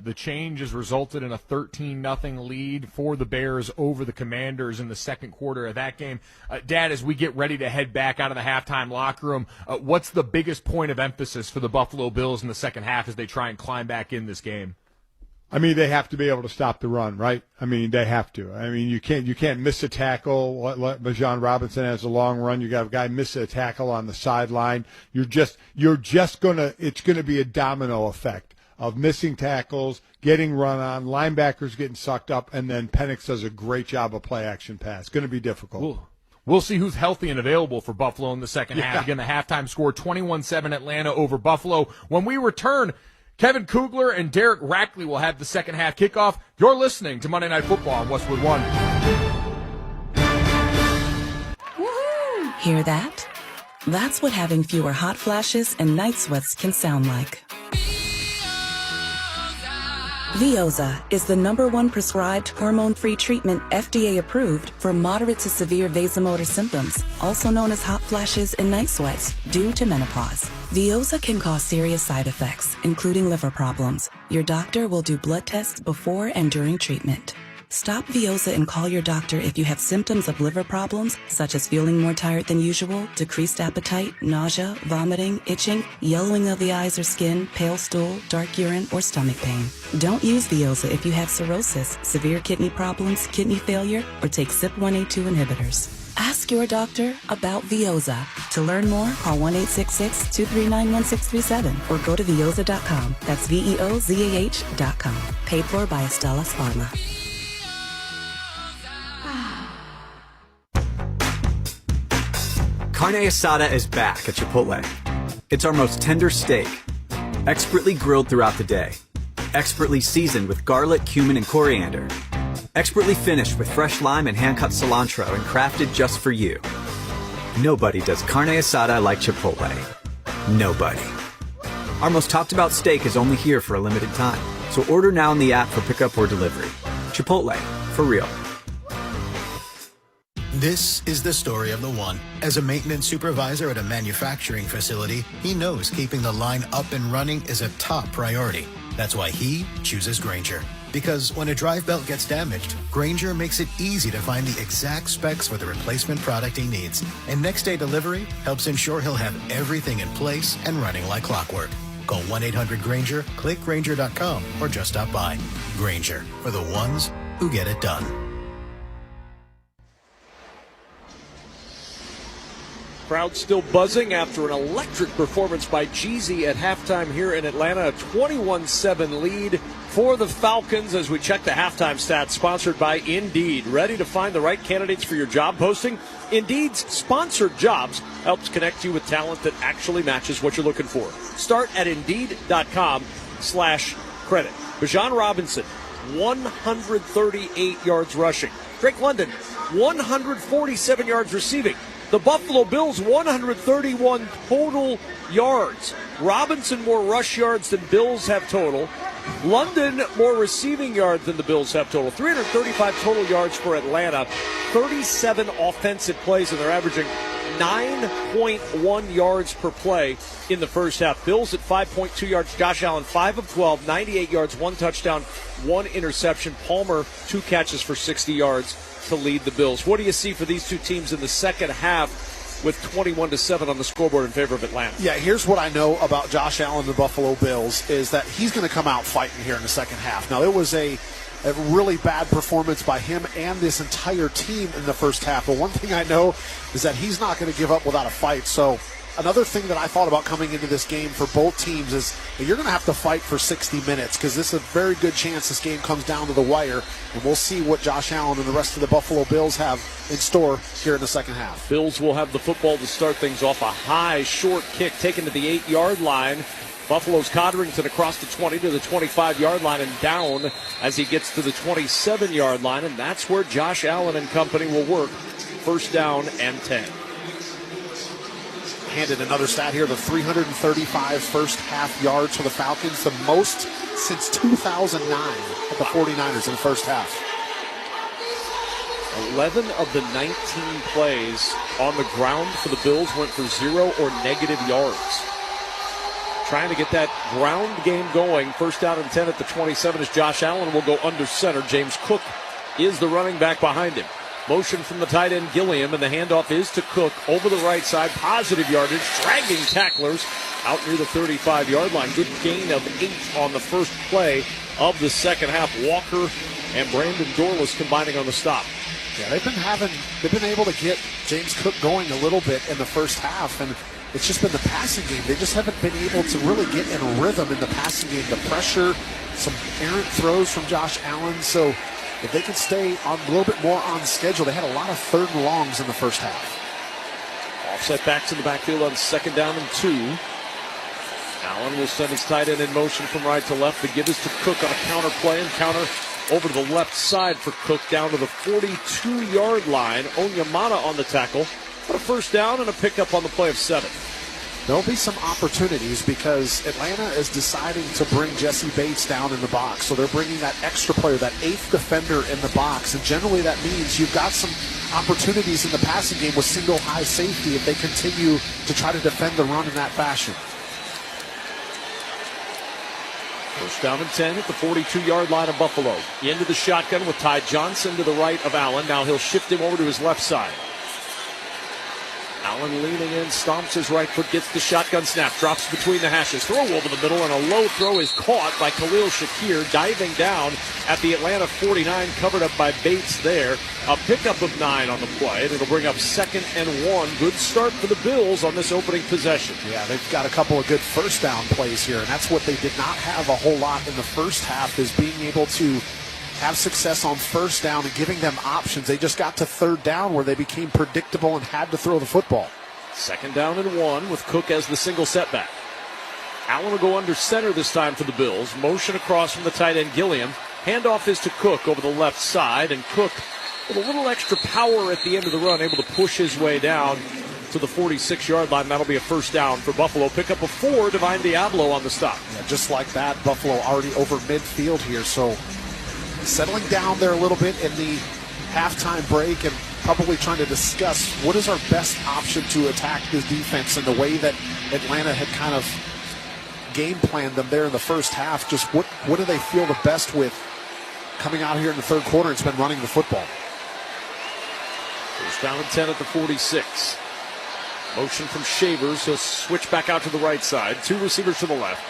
The change has resulted in a 13-0 lead for the Bears over the Commanders in the second quarter of that game. Dad, as we get ready to head back out of the halftime locker room, what's the biggest point of emphasis for the Buffalo Bills in the second half as they try and climb back in this game? I mean, they have to be able to stop the run, right? I mean, they have to. I mean, you can't miss a tackle. Bijan Robinson has a long run. You got a guy miss a tackle on the sideline. It's gonna be a domino effect of missing tackles, getting run on, linebackers getting sucked up, and then Penix does a great job of play-action pass. It's going to be difficult. We'll see who's healthy and available for Buffalo in the second half. Again, the halftime score, 21-7 Atlanta over Buffalo. When we return, Kevin Kugler and Derek Rackley will have the second half kickoff. You're listening to Monday Night Football on Westwood One. Woohoo! Hear that? That's what having fewer hot flashes and night sweats can sound like. Veoza is the #1 prescribed hormone-free treatment FDA approved for moderate to severe vasomotor symptoms, also known as hot flashes and night sweats, due to menopause. Veoza can cause serious side effects, including liver problems. Your doctor will do blood tests before and during treatment. Stop Veoza and call your doctor if you have symptoms of liver problems, such as feeling more tired than usual, decreased appetite, nausea, vomiting, itching, yellowing of the eyes or skin, pale stool, dark urine, or stomach pain. Don't use Veoza if you have cirrhosis, severe kidney problems, kidney failure, or take CYP1A2 inhibitors. Ask your doctor about Veoza. To learn more, call 1-866-239-1637 or go to Veoza.com. That's VEOZAH.com. Paid for by Astellas Pharma. Carne asada is back at Chipotle. It's our most tender steak, expertly grilled throughout the day, expertly seasoned with garlic, cumin, and coriander, expertly finished with fresh lime and hand-cut cilantro and crafted just for you. Nobody does carne asada like Chipotle. Nobody. Our most talked about steak is only here for a limited time, so order now in the app for pickup or delivery. Chipotle, for real. This is the story of the one. As a maintenance supervisor at a manufacturing facility, he knows keeping the line up and running is a top priority. That's why he chooses Grainger. Because when a drive belt gets damaged, Grainger makes it easy to find the exact specs for the replacement product he needs. And next day delivery helps ensure he'll have everything in place and running like clockwork. Call 1-800-GRAINGER, click Grainger.com, or just stop by. Grainger, for the ones who get it done. Crowd still buzzing after an electric performance by Jeezy at halftime here in Atlanta. A 21-7 lead for the Falcons as we check the halftime stats, sponsored by Indeed. Ready to find the right candidates for your job posting? Indeed's sponsored jobs helps connect you with talent that actually matches what you're looking for. Start at Indeed.com/credit. Bijan Robinson, 138 yards rushing. Drake London, 147 yards receiving. The Buffalo Bills, 131 total yards. Robinson more rush yards than Bills have total. London more receiving yards than the Bills have total. 335 total yards for Atlanta. 37 offensive plays, and they're averaging 9.1 yards per play in the first half. Bills at 5.2 yards. Josh Allen, 5 of 12, 98 yards, 1 touchdown, 1 interception. Palmer, 2 catches for 60 yards to lead the Bills. What do you see for these two teams in the second half with 21-7 on the scoreboard in favor of Atlanta? Yeah, here's what I know about Josh Allen and the Buffalo Bills is that he's going to come out fighting here in the second half. Now, it was a really bad performance by him and this entire team in the first half. But one thing I know is that he's not going to give up without a fight. So another thing that I thought about coming into this game for both teams is that you're going to have to fight for 60 minutes because this is a very good chance this game comes down to the wire, and we'll see what Josh Allen and the rest of the Buffalo Bills have in store here in the second half. Bills will have the football to start things off. A high, short kick taken to the 8-yard line Buffalo's Codrington across the 20 to the 25-yard line and down as he gets to the 27-yard line, and that's where Josh Allen and company will work. First down and 10. Handed another stat here, the 335 first half yards for the Falcons, the most since 2009 at the 49ers in the first half. 11 of the 19 plays on the ground for the Bills went for 0 or negative yards. Trying to get that ground game going. First down and 10 at the 27 as Josh Allen will go under center. James Cook is the running back behind him. Motion from the tight end Gilliam, and the handoff is to Cook over the right side. Positive yardage, dragging tacklers out near the 35-yard line. Good gain of 8 on the first play of the second half. Walker and Brandon Dorless combining on the stop. Yeah, they've been able to get James Cook going a little bit in the first half, and it's just been the passing game. They just haven't been able to really get in a rhythm in the passing game. The pressure, some errant throws from Josh Allen. So if they can stay on a little bit more on schedule, they had a lot of third and longs in the first half. Offset backs in the backfield on second down and 2. Allen will send his tight end in motion from right to left. The give is to Cook on a counter play, and counter over to the left side for Cook down to the 42-yard line. Onyemata on the tackle. But a first down and a pickup on the play of 7. There'll be some opportunities because Atlanta is deciding to bring Jesse Bates down in the box. So they're bringing that extra player, that 8th defender in the box. And generally that means you've got some opportunities in the passing game with single high safety if they continue to try to defend the run in that fashion. First down and 10 at the 42-yard line of Buffalo. Into the shotgun with Ty Johnson to the right of Allen. Now he'll shift him over to his left side. Allen leaning in, stomps his right foot, gets the shotgun snap, drops between the hashes, throw over the middle, and a low throw is caught by Khalil Shakir, diving down at the Atlanta 49, covered up by Bates there. A pickup of 9 on the play, and it'll bring up 2nd and 1. Good start for the Bills on this opening possession. Yeah, they've got a couple of good first down plays here, and that's what they did not have a whole lot in the first half, is being able to have success on first down and giving them options. They just got to third down where they became predictable and had to throw the football. 2nd down and 1 with Cook as the single setback. Allen will go under center this time for the Bills. Motion across from the tight end Gilliam. Handoff is to Cook over the left side, and Cook with a little extra power at the end of the run, able to push his way down to the 46-yard line. That'll be a first down for Buffalo. Pickup of 4, Divine Diablo on the stop. Yeah, just like that, Buffalo already over midfield here, so settling down there a little bit in the halftime break and probably trying to discuss what is our best option to attack this defense in the way that Atlanta had kind of game planned them there in the first half. Just what do they feel the best with coming out here in the third quarter? It's been running the football. First down and 10 at the 46. Motion from Shavers. He'll switch back out to the right side. 2 receivers to the left.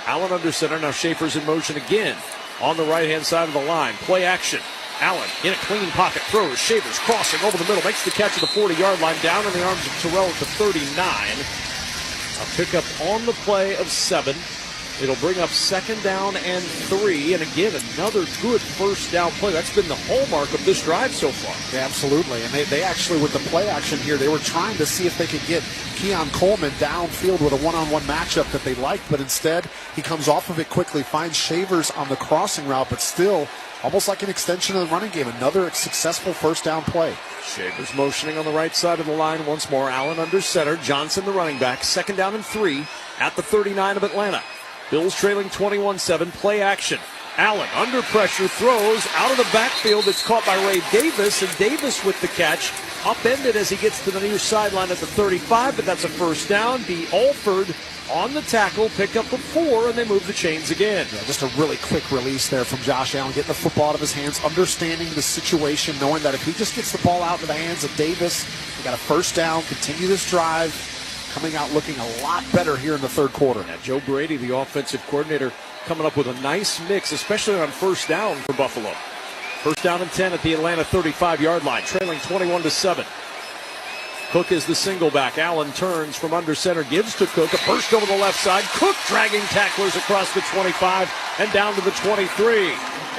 Allen under center. Now Schaefer's in motion again on the right-hand side of the line. Play action. Allen in a clean pocket. Throws. Shavers crossing over the middle. Makes the catch at the 40-yard line. Down in the arms of Terrell at the 39. A pickup on the play of 7. It'll bring up 2nd down and 3. And again, another good first down play. That's been the hallmark of this drive so far. Yeah, absolutely. And they actually, with the play action here, they were trying to see if they could get Keon Coleman downfield with a one-on-one matchup that they liked. But instead, he comes off of it quickly, finds Shavers on the crossing route, but still almost like an extension of the running game. Another successful first down play. Shavers motioning on the right side of the line once more. Allen under center. Johnson the running back. 2nd down and 3 at the 39 of Atlanta. Bills trailing 21-7. Play action. Allen under pressure, throws out of the backfield. It's caught by Ray Davis, and Davis with the catch. Upended as he gets to the near sideline at the 35, but that's a first down. B. Alford on the tackle, pick up of 4, and they move the chains again. Yeah, just a really quick release there from Josh Allen, getting the football out of his hands, understanding the situation, knowing that if he just gets the ball out into the hands of Davis, they got a first down, continue this drive, coming out looking a lot better here in the third quarter. Now, Joe Brady, the offensive coordinator, coming up with a nice mix, especially on first down for Buffalo. First down and 10 at the Atlanta 35-yard line, trailing 21-7. Cook is the single back. Allen turns from under center, gives to Cook. A burst over the left side. Cook dragging tacklers across the 25 and down to the 23.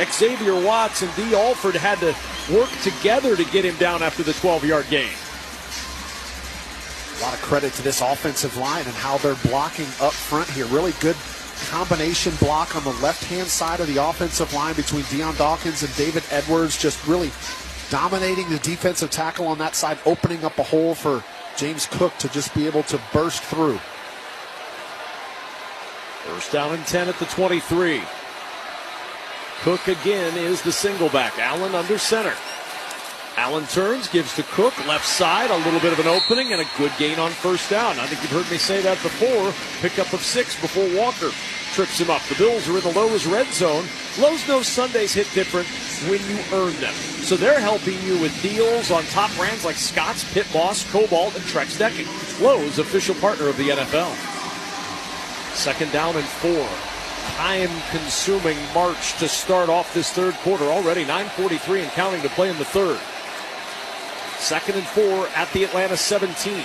Xavier Watts and D. Alford had to work together to get him down after the 12-yard gain. A lot of credit to this offensive line and how they're blocking up front here. Really good combination block on the left-hand side of the offensive line between Deion Dawkins and David Edwards, just really dominating the defensive tackle on that side, opening up a hole for James Cook to just be able to burst through. First down and 10 at the 23. Cook again is the single back. Allen under center. Allen turns, gives to Cook, left side, a little bit of an opening, and a good gain on first down. I think you've heard me say that before. Pickup of 6 before Walker trips him up. The Bills are in the Lowe's red zone. Lowe's knows Sundays hit different when you earn them. So they're helping you with deals on top brands like Scott's, Pit Boss, Cobalt, and Trex Decking. Lowe's, official partner of the NFL. Second down and 4. Time-consuming march to start off this third quarter. Already 9:43 and counting to play in the third. Second and 4 at the Atlanta 17.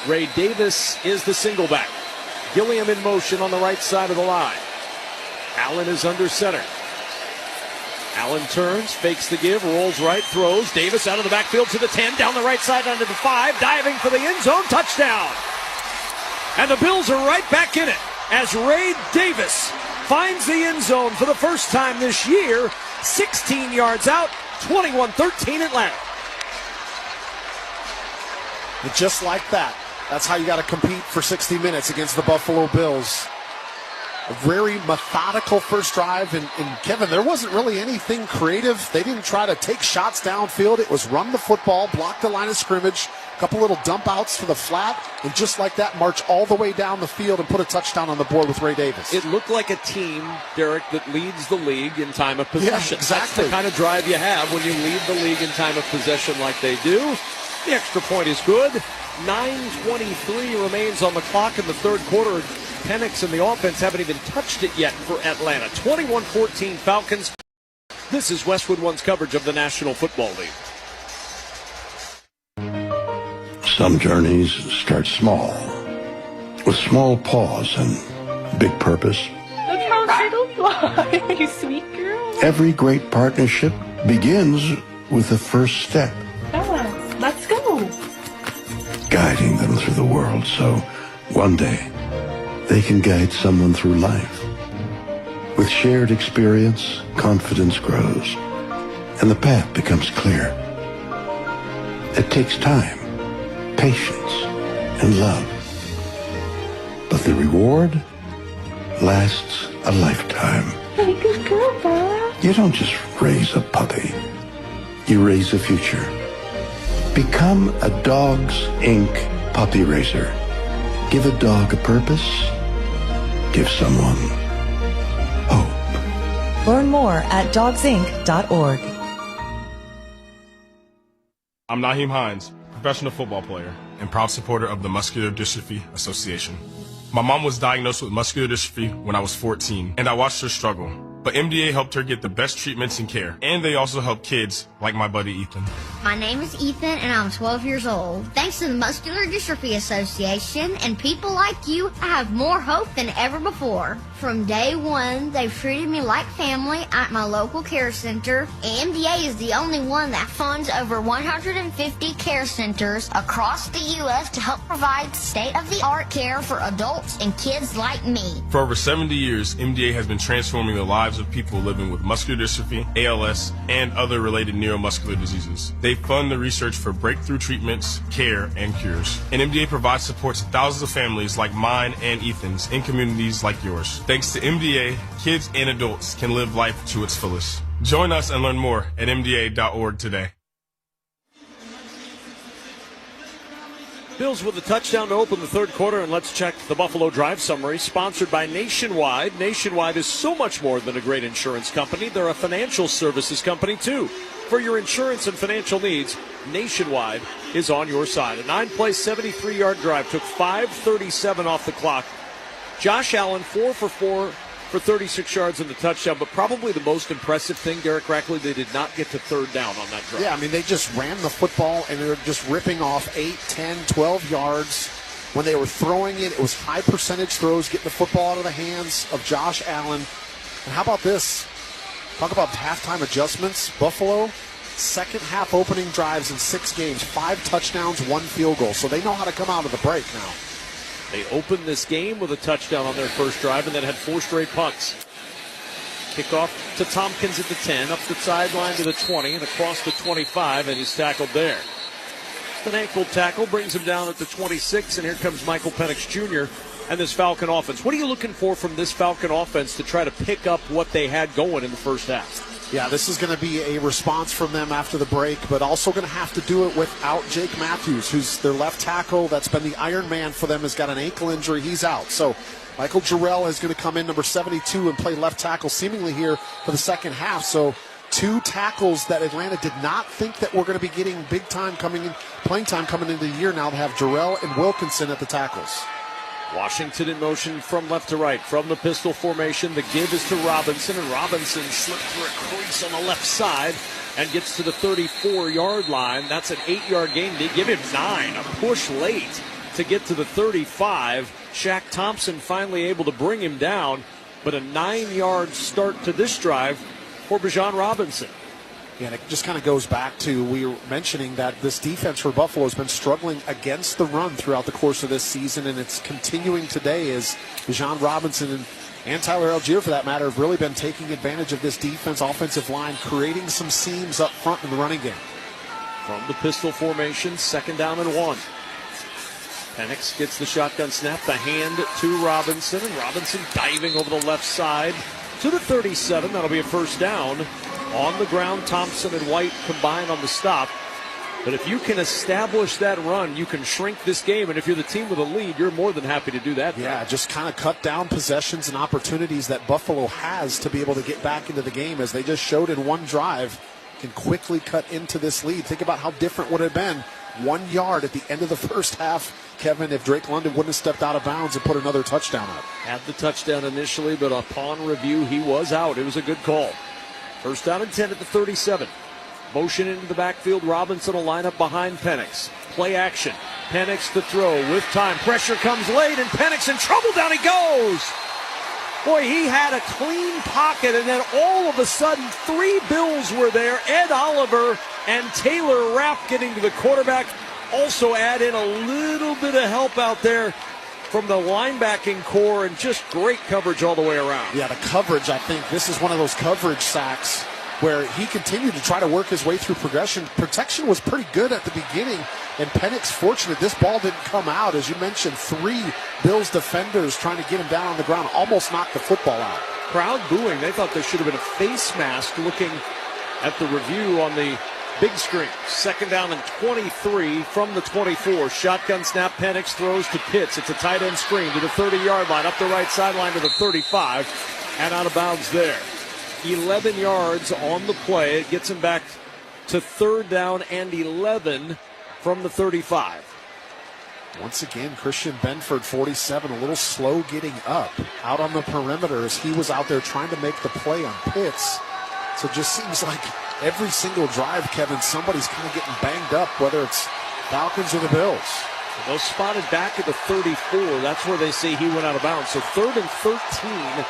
Ray Davis is the single back. Gilliam in motion on the right side of the line. Allen is under center. Allen turns, fakes the give, rolls right, throws. Davis out of the backfield to the 10, down the right side under the 5, diving for the end zone, touchdown. And the Bills are right back in it as Ray Davis finds the end zone for the first time this year. 16 yards out, 21-13 Atlanta. And just like that, that's how you got to compete for 60 minutes against the Buffalo Bills. A very methodical first drive. And Kevin, there wasn't really anything creative. They didn't try to take shots downfield. It was run the football, block the line of scrimmage, a couple little dump outs to the flat, and just like that, march all the way down the field and put a touchdown on the board with Ray Davis. It looked like a team, Derek, that leads the league in time of possession. Yeah, exactly. That's the kind of drive you have when you lead the league in time of possession like they do. The extra point is good. 9:23 remains on the clock in the third quarter. Penix and the offense haven't even touched it yet for Atlanta. 21-14 Falcons. This is Westwood One's coverage of the National Football League. Some journeys start small, with small pause and big purpose. Look how she fly, you sweet girl. Every great partnership begins with the first step. Bella, let's go. Guiding them through the world so one day they can guide someone through life. With shared experience, confidence grows, and the path becomes clear. It takes time, patience, and love. But the reward lasts a lifetime. Hey, good girl, Bella. You don't just raise a puppy. You raise a future. Become a Dogs Inc. puppy raiser. Give a dog a purpose. Give someone hope. Learn more at dogsinc.org. I'm Naheem Hines, professional football player and proud supporter of the Muscular Dystrophy Association. My mom was diagnosed with muscular dystrophy when I was 14, and I watched her struggle. But MDA helped her get the best treatments and care, and they also help kids like my buddy Ethan. My name is Ethan, and I'm 12 years old. Thanks to the Muscular Dystrophy Association and people like you, I have more hope than ever before. From day one, they've treated me like family at my local care center. MDA is the only one that funds over 150 care centers across the U.S. to help provide state-of-the-art care for adults and kids like me. For over 70 years, MDA has been transforming the lives of people living with muscular dystrophy, ALS, and other related neuromuscular diseases. They fund the research for breakthrough treatments, care, and cures. And MDA provides support to thousands of families like mine and Ethan's in communities like yours. Thanks to MDA, kids and adults can live life to its fullest. Join us and learn more at MDA.org today. Bills with a touchdown to open the third quarter, and let's check the Buffalo Drive summary, sponsored by Nationwide. Nationwide is so much more than a great insurance company. They're a financial services company, too. For your insurance and financial needs, Nationwide is on your side. A 9-play, 73-yard drive took 5:37 off the clock. Josh Allen, 4 for 4 for 36 yards and the touchdown, but probably the most impressive thing, Derek Rackley, they did not get to third down on that drive. Yeah, I mean, they just ran the football, and they were just ripping off 8, 10, 12 yards. When they were throwing it, it was high-percentage throws, getting the football out of the hands of Josh Allen. And how about this? Talk about halftime adjustments. Buffalo second half opening drives in 6 games, 5 touchdowns, 1 field goal. So they know how to come out of the break now. They opened this game with a touchdown on their first drive and then had 4 straight punts. Kickoff to Tompkins at the 10, up the sideline to the 20 and across the 25, and he's tackled there. An ankle tackle brings him down at the 26, and here comes Michael Penix Jr. and this Falcon offense. What are you looking for from this Falcon offense to try to pick up what they had going in the first half? Yeah, this is going to be a response from them after the break, but also going to have to do it without Jake Matthews, who's their left tackle. That's been the Iron Man for them, has got an ankle injury. He's out. So Michael Jarrell is going to come in, number 72, and play left tackle seemingly here for the second half. So 2 tackles that Atlanta did not think that were going to be getting big time playing time coming into the year now. They have Jarrell and Wilkinson at the tackles. Washington in motion from left to right. From the pistol formation, the give is to Robinson, and Robinson slipped through a crease on the left side and gets to the 34-yard line. That's an 8-yard gain. They give him 9, a push late to get to the 35. Shaq Thompson finally able to bring him down, but a 9-yard start to this drive for Bijan Robinson. Yeah, and it just kind of goes back to, we were mentioning that this defense for Buffalo has been struggling against the run throughout the course of this season, and it's continuing today as Bijan Robinson and Tyler Algier, for that matter, have really been taking advantage of this defense, offensive line, creating some seams up front in the running game. From the pistol formation, 2nd down and 1. Penix gets the shotgun snap, the hand to Robinson, and Robinson diving over the left side to the 37. That'll be a first down. On the ground, Thompson and White combine on the stop. But if you can establish that run, you can shrink this game. And if you're the team with a lead, you're more than happy to do that. Yeah, just kind of cut down possessions and opportunities that Buffalo has to be able to get back into the game, as they just showed in one drive, can quickly cut into this lead. Think about how different would it have been 1 yard at the end of the first half, Kevin, if Drake London wouldn't have stepped out of bounds and put another touchdown up. Had the touchdown initially, but upon review, he was out. It was a good call. First down and 10 at the 37. Motion into the backfield. Robinson will line up behind Penix. Play action. Penix to throw with time. Pressure comes late, and Penix in trouble. Down he goes. Boy, he had a clean pocket, and then all of a sudden, 3 Bills were there. Ed Oliver and Taylor Rapp getting to the quarterback. Also add in a little bit of help out there from the linebacking core, and just great coverage all the way around. Yeah, the coverage, I think this is one of those coverage sacks where he continued to try to work his way through progression. Protection was pretty good at the beginning, and Penix fortunate this ball didn't come out. As you mentioned, 3 Bills defenders trying to get him down on the ground, almost knocked the football out. Crowd booing. They thought there should have been a face mask looking at the review on the big screen. 2nd down and 23 from the 24. Shotgun snap. Penix throws to Pitts. It's a tight end screen to the 30-yard line, up the right sideline to the 35, and out of bounds there. 11 yards on the play. It gets him back to 3rd down and 11 from the 35. Once again, Christian Benford, 47, a little slow getting up out on the perimeter as he was out there trying to make the play on Pitts. So it just seems like every single drive, Kevin, somebody's kind of getting banged up, whether it's Falcons or the Bills. They'll spotted back at the 34. That's where they say he went out of bounds. So 3rd and 13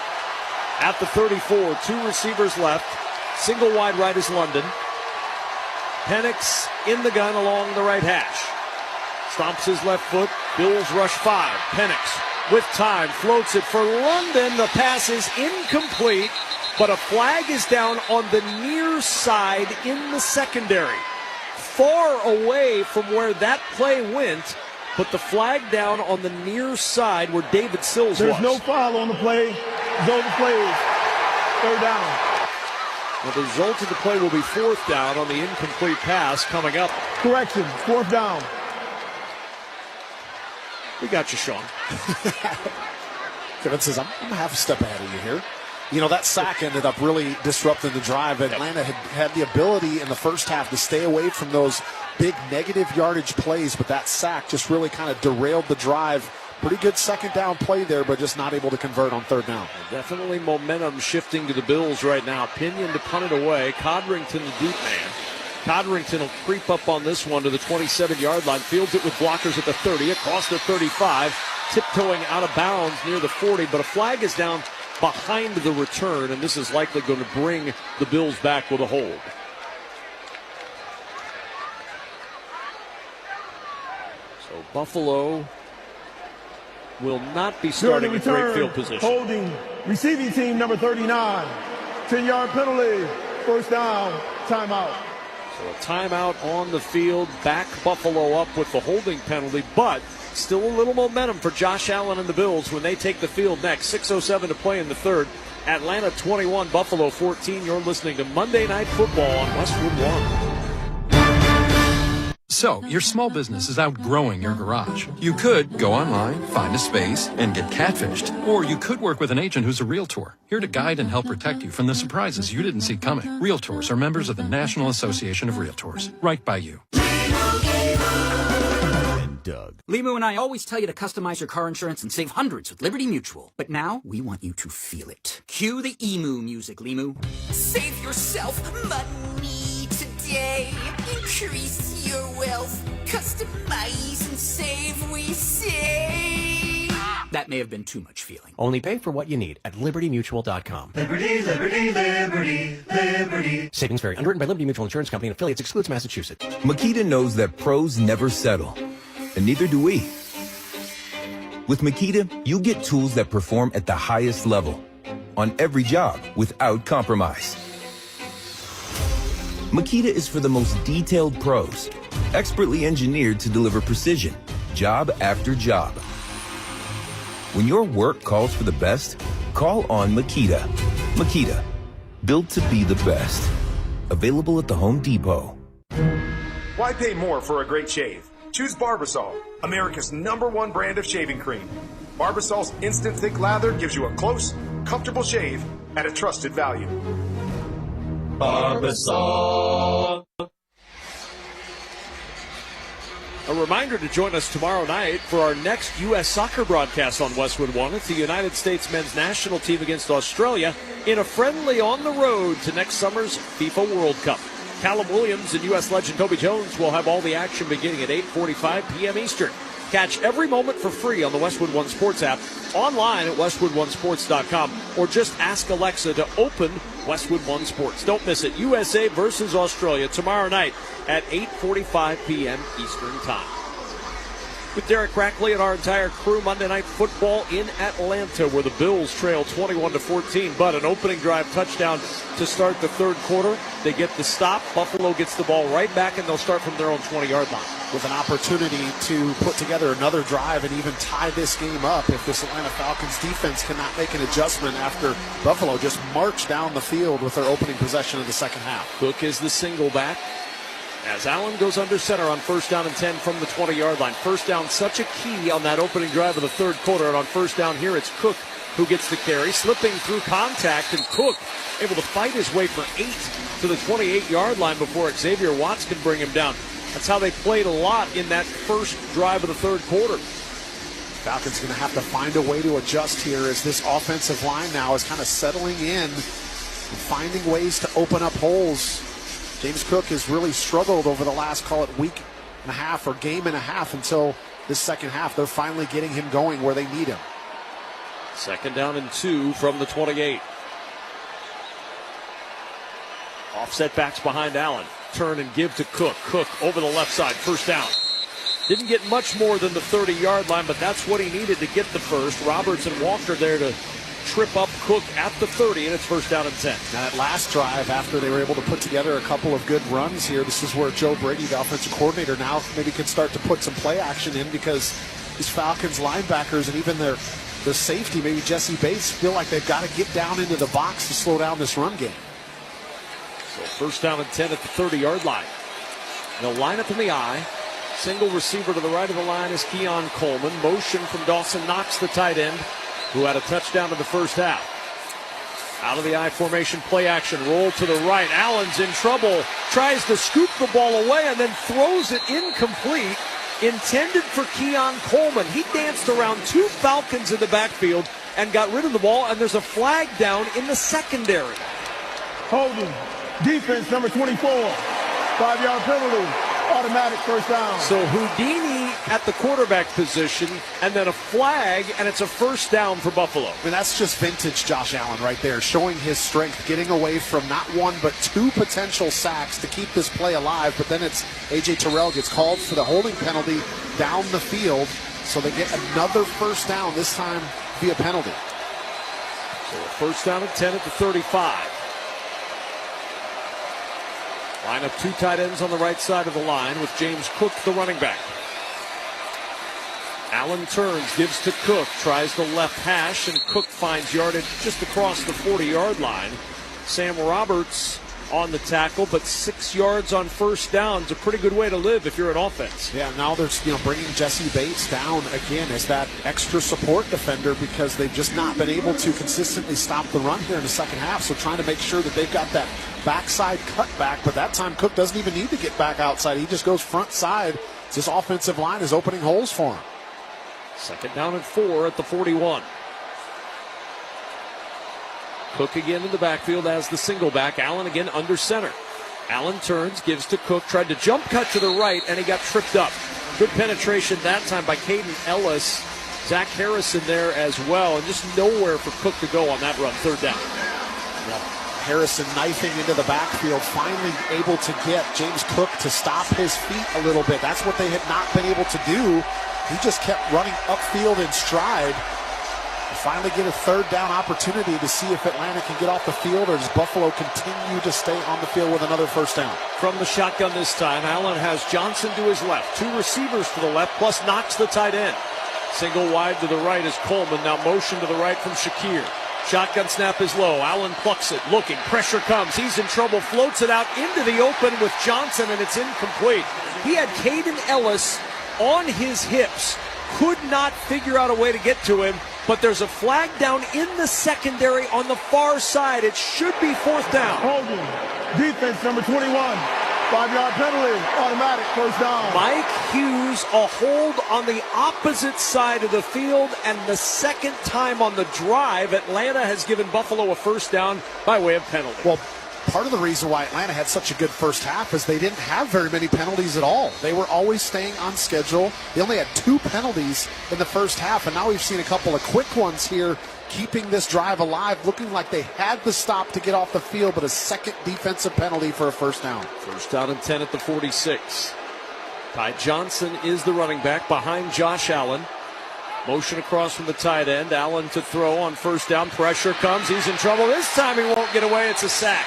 at the 34. 2 receivers left. Single wide right is London. Penix in the gun along the right hash. Stomps his left foot. Bills rush 5. Penix with time floats it for London. The pass is incomplete, but a flag is down on the near side in the secondary. Far away from where that play went, but the flag down on the near side where David Sills was. There's no foul on the play. Zone plays. 3rd down. Well, the result of the play will be 4th down on the incomplete pass coming up. Correction, 4th down. We got you, Sean. Kevin says, I'm half a step ahead of you here. You know, that sack ended up really disrupting the drive. Atlanta had the ability in the first half to stay away from those big negative yardage plays, but that sack just really kind of derailed the drive. Pretty good 2nd down play there, but just not able to convert on 3rd down. Definitely momentum shifting to the Bills right now. Pinion to punt it away. Codrington, the deep man. Codrington will creep up on this one to the 27-yard line. Fields it with blockers at the 30, across the 35, tiptoeing out of bounds near the 40, but a flag is down behind the return, and this is likely going to bring the Bills back with a hold. Buffalo will not be starting in great field position. Holding receiving team number 39. 10-yard penalty. First down. Timeout. So a timeout on the field. Back Buffalo up with the holding penalty, but still a little momentum for Josh Allen and the Bills when they take the field next. 6:07 to play in the third. Atlanta 21, Buffalo 14. You're listening to Monday Night Football on Westwood One. So, your small business is outgrowing your garage. You could go online, find a space, and get catfished. Or you could work with an agent who's a realtor, here to guide and help protect you from the surprises you didn't see coming. Realtors are members of the National Association of Realtors. Right by you. Doug. Limu and I always tell you to customize your car insurance and save hundreds with Liberty Mutual. But now, we want you to feel it. Cue the emu music, Limu. Save yourself money today. Increase your wealth. Customize and save, we say. That may have been too much feeling. Only pay for what you need at libertymutual.com. Liberty, liberty, liberty, liberty. Savings vary. Underwritten by Liberty Mutual Insurance Company and affiliates. Excludes Massachusetts. Makita knows that pros never settle. And neither do we. With Makita, you get tools that perform at the highest level on every job without compromise. Makita is for the most detailed pros, expertly engineered to deliver precision, job after job. When your work calls for the best, call on Makita. Makita, built to be the best. Available at the Home Depot. Why pay more for a great shave? Choose Barbasol, America's #1 brand of shaving cream. Barbasol's instant thick lather gives you a close, comfortable shave at a trusted value. Barbasol. A reminder to join us tomorrow night for our next U.S. soccer broadcast on Westwood One. It's the United States men's national team against Australia in a friendly on the road to next summer's FIFA World Cup. Callum Williams and U.S. legend Toby Jones will have all the action beginning at 8:45 p.m. Eastern. Catch every moment for free on the Westwood One Sports app, online at westwoodonesports.com, or just ask Alexa to open Westwood One Sports. Don't miss it. USA versus Australia tomorrow night at 8:45 p.m. Eastern Time. With Derek Crackley and our entire crew, Monday Night Football in Atlanta, where the Bills trail 21-14, but an opening drive touchdown to start the third quarter. They get the stop. Buffalo gets the ball right back, and they'll start from their own 20-yard line. With an opportunity to put together another drive and even tie this game up if this Atlanta Falcons defense cannot make an adjustment after Buffalo just marched down the field with their opening possession of the second half. Cook is the single back as Allen goes under center on 1st down and 10 from the 20-yard line. First down, such a key on that opening drive of the third quarter. And on 1st down here, it's Cook who gets the carry, slipping through contact, and Cook able to fight his way for 8 to the 28-yard line before Xavier Watts can bring him down. That's how they played a lot in that first drive of the third quarter. Falcons going to have to find a way to adjust here as this offensive line now is kind of settling in and finding ways to open up holes. James Cook has really struggled over the last, call it, week and a half or game and a half until this second half. They're finally getting him going where they need him. 2nd down and 2 from the 28. Offset backs behind Allen. Turn and give to Cook. Cook over the left side. 1st down. Didn't get much more than the 30-yard line, but that's what he needed to get the first. Roberts and Walker there to trip up Cook at the 30, and it's 1st down and 10. Now that last drive, after they were able to put together a couple of good runs here, this is where Joe Brady, the offensive coordinator, now maybe can start to put some play action in because these Falcons linebackers and even their safety, maybe Jesse Bates, feel like they've got to get down into the box to slow down this run game. So 1st down and 10 at the 30-yard line. They'll line up in the I. Single receiver to the right of the line is Keon Coleman. Motion from Dawson Knox, the tight end, who had a touchdown in the first half. Out of the I formation, play action, roll to the right. Allen's in trouble, tries to scoop the ball away and then throws it incomplete, intended for Keon Coleman. He danced around 2 Falcons in the backfield and got rid of the ball, and there's a flag down in the secondary. Holding, defense number 24, 5-yard penalty, automatic first down. So Houdini at the quarterback position, and then a flag, and it's a first down for Buffalo. I mean, that's just vintage Josh Allen right there, showing his strength, getting away from not one but two potential sacks to keep this play alive. But then it's A.J. Terrell gets called for the holding penalty down the field, so they get another first down, this time via penalty. So a first down and 10 at the 35. Line up two tight ends on the right side of the line with James Cook, the running back. Allen turns, gives to Cook, tries the left hash, and Cook finds yardage just across the 40-yard line. Sam Roberts on the tackle, but 6 yards on first down is a pretty good way to live if you're an offense. Yeah, now they're bringing Jesse Bates down again as that extra support defender because they've just not been able to consistently stop the run here in the second half. So trying to make sure that they've got that backside cutback, but that time Cook doesn't even need to get back outside. He just goes front side. This offensive line is opening holes for him. Second down and 4 at the 41. Cook again in the backfield as the single back. Allen again under center. Allen turns, gives to Cook, tried to jump cut to the right, and he got tripped up. Good penetration that time by Caden Ellis. Zach Harrison there as well, and just nowhere for Cook to go on that run, third down. Yep. Harrison knifing into the backfield, finally able to get James Cook to stop his feet a little bit. That's what they had not been able to do. He just kept running upfield in stride. They finally get a third down opportunity to see if Atlanta can get off the field, or does Buffalo continue to stay on the field with another first down? From the shotgun this time, Allen has Johnson to his left, two receivers to the left, plus Knox the tight end. Single wide to the right is Coleman, now motion to the right from Shakir. Shotgun snap is low. Allen plucks it, looking. Pressure comes. He's in trouble. Floats it out into the open with Johnson, and it's incomplete. He had Caden Ellis on his hips. Could not figure out a way to get to him, but there's a flag down in the secondary on the far side. It should be fourth down. Holding. Defense number 21. 5-yard penalty. Automatic first down. Mike Hughes, a hold on the opposite side of the field, and the second time on the drive, Atlanta has given Buffalo a first down by way of penalty. Well, part of the reason why Atlanta had such a good first half is they didn't have very many penalties at all. They were always staying on schedule. They only had 2 penalties in the first half, and now we've seen a couple of quick ones here, keeping this drive alive, looking like they had the stop to get off the field, but a second defensive penalty for a first down. First down and 10 at the 46. Ty Johnson is the running back behind Josh Allen. Motion across from the tight end. Allen to throw on first down. Pressure comes. He's in trouble. This time he won't get away. It's a sack.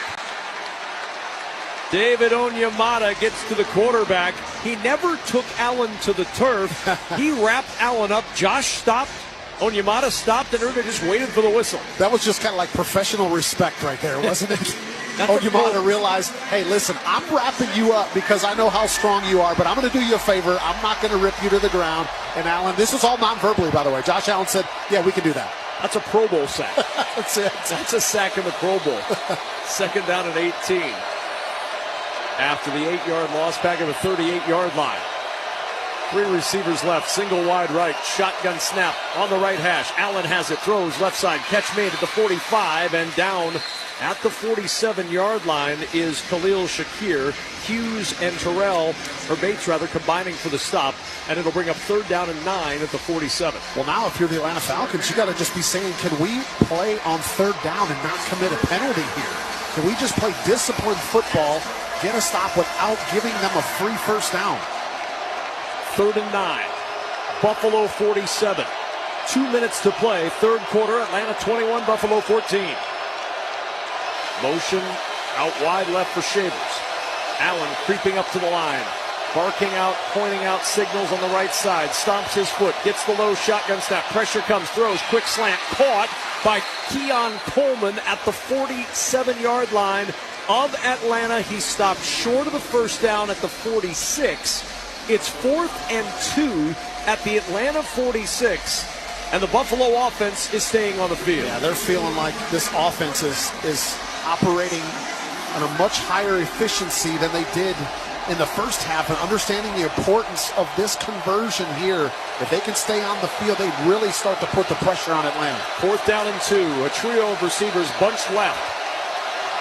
David Onyemata gets to the quarterback. He never took Allen to the turf. He wrapped Allen up. Josh stopped. Onyemata stopped, and Irvin just waited for the whistle. That was just kind of like professional respect right there, wasn't it? Onyemata realized, hey, listen, I'm wrapping you up because I know how strong you are, but I'm going to do you a favor. I'm not going to rip you to the ground. And Allen, this was all non-verbally, by the way. Josh Allen said, yeah, we can do that. That's a Pro Bowl sack. That's it. That's a sack in the Pro Bowl. Second down and 18. After the 8-yard loss, back at the 38-yard line. 3 receivers left, single wide right, shotgun snap on the right hash. Allen has it, throws left side, catch made at the 45, and down at the 47-yard line is Khalil Shakir. Hughes and Bates combining for the stop, and it'll bring up third down and 9 at the 47. Well, now if you're the Atlanta Falcons, you got to just be saying, can we play on third down and not commit a penalty here? Can we just play disciplined football, get a stop without giving them a free first down? Third and 9. Buffalo 47. 2 minutes to play. Third quarter. Atlanta 21, Buffalo 14. Motion out wide left for Shavers. Allen creeping up to the line. Barking out, pointing out signals on the right side. Stomps his foot. Gets the low shotgun snap. Pressure comes. Throws. Quick slant. Caught by Keon Coleman at the 47-yard line of Atlanta. He stopped short of the first down at the 46. It's 4th and 2 at the Atlanta 46, and the Buffalo offense is staying on the field. Yeah, they're feeling like this offense is operating on a much higher efficiency than they did in the first half, and understanding the importance of this conversion here. If they can stay on the field, they really start to put the pressure on Atlanta. 4th down and 2, a trio of receivers bunched left.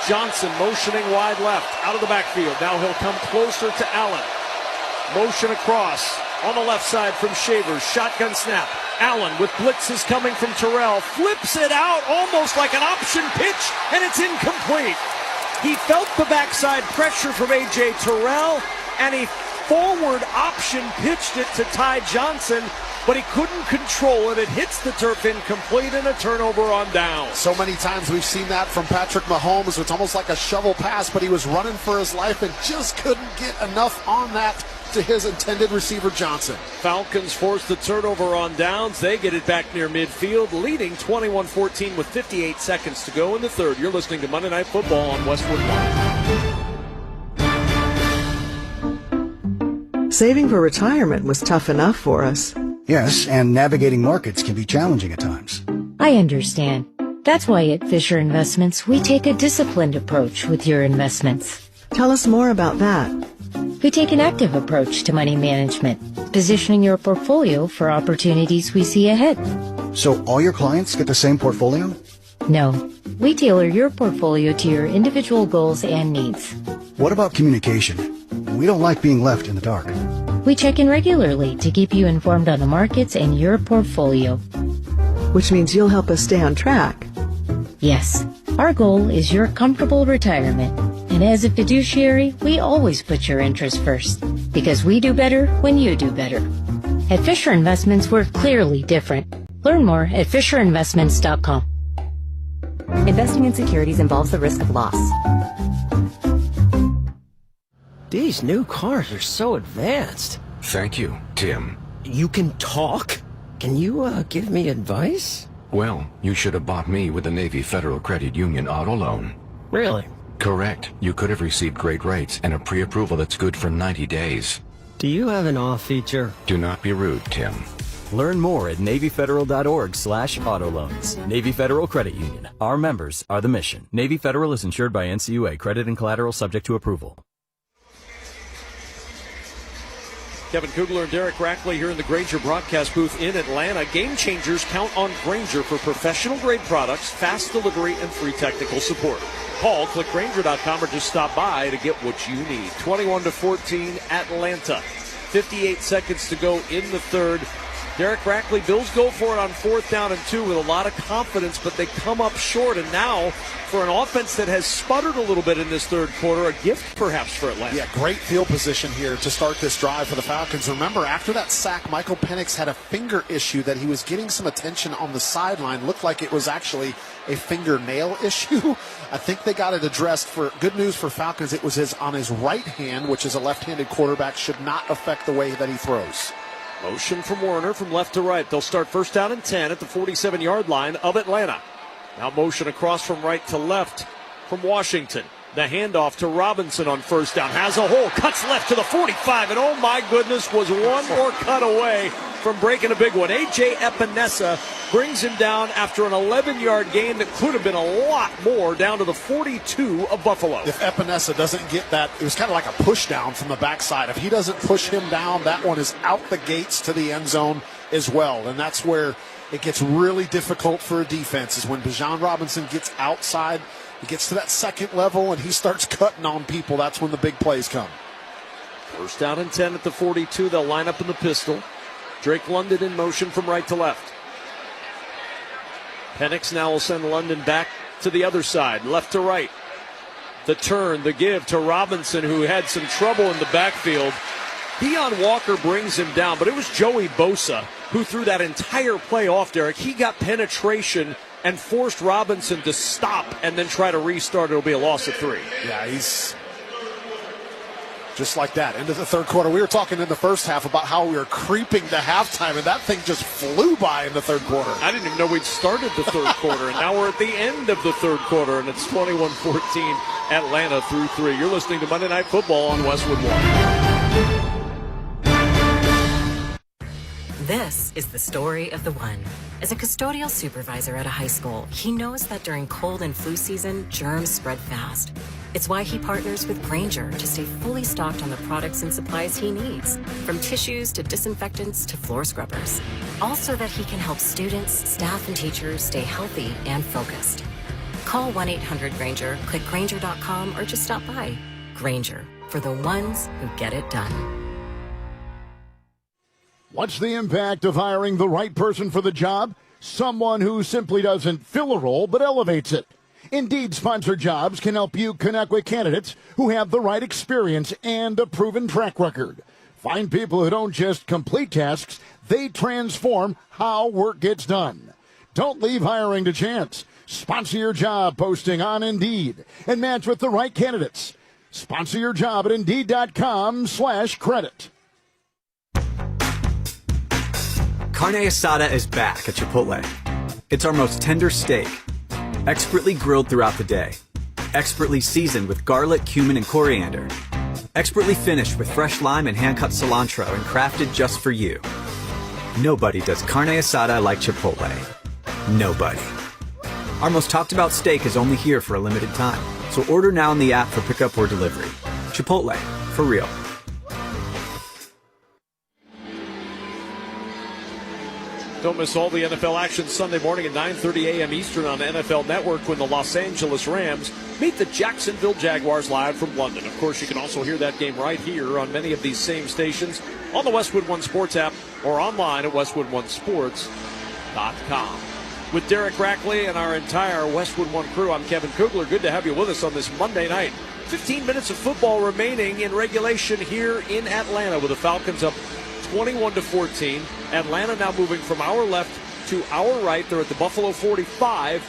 Johnson motioning wide left, out of the backfield. Now he'll come closer to Allen. Motion across on the left side from Shavers. Shotgun snap. Allen with blitzes coming from Terrell. Flips it out almost like an option pitch, and it's incomplete. He felt the backside pressure from A.J. Terrell, and he forward option pitched it to Ty Johnson, but he couldn't control it. It hits the turf incomplete, and a turnover on down. So many times we've seen that from Patrick Mahomes. It's almost like a shovel pass, but he was running for his life and just couldn't get enough on that to his intended receiver, Johnson. Falcons force the turnover on downs. They get it back near midfield, leading 21-14 with 58 seconds to go in the third. You're listening to Monday Night Football on Westwood One. Saving for retirement was tough enough for us. Yes, and navigating markets can be challenging at times. I understand. That's why at Fisher Investments, we take a disciplined approach with your investments. Tell us more about that. We take an active approach to money management, positioning your portfolio for opportunities we see ahead. So all your clients get the same portfolio? No, we tailor your portfolio to your individual goals and needs. What about communication? We don't like being left in the dark. We check in regularly to keep you informed on the markets and your portfolio. Which means you'll help us stay on track. Yes, our goal is your comfortable retirement. And as a fiduciary, we always put your interests first, because we do better when you do better. At Fisher Investments, we're clearly different. Learn more at FisherInvestments.com. Investing in securities involves the risk of loss. These new cars are so advanced. Thank you, Tim. You can talk? Can you give me advice? Well, you should have bought me with the Navy Federal Credit Union auto loan. Really? Correct. You could have received great rates and a pre-approval that's good for 90 days. Do you have an off feature? Do not be rude, Tim. Learn more at NavyFederal.org/auto loans. Navy Federal Credit Union. Our members are the mission. Navy Federal is insured by NCUA. Credit and collateral subject to approval. Kevin Kugler and Derek Rackley here in the Grainger broadcast booth in Atlanta. Game changers count on Grainger for professional-grade products, fast delivery, and free technical support. Call, click Grainger.com, or just stop by to get what you need. 21-14, Atlanta. 58 seconds to go in the third. Derek Rackley, Bills go for it on 4th down and 2 with a lot of confidence, but they come up short. And now, for an offense that has sputtered a little bit in this third quarter, a gift perhaps for Atlanta. Yeah, great field position here to start this drive for the Falcons. Remember, after that sack, Michael Penix had a finger issue that he was getting some attention on the sideline. Looked like it was actually a fingernail issue. I think they got it addressed. For good news for Falcons, it was on his right hand, which is a left-handed quarterback, should not affect the way that he throws. Motion from Warner from left to right. They'll start 1st down and 10 at the 47-yard line of Atlanta. Now motion across from right to left from Washington. The handoff to Robinson on 1st down. Has a hole. Cuts left to the 45. And oh my goodness, was one more cut away from breaking a big one. A.J. Epinesa brings him down after an 11-yard gain that could have been a lot more, down to the 42 of Buffalo. If Epinesa doesn't get that, it was kind of like a push down from the backside. If he doesn't push him down, that one is out the gates to the end zone as well. And that's where it gets really difficult for a defense, is when Bijan Robinson gets outside, he gets to that second level, and he starts cutting on people. That's when the big plays come. 1st down and 10 at the 42. They'll line up in the pistol. Drake London in motion from right to left. Penix now will send London back to the other side, left to right. The turn, the give to Robinson, who had some trouble in the backfield. Deion Walker brings him down, but it was Joey Bosa who threw that entire play off, Derek. He got penetration and forced Robinson to stop and then try to restart. It'll be a loss of 3. Yeah, he's just like that. Into the third quarter. We were talking in the first half about how we were creeping to halftime, and that thing just flew by in the third quarter. I didn't even know we'd started the third quarter, and now we're at the end of the third quarter, and it's 21-14 Atlanta through 3. You're listening to Monday Night Football on Westwood One. This is the story of the one. As a custodial supervisor at a high school, he knows that during cold and flu season, germs spread fast. It's why he partners with Grainger to stay fully stocked on the products and supplies he needs, from tissues to disinfectants to floor scrubbers. All so that he can help students, staff, and teachers stay healthy and focused. Call 1-800-GRAINGER, click Grainger.com, or just stop by. Grainger, for the ones who get it done. What's the impact of hiring the right person for the job? Someone who simply doesn't fill a role but elevates it. Indeed Sponsored Jobs can help you connect with candidates who have the right experience and a proven track record. Find people who don't just complete tasks, they transform how work gets done. Don't leave hiring to chance. Sponsor your job posting on Indeed and match with the right candidates. Sponsor your job at Indeed.com/credit. Carne asada is back at Chipotle. It's our most tender steak, expertly grilled throughout the day, expertly seasoned with garlic, cumin, and coriander, expertly finished with fresh lime and hand-cut cilantro and crafted just for you. Nobody does carne asada like Chipotle. Nobody. Our most talked about steak is only here for a limited time, so order now in the app for pickup or delivery. Chipotle, for real. Don't miss all the NFL action Sunday morning at 9:30 a.m. Eastern on NFL Network when the Los Angeles Rams meet the Jacksonville Jaguars live from London. Of course, you can also hear that game right here on many of these same stations on the Westwood One Sports app or online at westwoodonesports.com. With Derek Rackley and our entire Westwood One crew, I'm Kevin Kugler. Good to have you with us on this Monday night. 15 minutes of football remaining in regulation here in Atlanta with the Falcons up 21-14. Atlanta now moving from our left to our right. They're at the Buffalo 45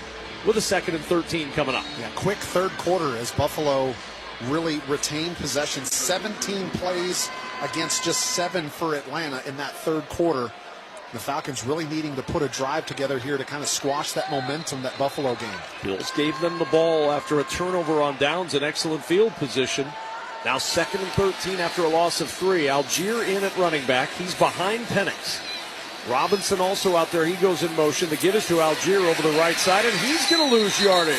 with a 2nd and 13 coming up. Yeah, quick third quarter as Buffalo really retained possession. 17 plays against just 7 for Atlanta in that third quarter. The Falcons really needing to put a drive together here to kind of squash that momentum, that Buffalo game. Bills gave them the ball after a turnover on downs, an excellent field position. Now 2nd and 13 after a loss of 3. Algier in at running back. He's behind Penix. Robinson also out there. He goes in motion to give us to Algier over the right side, and he's going to lose yardage.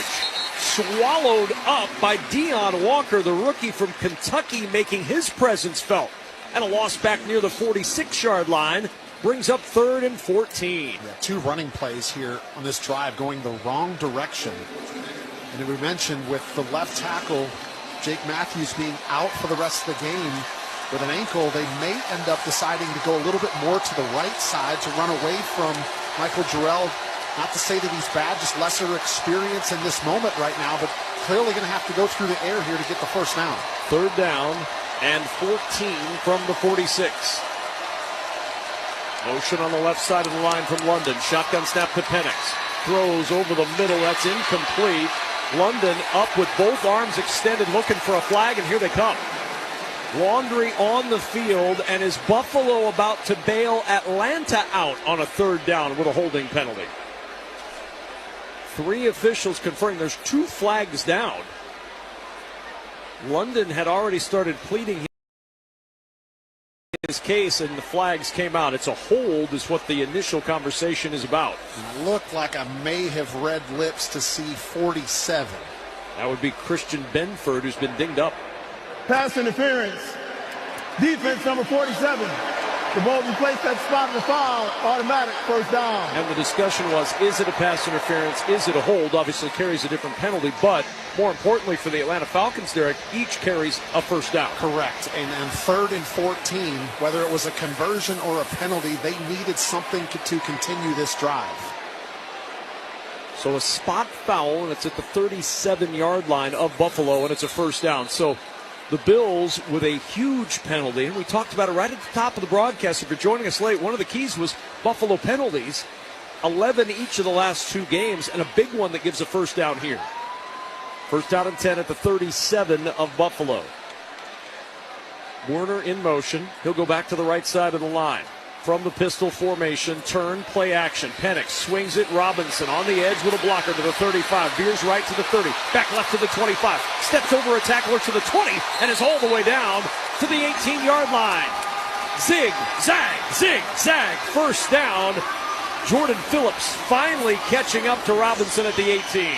Swallowed up by Deion Walker, the rookie from Kentucky, making his presence felt. And a loss back near the 46-yard line brings up 3rd and 14. Yeah, 2 running plays here on this drive going the wrong direction. And we mentioned with the left tackle, Jake Matthews, being out for the rest of the game with an ankle, they may end up deciding to go a little bit more to the right side to run away from Michael Jarrell. Not to say that he's bad, just lesser experience in this moment right now, but clearly going to have to go through the air here to get the first down. 3rd down and 14 from the 46. Motion on the left side of the line from London. Shotgun snap to Penix. Throws over the middle. That's incomplete. London up with both arms extended looking for a flag, and here they come. Laundry on the field, and is Buffalo about to bail Atlanta out on a 3rd down with a holding penalty? 3 officials confirming there's 2 flags down. London had already started pleading his case, and the flags came out. It's a hold is what the initial conversation is about. Looked like I may have read lips to see 47. That would be Christian Benford, who's been dinged up. Pass interference. Defense number 47. The ball replaced that spot in the foul. Automatic 1st down. And the discussion was, is it a pass interference? Is it a hold? Obviously carries a different penalty, but more importantly for the Atlanta Falcons, Derek, each carries a 1st down. Correct. And 3rd and 14, whether it was a conversion or a penalty, they needed something to continue this drive. So a spot foul, and it's at the 37-yard line of Buffalo, and it's a 1st down. So the Bills with a huge penalty, and we talked about it right at the top of the broadcast. If you're joining us late, one of the keys was Buffalo penalties, 11 each of the last 2 games, and a big one that gives a 1st down here. 1st down and 10 at the 37 of Buffalo. Werner in motion. He'll go back to the right side of the line. From the pistol formation, turn, play action. Penix swings it. Robinson on the edge with a blocker to the 35. Veers right to the 30. Back left to the 25. Steps over a tackler to the 20 and is all the way down to the 18-yard line. Zig, zag, 1st down. Jordan Phillips finally catching up to Robinson at the 18.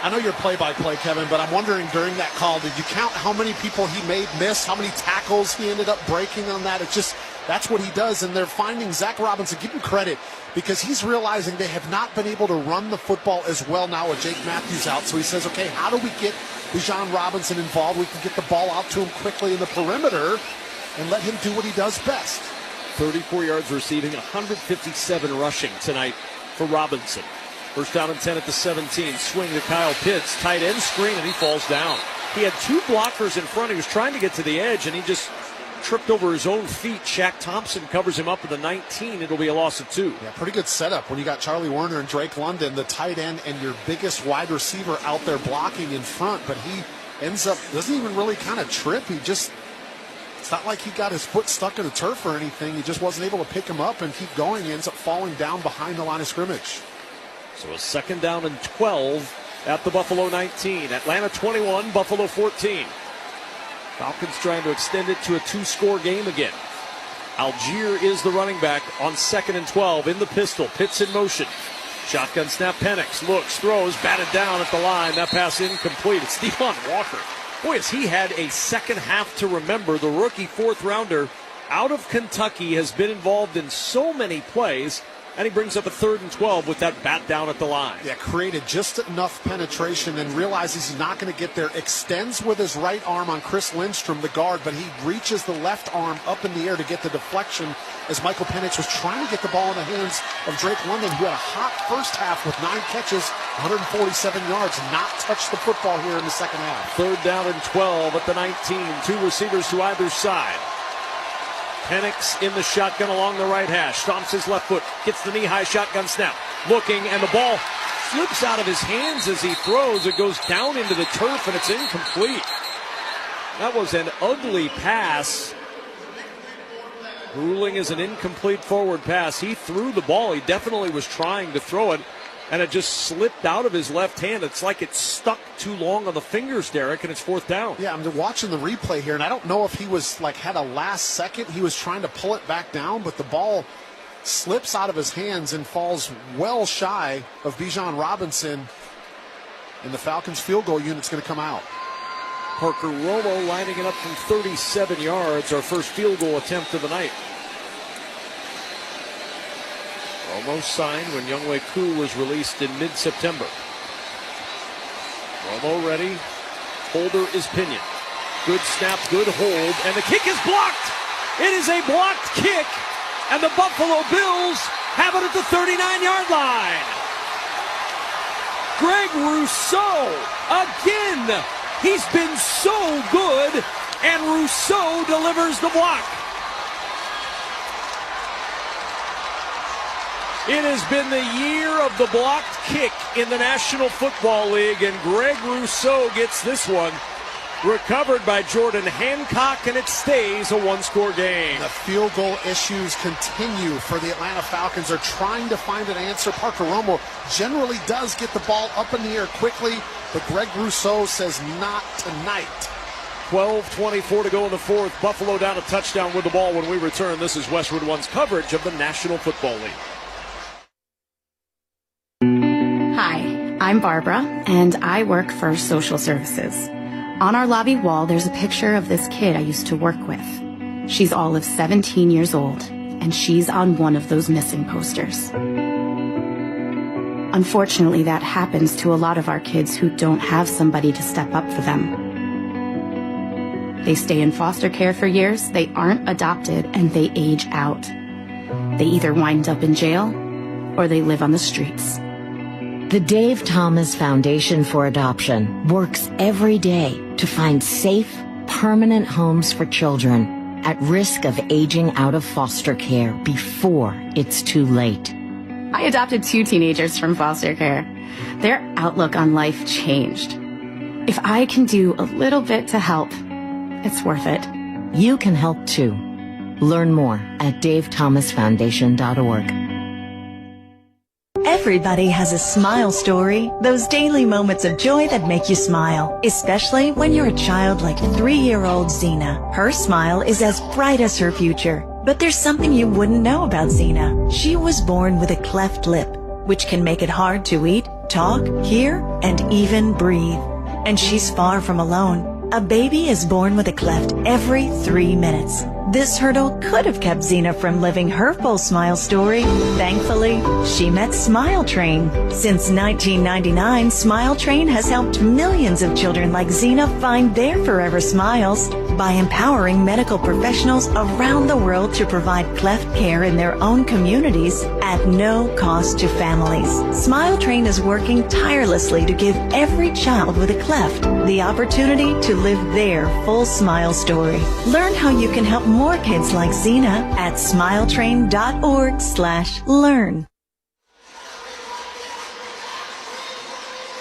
I know you're play-by-play, Kevin, but I'm wondering during that call, did you count how many people he made miss, how many tackles he ended up breaking on that? It's just, that's what he does, and they're finding Zach Robinson, give him credit, because he's realizing they have not been able to run the football as well now with Jake Matthews out. So he says, okay, how do we get Bijan Robinson involved? We can get the ball out to him quickly in the perimeter and let him do what he does best. 34 yards receiving, 157 rushing tonight for Robinson. First down and 10 at the 17. Swing to Kyle Pitts. Tight end screen, and he falls down. He had two blockers in front. He was trying to get to the edge, and he just tripped over his own feet. Shaq Thompson covers him up at the 19. It'll be a loss of 2. Yeah, pretty good setup when you got Charlie Werner and Drake London, the tight end, and your biggest wide receiver out there blocking in front. But he ends up, doesn't even really kind of trip. It's not like he got his foot stuck in the turf or anything. He just wasn't able to pick him up and keep going. He ends up falling down behind the line of scrimmage. So a second down and 12 at the Buffalo 19. Atlanta 21, Buffalo 14. Falcons trying to extend it to a 2-score game again. Algier is the running back on second and 12 in the pistol. Pitts in motion. Shotgun snap. Penix looks, throws, batted down at the line. That pass incomplete. It's Devon Walker. Boy, has he had a second half to remember. The rookie fourth-rounder out of Kentucky has been involved in so many plays. And he brings up a 3rd and 12 with that bat down at the line. Yeah, created just enough penetration and realizes he's not going to get there. Extends with his right arm on Chris Lindstrom, the guard, but he reaches the left arm up in the air to get the deflection as Michael Penix was trying to get the ball in the hands of Drake London, who had a hot first half with 9 catches, 147 yards, not touched the football here in the second half. 3rd down and 12 at the 19. 2 receivers to either side. Penix in the shotgun along the right hash. Stomps his left foot. Gets the knee-high shotgun snap. Looking, and the ball slips out of his hands as he throws. It goes down into the turf, and it's incomplete. That was an ugly pass. Ruling is an incomplete forward pass. He threw the ball. He definitely was trying to throw it, and it just slipped out of his left hand. It's like it stuck too long on the fingers, Derek, and it's 4th down. Yeah, I'm watching the replay here, and I don't know if he was had a last second. He was trying to pull it back down, but the ball slips out of his hands and falls well shy of Bijan Robinson, and the Falcons field goal unit's going to come out. Parker Romo lining it up from 37 yards, our first field goal attempt of the night. Romo signed when Younghoe Koo was released in mid-September. Romo ready. Holder is Pinion. Good snap, good hold, and the kick is blocked. It is a blocked kick, and the Buffalo Bills have it at the 39-yard line. Greg Rousseau, again, he's been so good, and Rousseau delivers the block. It has been the year of the blocked kick in the National Football League, and Greg Rousseau gets this one. Recovered by Jordan Hancock, and it stays a 1-score game. The field goal issues continue for the Atlanta Falcons. They're trying to find an answer. Parker Romo generally does get the ball up in the air quickly, but Greg Rousseau says not tonight. 12:24 to go in the 4th. Buffalo down a touchdown with the ball when we return. This is Westwood One's coverage of the National Football League. Hi, I'm Barbara, and I work for social services. On our lobby wall, there's a picture of this kid I used to work with. She's all of 17 years old, and she's on one of those missing posters. Unfortunately, that happens to a lot of our kids who don't have somebody to step up for them. They stay in foster care for years, they aren't adopted, and they age out. They either wind up in jail, or they live on the streets. The Dave Thomas Foundation for Adoption works every day to find safe, permanent homes for children at risk of aging out of foster care before it's too late. I adopted 2 teenagers from foster care. Their outlook on life changed. If I can do a little bit to help, it's worth it. You can help too. Learn more at davethomasfoundation.org. Everybody has a smile story, those daily moments of joy that make you smile, especially when you're a child like 3-year-old Zena. Her smile is as bright as her future, but there's something you wouldn't know about Zena. She was born with a cleft lip, which can make it hard to eat, talk, hear, and even breathe. And she's far from alone. A baby is born with a cleft every 3 minutes. This hurdle could have kept Zena from living her full smile story. Thankfully, she met Smile Train. Since 1999, Smile Train has helped millions of children like Zena find their forever smiles. by empowering medical professionals around the world to provide cleft care in their own communities at no cost to families. Smile Train is working tirelessly to give every child with a cleft the opportunity to live their full smile story. Learn how you can help more kids like Zena at smiletrain.org/learn.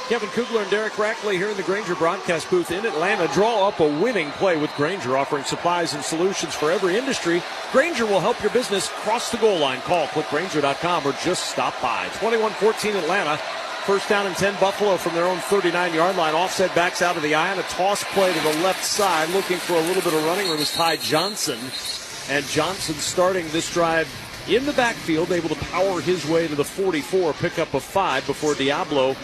Kevin Kugler and Derek Rackley here in the Grainger broadcast booth in Atlanta. Draw up a winning play with Grainger, offering supplies and solutions for every industry. Grainger will help your business cross the goal line. Call clickgrainger.com or just stop by. 21-14 Atlanta. First down and 10 Buffalo from their own 39-yard line. Offset backs out of the eye, and a toss play to the left side. Looking for a little bit of running room is Ty Johnson. And Johnson starting this drive in the backfield, able to power his way to the 44, pick up a 5 before Diablo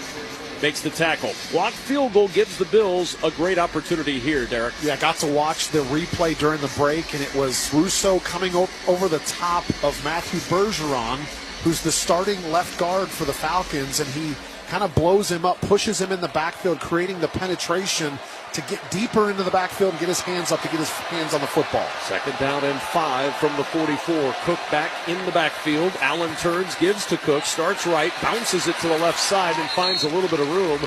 makes the tackle. Blocked field goal gives the Bills a great opportunity here, Derek. Yeah, got to watch the replay during the break, and it was Russo coming over the top of Matthew Bergeron, who's the starting left guard for the Falcons, and he kind of blows him up, pushes him in the backfield, creating the penetration to get deeper into the backfield and get his hands up to get his hands on the football. Second down and 5 from the 44. Cook back in the backfield. Allen turns, gives to Cook, starts right, bounces it to the left side, and finds a little bit of room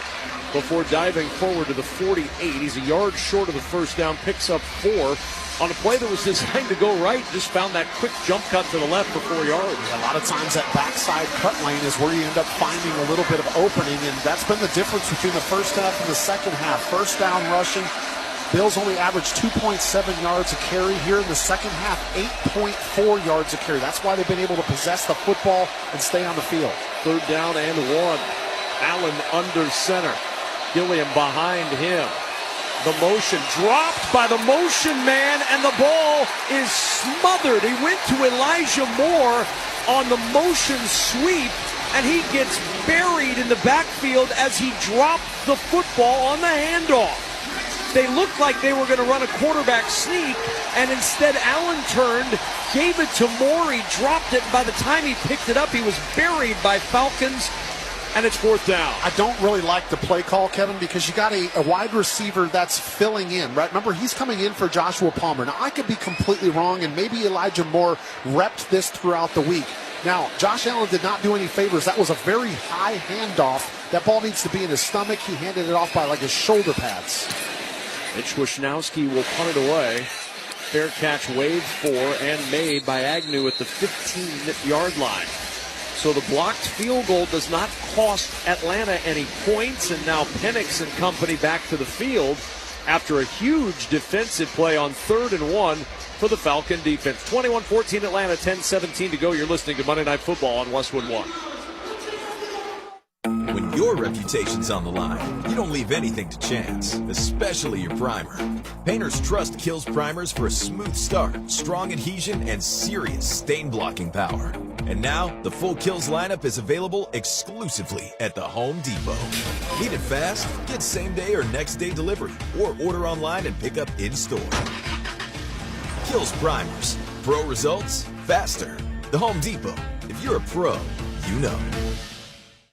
before diving forward to the 48. He's a yard short of the first down, picks up 4 on a play that was designed to go right. Just found that quick jump cut to the left for 4 yards. A lot of times that backside cut lane is where you end up finding a little bit of opening, and that's been the difference between the first half and the second half. First down rushing, Bills only averaged 2.7 yards a carry. Here in the second half, 8.4 yards a carry. That's why they've been able to possess the football and stay on the field. Third down and 1. Allen under center. Gilliam behind him. The motion dropped by the motion man, and the ball is smothered. He went to Elijah Moore on the motion sweep, and he gets buried in the backfield as he dropped the football on the handoff. They looked like they were going to run a quarterback sneak, and instead Allen turned, gave it to Moore. He dropped it. By the time he picked it up, he was buried by Falcons. And it's 4th down. I don't really like the play call, Kevin, because you got a wide receiver that's filling in, right? Remember, he's coming in for Joshua Palmer. Now, I could be completely wrong, and maybe Elijah Moore repped this throughout the week. Now, Josh Allen did not do any favors. That was a very high handoff. That ball needs to be in his stomach. He handed it off by like his shoulder pads. Mitch Wisnowski will punt it away. Fair catch waved for and made by Agnew at the 15-yard line. So the blocked field goal does not cost Atlanta any points, and now Penix and company back to the field after a huge defensive play on 3rd and 1 for the Falcon defense. 21-14 Atlanta, 10-17 to go. You're listening to Monday Night Football on Westwood One. When your reputation's on the line, you don't leave anything to chance, especially your primer. Painter's Trust Kills primers for a smooth start, strong adhesion, and serious stain-blocking power. And now, the full Kills lineup is available exclusively at the Home Depot. Need it fast? Get same-day or next-day delivery, or order online and pick up in-store. Kills primers. Pro results, faster. The Home Depot. If you're a pro, you know.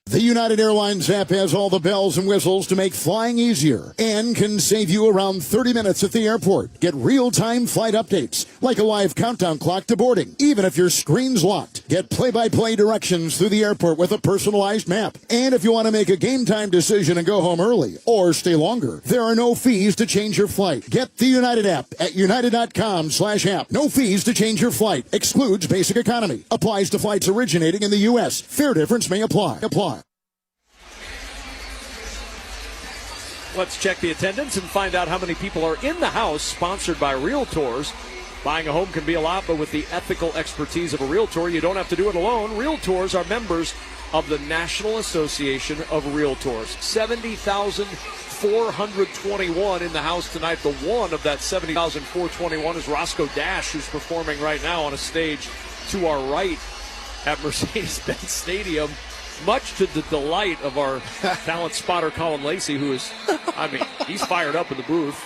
The United Airlines app has all the bells and whistles to make flying easier and can save you around 30 minutes at the airport. Get real-time flight updates, like a live countdown clock to boarding, even if your screen's locked. Get play-by-play directions through the airport with a personalized map. And if you want to make a game-time decision and go home early or stay longer, there are no fees to change your flight. Get the United app at united.com/app. No fees to change your flight. Excludes basic economy. Applies to flights originating in the U.S. Fare difference may apply. Let's check the attendance and find out how many people are in the house, sponsored by Realtors. Buying a home can be a lot, but with the ethical expertise of a Realtor, you don't have to do it alone. Realtors are members of the National Association of Realtors. 70,421 in the house tonight. The one of that 70,421 is Roscoe Dash, who's performing right now on a stage to our right at Mercedes-Benz Stadium. Much to the delight of our talent spotter, Colin Lacey, who is, he's fired up in the booth.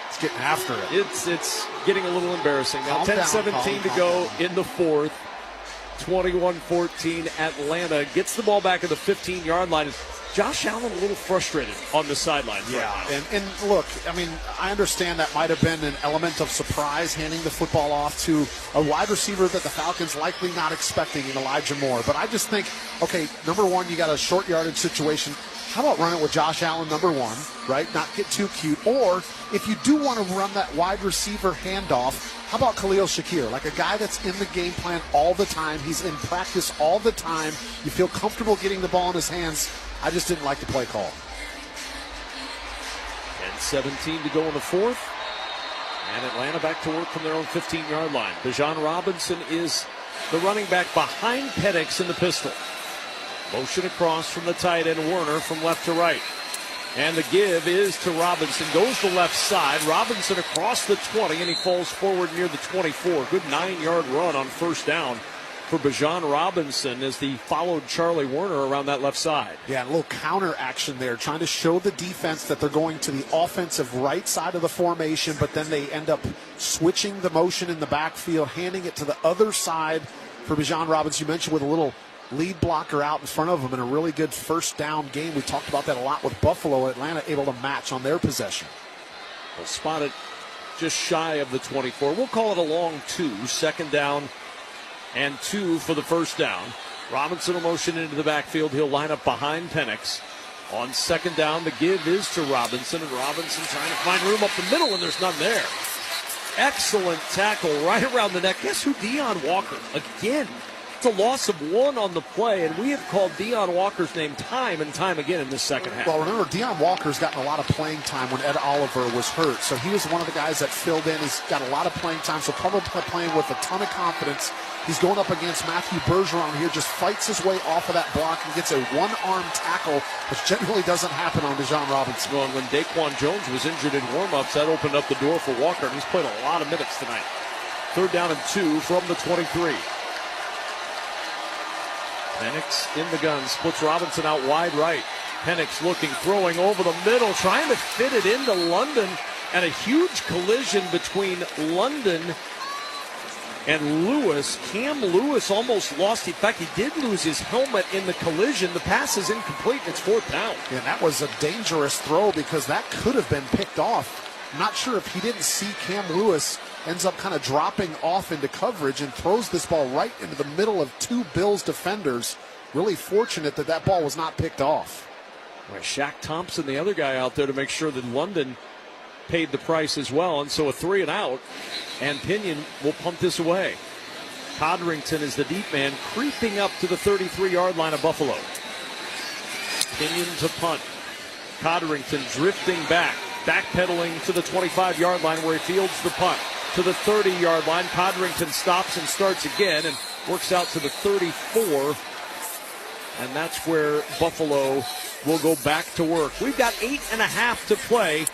It's getting after it. It's getting a little embarrassing. Now 10-17 to go in the 4th. 21-14 Atlanta gets the ball back at the 15-yard line. Josh Allen a little frustrated on the sideline. Yeah, and look, I mean, I understand that might have been an element of surprise handing the football off to a wide receiver that the Falcons likely not expecting in Elijah Moore. But I just think, okay, number one, you got a short yardage situation. How about run it with Josh Allen, number one, right? Not get too cute. Or if you do want to run that wide receiver handoff, how about Khalil Shakir? Like a guy that's in the game plan all the time. He's in practice all the time. You feel comfortable getting the ball in his hands. I just didn't like the play call. 10-17 to go in the fourth. And Atlanta back to work from their own 15-yard line. Bijan Robinson is the running back behind Penix in the pistol. Motion across from the tight end, Werner, from left to right. And the give is to Robinson. Goes to left side. Robinson across the 20, and he falls forward near the 24. Good 9-yard run on first down for Bijan Robinson as he followed Charlie Werner around that left side. Yeah, a little counter action there, trying to show the defense that they're going to the offensive right side of the formation, but then they end up switching the motion in the backfield, handing it to the other side for Bijan Robinson. You mentioned with a little lead blocker out in front of him in a really good first down game. We talked about that a lot with Buffalo. Atlanta able to match on their possession. We'll spot it just shy of the 24. We'll call it a long 2. Second down and 2 for the first down. Robinson will motion into the backfield. He'll line up behind Penix. On second down, the give is to Robinson, and Robinson trying to find room up the middle, and there's none there. Excellent tackle right around the neck. Guess who? Deion Walker. Again, it's a loss of 1 on the play, and we have called Deion Walker's name time and time again in this second half. Well, remember, Deion Walker's gotten a lot of playing time when Ed Oliver was hurt, so he was one of the guys that filled in. He's got a lot of playing time, so probably playing with a ton of confidence. He's going up against Matthew Bergeron here, just fights his way off of that block and gets a one-arm tackle, which generally doesn't happen on Bijan Robinson. Well, and when Daquan Jones was injured in warm-ups, that opened up the door for Walker, and he's played a lot of minutes tonight. Third down and 2 from the 23. Penix in the gun, splits Robinson out wide right. Penix looking, throwing over the middle, trying to fit it into London, and a huge collision between London and Lewis. Cam Lewis almost lost. In fact, he did lose his helmet in the collision. The pass is incomplete, and it's fourth down. Yeah, that was a dangerous throw because that could have been picked off. I'm not sure if he didn't see Cam Lewis ends up kind of dropping off into coverage and throws this ball right into the middle of 2 Bills defenders. Really fortunate that that ball was not picked off. Right, Shaq Thompson, the other guy out there to make sure that London paid the price as well. And so a 3 and out, and Pinion will punt this away. Codrington is the deep man, creeping up to the 33-yard line of Buffalo. Pinion to punt. Codrington drifting back, backpedaling to the 25-yard line where he fields the punt. To the 30-yard line, Codrington stops and starts again and works out to the 34. And that's where Buffalo will go back to work. We've got 8.5 to play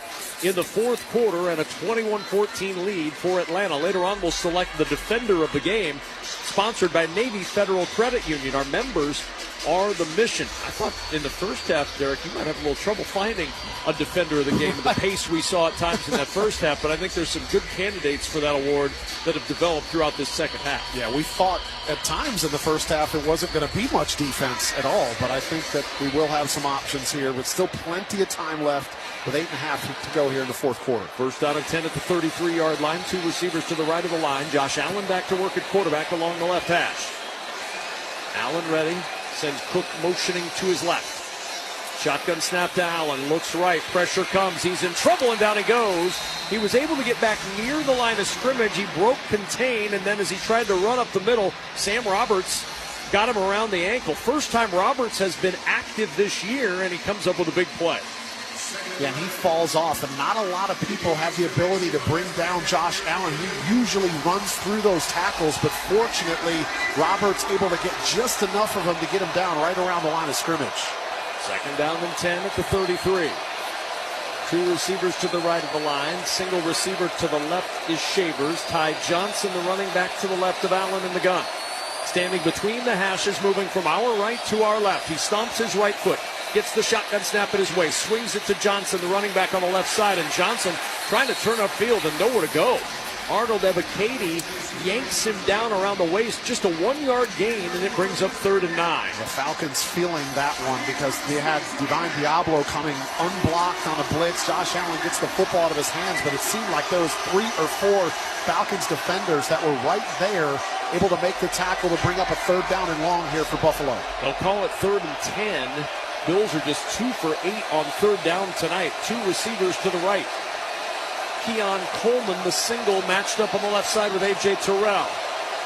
in the fourth quarter and a 21-14 lead for Atlanta. Later on, we'll select the defender of the game, sponsored by Navy Federal Credit Union. Our members are the mission. I thought in the first half, Derek, you might have a little trouble finding a defender of the game at the pace we saw at times in that first half, but I think there's some good candidates for that award that have developed throughout this second half. Yeah, we thought at times in the first half it wasn't going to be much defense at all, but I think that we will have some options here, but still plenty of time left with 8.5 to go here in the fourth quarter. First down and 10 at the 33-yard line. 2 receivers to the right of the line. Josh Allen back to work at quarterback along the left hash. Allen ready. Sends Cook motioning to his left. Shotgun snap to Allen. Looks right. Pressure comes. He's in trouble, and down he goes. He was able to get back near the line of scrimmage. He broke contain, and then as he tried to run up the middle, Sam Roberts got him around the ankle. First time Roberts has been active this year, and he comes up with a big play. Yeah, and he falls off, and not a lot of people have the ability to bring down Josh Allen. He usually runs through those tackles, but fortunately, Roberts able to get just enough of him to get him down right around the line of scrimmage. Second down and 10 at the 33. 2 receivers to the right of the line. Single receiver to the left is Shavers. Ty Johnson, the running back, to the left of Allen in the gun. Standing between the hashes, moving from our right to our left. He stomps his right foot. Gets the shotgun snap at his waist. Swings it to Johnson, the running back on the left side. And Johnson trying to turn upfield and nowhere to go. Arnold Ebiketie yanks him down around the waist, just a 1-yard gain, and it brings up 3rd and 9. The Falcons feeling that one because they had Divine Diablo coming unblocked on a blitz. Josh Allen gets the football out of his hands, but it seemed like those 3 or 4 Falcons defenders that were right there able to make the tackle to bring up a 3rd down and long here for Buffalo. They'll call it 3rd and 10. Bills are just 2 for 8 on 3rd down tonight. 2 receivers to the right. Keon Coleman, the single, matched up on the left side with A.J. Terrell.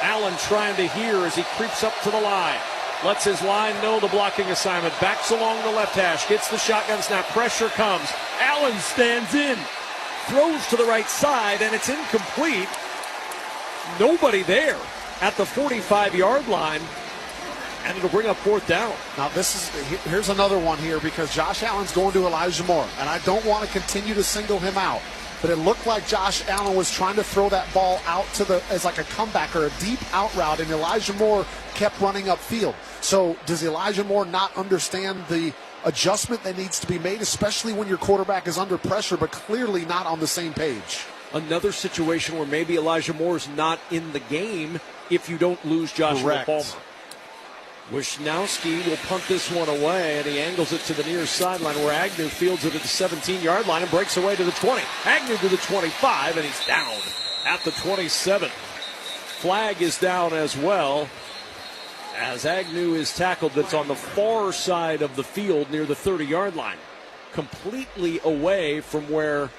Allen trying to hear as he creeps up to the line. Lets his line know the blocking assignment. Backs along the left hash. Gets the shotgun snap. Pressure comes. Allen stands in. Throws to the right side, and it's incomplete. Nobody there at the 45-yard line. And it'll bring up 4th down. Now here's another one here because Josh Allen's going to Elijah Moore, and I don't want to continue to single him out. But it looked like Josh Allen was trying to throw that ball out as like a comeback or a deep out route, and Elijah Moore kept running upfield. So does Elijah Moore not understand the adjustment that needs to be made, especially when your quarterback is under pressure, but clearly not on the same page? Another situation where maybe Elijah Moore's not in the game if you don't lose Joshua Palmer. Wisnowski will punt this one away, and he angles it to the near sideline where Agnew fields it at the 17-yard line and breaks away to the 20. Agnew to the 25, and he's down at the 27. Flag is down as well as Agnew is tackled. That's on the far side of the field near the 30-yard line. Completely away from where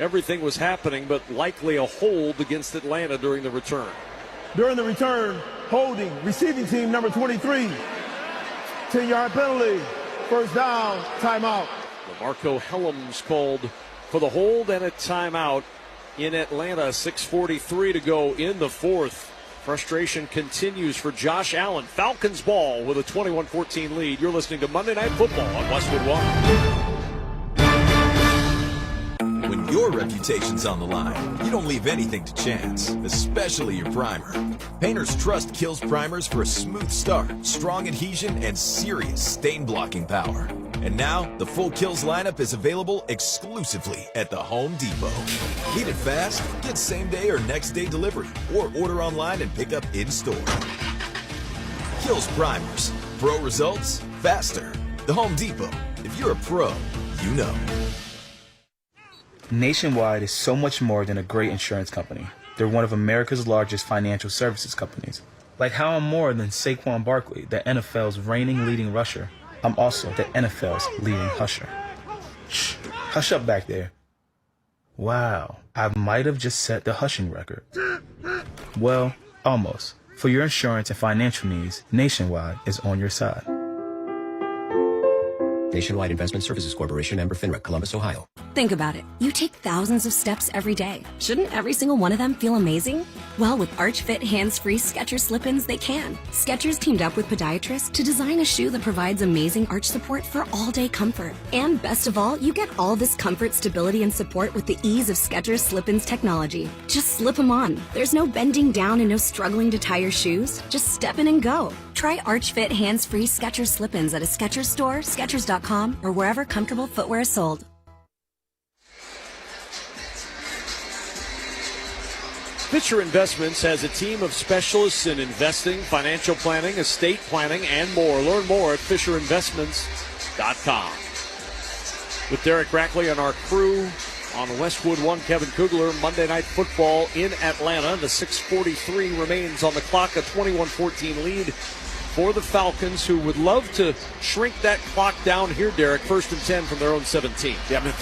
everything was happening, but likely a hold against Atlanta during the return. During the return, holding, receiving team number 23. 10-yard penalty. 1st down, timeout. Marco Helms called for the hold and a timeout in Atlanta. 6:43 to go in the 4th. Frustration continues for Josh Allen. Falcons ball with a 21-14 lead. You're listening to Monday Night Football on Westwood One. When your reputation's on the line, you don't leave anything to chance, especially your primer. Painter's Trust kills primers for a smooth start, strong adhesion, and serious stain-blocking power. And now, the full Kills lineup is available exclusively at the Home Depot. Need it fast? Get same-day or next-day delivery, or order online and pick up in-store. Kills primers. Pro results, faster. The Home Depot. If you're a pro, you know. Nationwide is so much more than a great insurance company. They're one of America's largest financial services companies. Like how I'm more than Saquon Barkley, the NFL's reigning leading rusher. I'm also the NFL's leading husher. Shh, hush up back there. Wow, I might have just set the hushing record. Well, almost. For your insurance and financial needs, Nationwide is on your side. Nationwide Investment Services Corporation, member FINRA, Columbus, Ohio. Think about it. You take thousands of steps every day. Shouldn't every single one of them feel amazing? Well, with Arch Fit hands-free Skechers slip-ins, they can. Skechers teamed up with podiatrists to design a shoe that provides amazing arch support for all-day comfort. And best of all, you get all this comfort, stability, and support with the ease of Skechers slip-ins technology. Just slip them on. There's no bending down and no struggling to tie your shoes. Just step in and go. Try Arch Fit hands-free Skechers slip-ins at a Skechers store, Skechers.com, or wherever comfortable footwear is sold. Fisher Investments has a team of specialists in investing, financial planning, estate planning, and more. Learn more at FisherInvestments.com. With Derek Rackley and our crew on Westwood One, Kevin Kugler, Monday Night Football in Atlanta. The 6:43 remains on the clock, a 21-14 lead for the Falcons, who would love to shrink that clock down here, Derek. 1st and 10 from their own 17. Yeah, I mean, if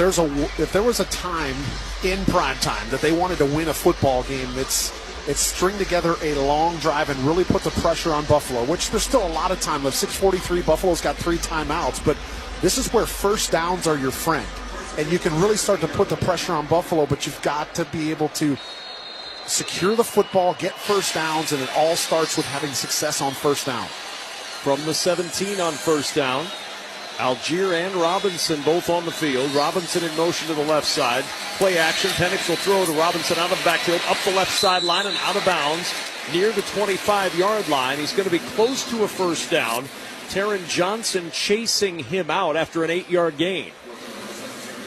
there was a time in prime time that they wanted to win a football game, it's string together a long drive and really put the pressure on Buffalo, which there's still a lot of time left. 6:43, Buffalo's got 3 timeouts, but this is where 1st downs are your friend. And you can really start to put the pressure on Buffalo, but you've got to be able to secure the football, get 1st downs, and it all starts with having success on 1st down. From the 17 on 1st down, Algier and Robinson both on the field. Robinson in motion to the left side. Play action. Penix will throw to Robinson out of the backfield, up the left sideline and out of bounds near the 25-yard line. He's going to be close to a 1st down. Taron Johnson chasing him out after an 8-yard gain.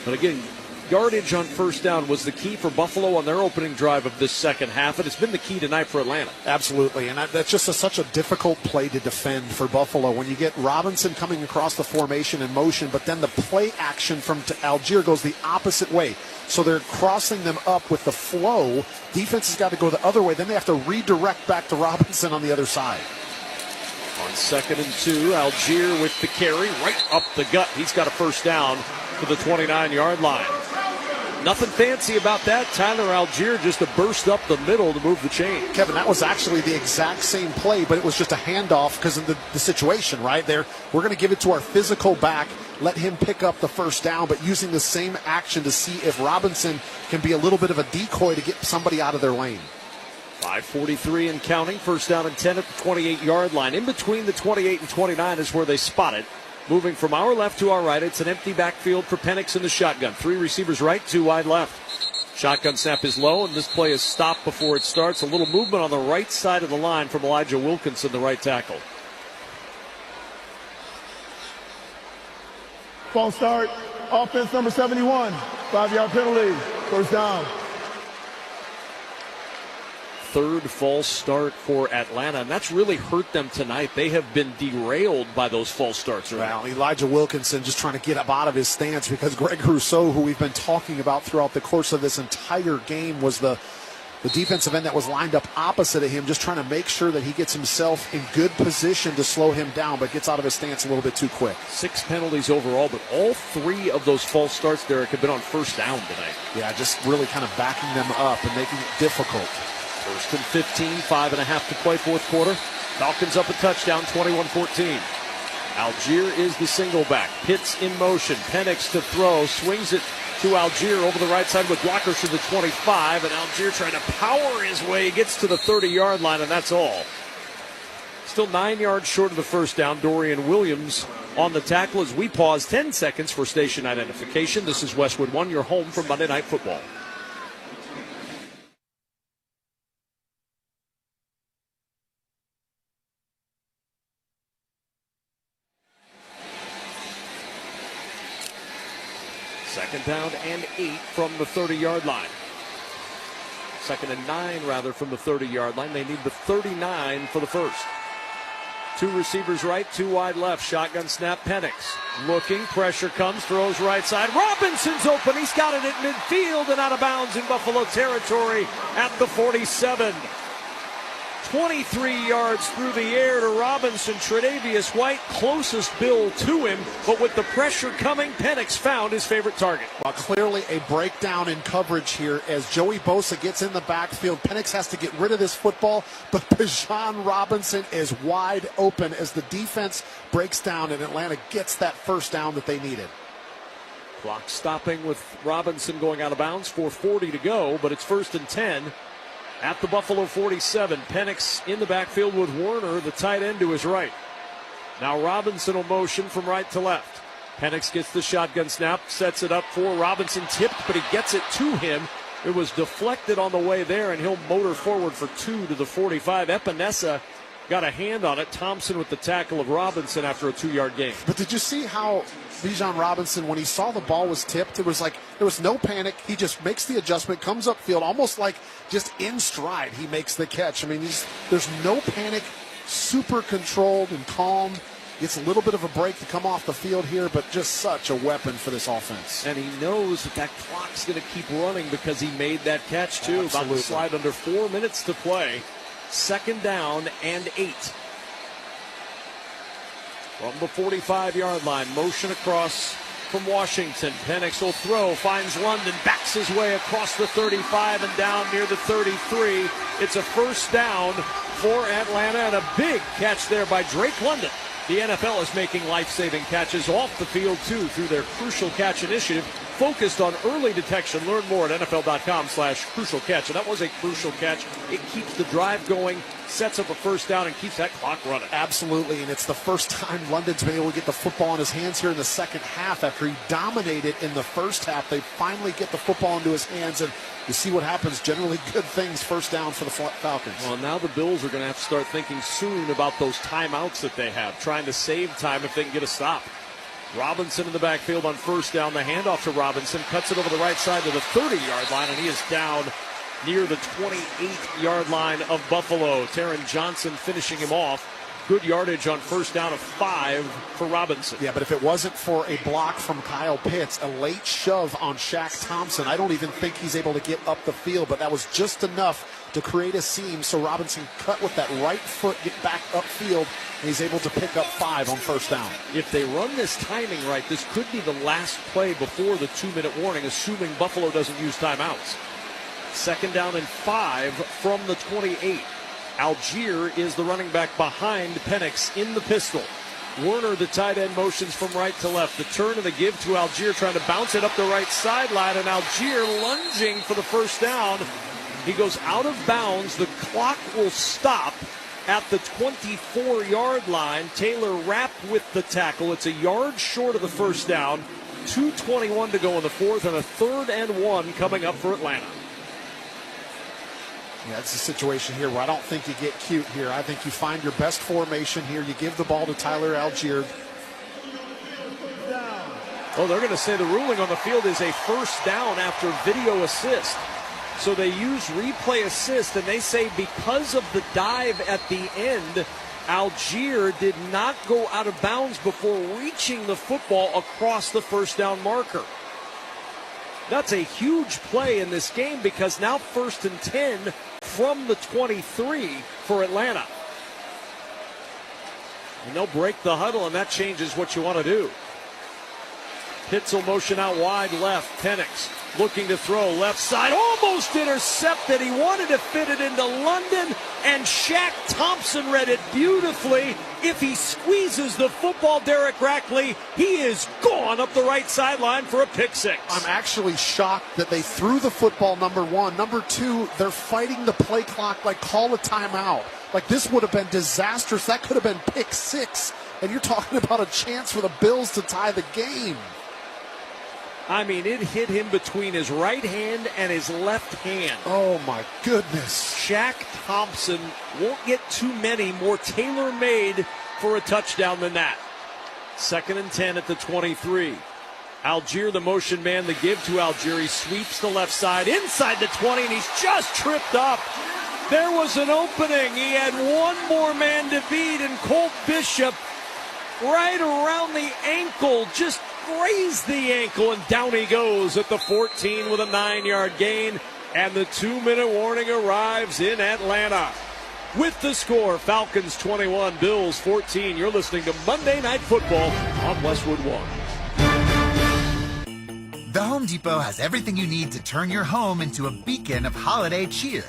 But again, Yardage on first down was the key for Buffalo on their opening drive of this second half, and it's been the key tonight for Atlanta. Absolutely, and that's just such a difficult play to defend for Buffalo when you get Robinson coming across the formation in motion, but then the play action from Algier goes the opposite way. So they're crossing them up with the flow. Defense has got to go the other way. Then they have to redirect back to Robinson on the other side. On 2nd and 2, Algier with the carry right up the gut. He's got a first down to the 29-yard line. Nothing fancy about that. Tyler Algier just to burst up the middle to move the chain. Kevin, that was actually the exact same play, but it was just a handoff because of the situation right there. We're going to give it to our physical back, let him pick up the first down, but using the same action to see if Robinson can be a little bit of a decoy to get somebody out of their lane. 5:43 and counting. First down and 10 at the 28-yard line. In between the 28 and 29 is where they spot it. Moving from our left to our right, it's an empty backfield for Penix in the shotgun. 3 receivers right, 2 wide left. Shotgun snap is low, and this play is stopped before it starts. A little movement on the right side of the line from Elijah Wilkinson, the right tackle. False start. Offense number 71. 5-yard penalty. First down. Third false start for Atlanta, and that's really hurt them tonight. They have been derailed by those false starts. Well, Elijah Wilkinson just trying to get up out of his stance because Greg Rousseau, who we've been talking about throughout the course of this entire game, was the defensive end that was lined up opposite of him, just trying to make sure that he gets himself in good position to slow him down, but gets out of his stance a little bit too quick. 6 penalties overall, but all 3 of those false starts, Derek, have been on first down tonight. Yeah, just really kind of backing them up and making it difficult. First and 15, 5.5 to play fourth quarter. Falcons up a touchdown, 21-14. Algier is the single back. Pitts in motion. Penix to throw. Swings it to Algier over the right side with blockers to the 25. And Algier trying to power his way. Gets to the 30-yard line, and that's all. Still 9 yards short of the first down. Dorian Williams on the tackle as we pause 10 seconds for station identification. This is Westwood One, your home for Monday Night Football. Second down and 8 from the 30-yard line. Second and 9, rather, from the 30-yard line. They need the 39 for the first. 2 receivers right, 2 wide left. Shotgun snap, Penix. Looking, pressure comes, throws right side. Robinson's open. He's got it at midfield and out of bounds in Buffalo territory at the 47. 23 yards through the air to Robinson. Tre'Davious White closest bill to him, but with the pressure coming, Penix found his favorite target. Well, clearly a breakdown in coverage here as Joey Bosa gets in the backfield. Penix has to get rid of this football, but Bijan Robinson is wide open as the defense breaks down and Atlanta gets that first down that they needed. Clock stopping with Robinson going out of bounds, 4:40 to go, but it's first and 10. At the Buffalo 47, Penix in the backfield with Warner, the tight end, to his right. Now Robinson will motion from right to left. Penix gets the shotgun snap, sets it up for Robinson, tipped, but he gets it to him. It was deflected on the way there, and he'll motor forward for 2 to the 45. Epinesa got a hand on it. Thompson with the tackle of Robinson after a 2-yard gain. But did you see how Bijan Robinson, when he saw the ball was tipped, it was like there was no panic. He just makes the adjustment, comes upfield, almost like just in stride he makes the catch. I mean, there's no panic, super controlled and calm. Gets a little bit of a break to come off the field here, but just such a weapon for this offense. And he knows that clock's going to keep running because he made that catch, too. Absolutely. About to slide under 4 minutes to play. Second down and 8. From the 45-yard line, motion across from Washington. Penix will throw, finds London, backs his way across the 35 and down near the 33. It's a first down for Atlanta, and a big catch there by Drake London. The NFL is making life-saving catches off the field, too, through their Crucial Catch initiative, focused on early detection. Learn more at NFL.com/crucial catch. And that was a crucial catch. It keeps the drive going, sets up a first down, and keeps that clock running. Absolutely, and it's the first time London's been able to get the football in his hands here in the second half. After he dominated in the first half, they finally get the football into his hands, and you see what happens. Generally good things, first down for the Falcons. Well, now the Bills are going to have to start thinking soon about those timeouts that they have, trying to save time if they can get a stop. Robinson in the backfield on first down. The handoff to Robinson. Cuts it over the right side to the 30-yard line, and he is down near the 28-yard line of Buffalo. Taron Johnson finishing him off. Good yardage on first down of 5 for Robinson. Yeah, but if it wasn't for a block from Kyle Pitts, a late shove on Shaq Thompson, I don't even think he's able to get up the field, but that was just enough to create a seam so Robinson cut with that right foot, get back upfield, and he's able to pick up 5 on first down. If they run this timing right, this could be the last play before the 2-minute warning, assuming Buffalo doesn't use timeouts. 2nd down and 5 from the 28. Algier is the running back behind Penix in the pistol. Werner, the tight end, motions from right to left. The turn and the give to Algier, trying to bounce it up the right sideline, and Algier lunging for the first down. He goes out of bounds. The clock will stop at the 24-yard line. Taylor Rapp with the tackle. It's a yard short of the first down. 2:21 to go in the fourth, and a 3rd and 1 coming up for Atlanta. Yeah, it's a situation here where I don't think you get cute here. I think you find your best formation here. You give the ball to Tyler Algier. Oh, they're going to say the ruling on the field is a first down after video assist. So they use replay assist, and they say because of the dive at the end, Algier did not go out of bounds before reaching the football across the first down marker. That's a huge play in this game because now 1st and 10 from the 23 for Atlanta. And they'll break the huddle, and that changes what you want to do. Pitts will motion out wide left. Penix looking to throw left side, almost intercepted. He wanted to fit it into London, and Shaq Thompson read it beautifully. If he squeezes the football, Derek Rackley, he is gone up the right sideline for a pick 6. I'm actually shocked that they threw the football, number 1. Number 2, they're fighting the play clock, like call a timeout. Like this would have been disastrous. That could have been pick 6. And you're talking about a chance for the Bills to tie the game. I mean, it hit him between his right hand and his left hand. Oh, my goodness. Shaq Thompson won't get too many more tailor-made for a touchdown than that. 2nd and 10 at the 23. Algier, the motion man, the give to Algier. He sweeps the left side inside the 20, and he's just tripped up. There was an opening. He had one more man to beat, and Colt Bishop right around the ankle, just grazed the ankle, and down he goes at the 14 with a 9-yard gain, and the 2-minute warning arrives in Atlanta. With the score, Falcons 21, Bills 14. You're listening to Monday Night Football on Westwood One. The Home Depot has everything you need to turn your home into a beacon of holiday cheer.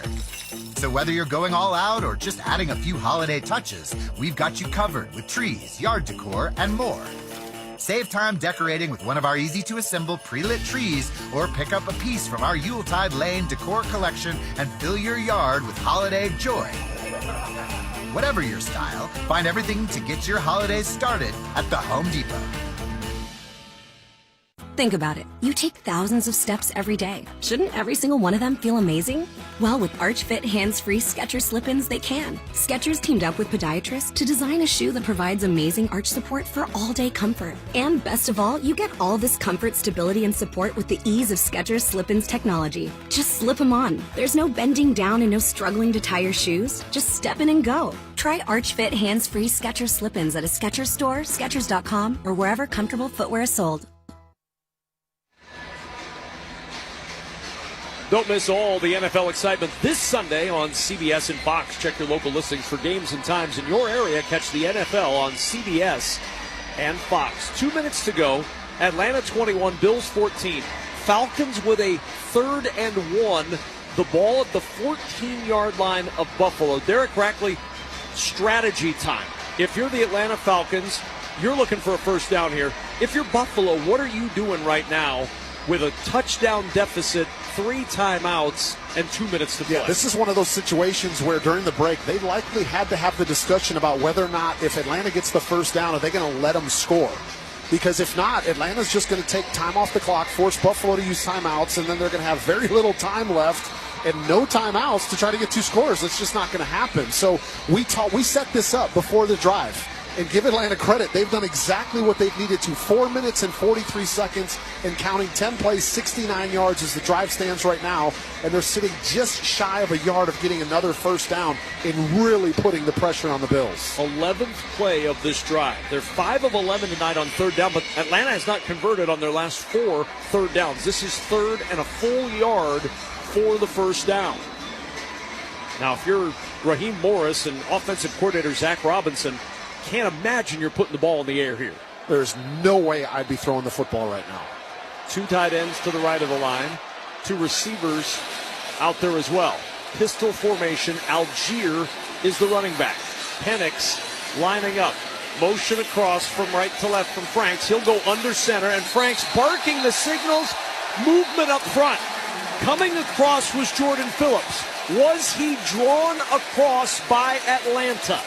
So whether you're going all out or just adding a few holiday touches, we've got you covered with trees, yard decor, and more. Save time decorating with one of our easy-to-assemble pre-lit trees, or pick up a piece from our Yuletide Lane decor collection and fill your yard with holiday joy. Whatever your style, find everything to get your holidays started at the Home Depot. Think about it. You take thousands of steps every day. Shouldn't every single one of them feel amazing? Well, with Arch Fit hands-free Skechers slip-ins, they can. Skechers teamed up with podiatrists to design a shoe that provides amazing arch support for all-day comfort. And best of all, you get all this comfort, stability, and support with the ease of Skechers slip-ins technology. Just slip them on. There's no bending down and no struggling to tie your shoes. Just step in and go. Try Arch Fit hands-free Skechers slip-ins at a Skechers store, Skechers.com, or wherever comfortable footwear is sold. Don't miss all the NFL excitement this Sunday on CBS and Fox. Check your local listings for games and times in your area. Catch the NFL on CBS and Fox. 2 minutes to go. Atlanta 21, Bills 14. Falcons with a 3rd and 1. The ball at the 14-yard line of Buffalo. Derek Rackley, strategy time. If you're the Atlanta Falcons, you're looking for a first down here. If you're Buffalo, what are you doing right now with a touchdown deficit, 3 timeouts, and 2 minutes to play? Yeah, this is one of those situations where during the break, they likely had to have the discussion about whether or not, if Atlanta gets the first down, are they going to let them score? Because if not, Atlanta's just going to take time off the clock, force Buffalo to use timeouts, and then they're going to have very little time left and no timeouts to try to get 2 scores. It's just not going to happen. So we set this up before the drive. And give Atlanta credit. They've done exactly what they've needed to. 4 minutes and 43 seconds and counting, 10 plays, 69 yards as the drive stands right now. And they're sitting just shy of a yard of getting another first down and really putting the pressure on the Bills. 11th play of this drive. They're 5 of 11 tonight on third down, but Atlanta has not converted on their last 4 third downs. This is third and a full yard for the first down. Now, if you're Raheem Morris and offensive coordinator Zach Robinson, can't imagine you're putting the ball in the air here. There's no way I'd be throwing the football right now. 2 tight ends to the right of the line. 2 receivers out there as well. Pistol formation. Algier is the running back. Penix lining up. Motion across from right to left from Franks. He'll go under center, and Franks barking the signals. Movement up front. Coming across was Jordan Phillips. Was he drawn across by Atlanta?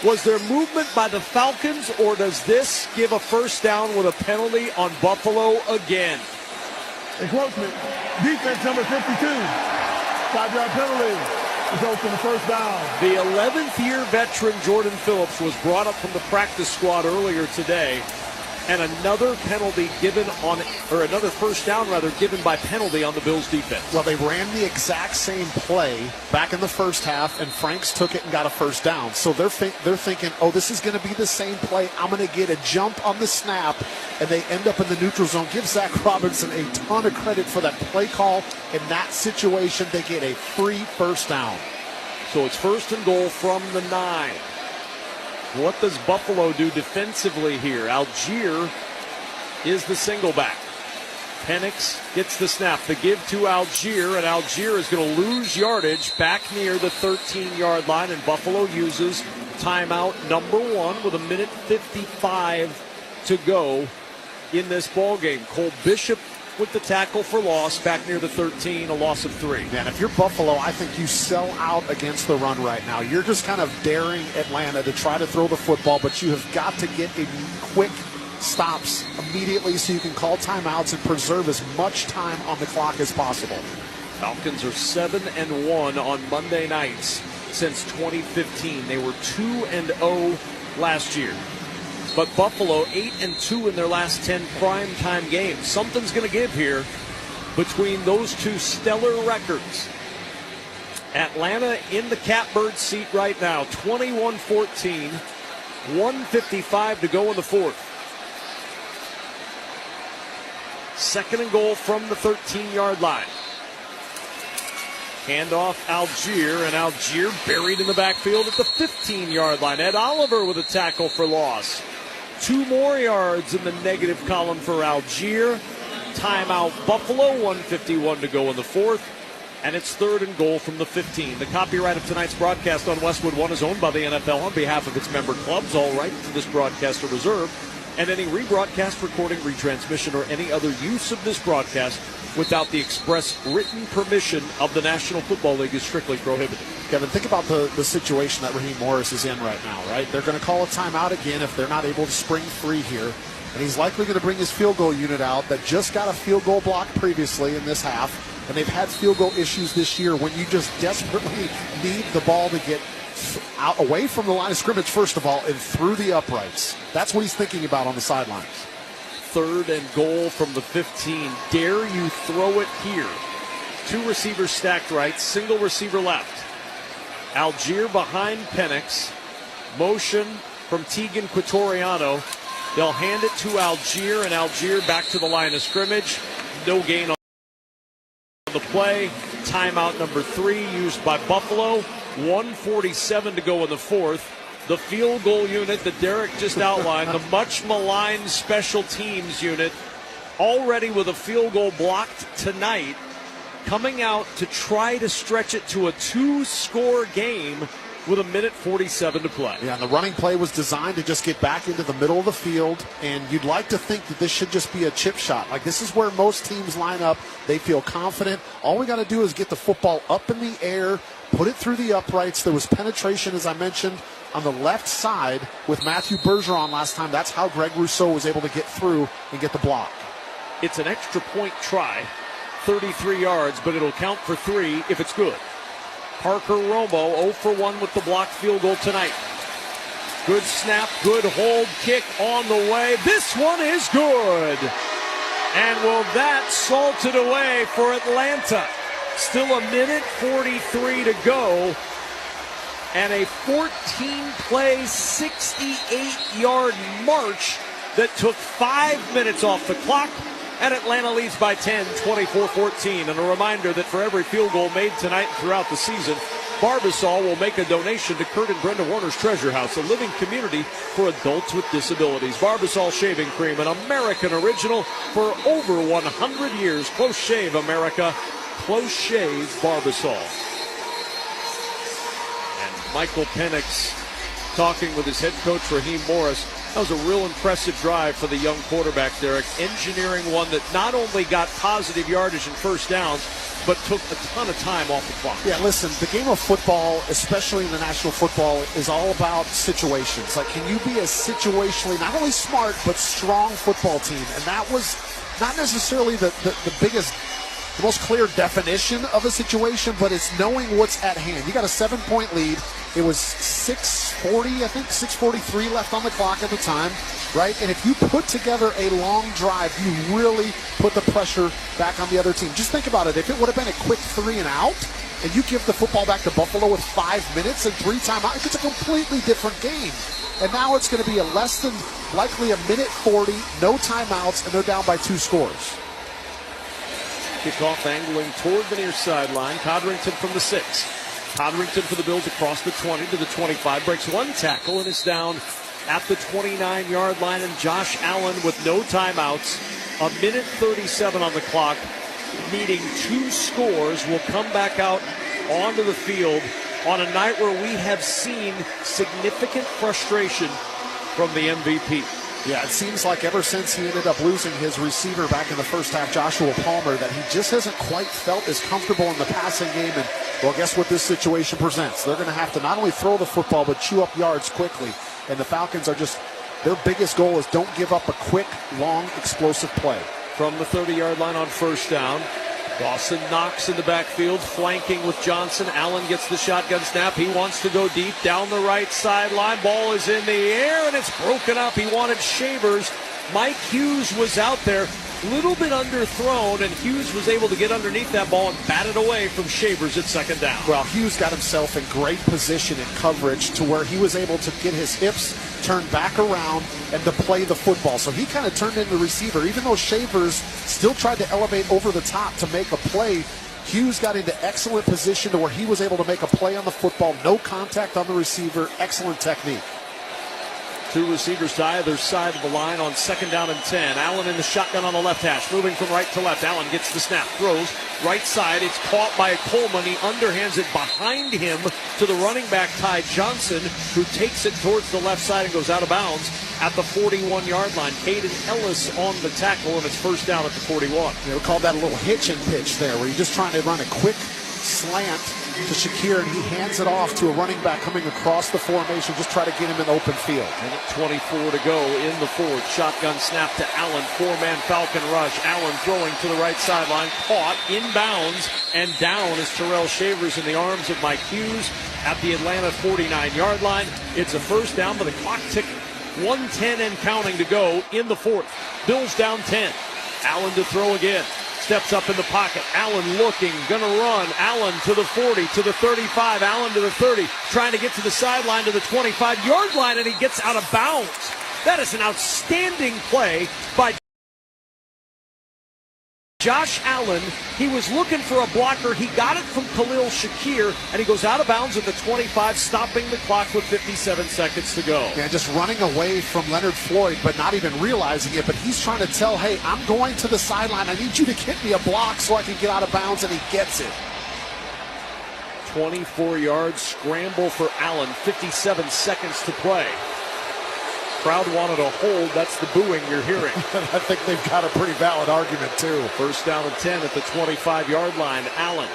Was there movement by the Falcons, or does this give a first down with a penalty on Buffalo again? Encroachment. Defense number 52. 5-yard penalty. Results in the first down. The 11th-year veteran Jordan Phillips was brought up from the practice squad earlier today, and another penalty given on, or another first down rather, given by penalty on the Bills defense. Well, they ran the exact same play back in the first half, and Franks took it and got a first down. So they're thinking, oh, this is going to be the same play. I'm going to get a jump on the snap, and they end up in the neutral zone. Give Zach Robinson a ton of credit for that play call. In that situation, they get a free first down. So it's first and goal from the 9. What does Buffalo do defensively here? Algier is the single back. Penix gets the snap. The give to Algier, and Algier is going to lose yardage back near the 13-yard line, and Buffalo uses timeout number 1 with 1:55 to go in this ballgame. Cole Bishop with the tackle for loss back near the 13, a loss of 3. Man, if you're Buffalo, I think you sell out against the run right now. You're just kind of daring Atlanta to try to throw the football, but you have got to get a quick stops immediately so you can call timeouts and preserve as much time on the clock as possible. Falcons are 7-1 on Monday nights since 2015. They were 2-0 last year. But Buffalo 8-2 in their last 10 primetime games. Something's going to give here between those two stellar records. Atlanta in the catbird seat right now, 21-14, 1:55 to go in the fourth. Second and goal from the 13-yard line. Handoff Algier, and Algier buried in the backfield at the 15-yard line. Ed Oliver with a tackle for loss. 2 more yards in the negative column for Algier. Timeout Buffalo, 1:51 to go in the fourth. And it's third and goal from the 15. The copyright of tonight's broadcast on Westwood One is owned by the NFL on behalf of its member clubs. All rights to this broadcast are reserved. And any rebroadcast, recording, retransmission, or any other use of this broadcast without the express written permission of the National Football League is strictly prohibited. Kevin, think about the situation that Raheem Morris is in right now, right? They're going to call a timeout again if they're not able to spring free here. And he's likely going to bring his field goal unit out that just got a field goal block previously in this half. And they've had field goal issues this year when you just desperately need the ball to get out away from the line of scrimmage, first of all, and through the uprights. That's what he's thinking about on the sidelines. Third and goal from the 15. Dare you throw it here? 2 receivers stacked right, single receiver left. Algier behind Penix. Motion from Tegan Quatoriano. They'll hand it to Algier, and Algier back to the line of scrimmage. No gain on the play. Timeout number 3 used by Buffalo. 1:47 to go in the fourth. The field goal unit that Derek just outlined, the much maligned special teams unit, already with a field goal blocked tonight, coming out to try to stretch it to a 2-score game with 1:47 to play. Yeah, and the running play was designed to just get back into the middle of the field, and you'd like to think that this should just be a chip shot. Like, this is where most teams line up. They feel confident. All we got to do is get the football up in the air, put it through the uprights. There was penetration, as I mentioned, on the left side with Matthew Bergeron last time. That's how Greg Rousseau was able to get through and get the block. It's an extra point try, 33 yards, but it'll count for 3 if it's good. Parker Romo 0 for 1 with the blocked field goal tonight. Good snap, good hold, kick on the way. This one is good. And will that salt it away for Atlanta? Still a minute 43 to go. And a 14-play, 68-yard march that took 5 minutes off the clock. And Atlanta leads by 10, 24-14. And a reminder that for every field goal made tonight and throughout the season, Barbasol will make a donation to Kurt and Brenda Warner's Treasure House, a living community for adults with disabilities. Barbasol Shaving Cream, an American original for over 100 years. Close Shave America, Close Shave Barbasol. And Michael Penix talking with his head coach, Raheem Morris. That was a real impressive drive for the young quarterback, Derek. Engineering one that not only got positive yardage and first downs, but took a ton of time off the clock. Yeah, listen, the game of football, especially in the National Football, is all about situations. Like, can you be a situationally, not only smart, but strong football team? And that was not necessarily the biggest, the most clear definition of a situation, but it's knowing what's at hand. You got a 7-point lead. It was 6:40, I think, 6:43 left on the clock at the time, right? And if you put together a long drive, you really put the pressure back on the other team. Just think about it. If it would have been a quick 3 and out, and you give the football back to Buffalo with 5 minutes and 3 timeouts, it's a completely different game. And now it's going to be a less than likely a minute 40, no timeouts, and they're down by 2 scores. Kickoff angling toward the near sideline. Codrington from the 6. Codrington for the Bills across the 20 to the 25. Breaks one tackle and is down at the 29-yard line. And Josh Allen with no timeouts. A minute 37 on the clock. Needing 2 scores. Will come back out onto the field on a night where we have seen significant frustration from the MVP. Yeah, it seems like ever since he ended up losing his receiver back in the first half, Joshua Palmer, that he just hasn't quite felt as comfortable in the passing game. And, well, guess what this situation presents? They're going to have to not only throw the football, but chew up yards quickly. And the Falcons are just, their biggest goal is don't give up a quick, long, explosive play. From the 30-yard line on first down, Dawson Knox in the backfield, flanking with Johnson. Allen gets the shotgun snap. He wants to go deep down the right sideline. Ball is in the air, and it's broken up. He wanted Shavers. Mike Hughes was out there, little bit underthrown, and Hughes was able to get underneath that ball and bat it away from Shavers at second down. Well, Hughes got himself in great position in coverage to where he was able to get his hips turned back around and to play the football. So he kind of turned into the receiver. Even though Shavers still tried to elevate over the top to make a play, Hughes got into excellent position to where he was able to make a play on the football. No contact on the receiver. Excellent technique. 2 receivers to either side of the line on second down and 10. Allen in the shotgun on the left hash, moving from right to left. Allen gets the snap, throws right side. It's caught by Coleman. He underhands it behind him to the running back, Ty Johnson, who takes it towards the left side and goes out of bounds at the 41-yard line. Caden Ellis on the tackle, and it's first down at the 41. We call that a little hitch and pitch there, where you're just trying to run a quick slant to Shakir, and he hands it off to a running back coming across the formation, just try to get him in open field. Minute 24 to go in the fourth. Shotgun snap to Allen, 4-man Falcon rush. Allen throwing to the right sideline, caught inbounds, and down is Terrell Shavers in the arms of Mike Hughes at the Atlanta 49-yard line. It's a first down, but the clock ticking. 1:10 and counting to go in the fourth. Bills down 10. Allen to throw again. Steps up in the pocket. Allen looking, gonna run. Allen to the 40, to the 35. Allen to the 30, trying to get to the sideline to the 25-yard line, and he gets out of bounds. That is an outstanding play by Josh Allen. He was looking for a blocker. He got it from Khalil Shakir, and he goes out of bounds at the 25, stopping the clock with 57 seconds to go. Yeah, just running away from Leonard Floyd, but not even realizing it. But he's trying to tell, hey, I'm going to the sideline. I need you to get me a block so I can get out of bounds, and he gets it. 24-yard scramble for Allen, 57 seconds to play. Crowd wanted a hold. That's the booing you're hearing. I think they've got a pretty valid argument, too. First down and 10 at the 25-yard line. Allen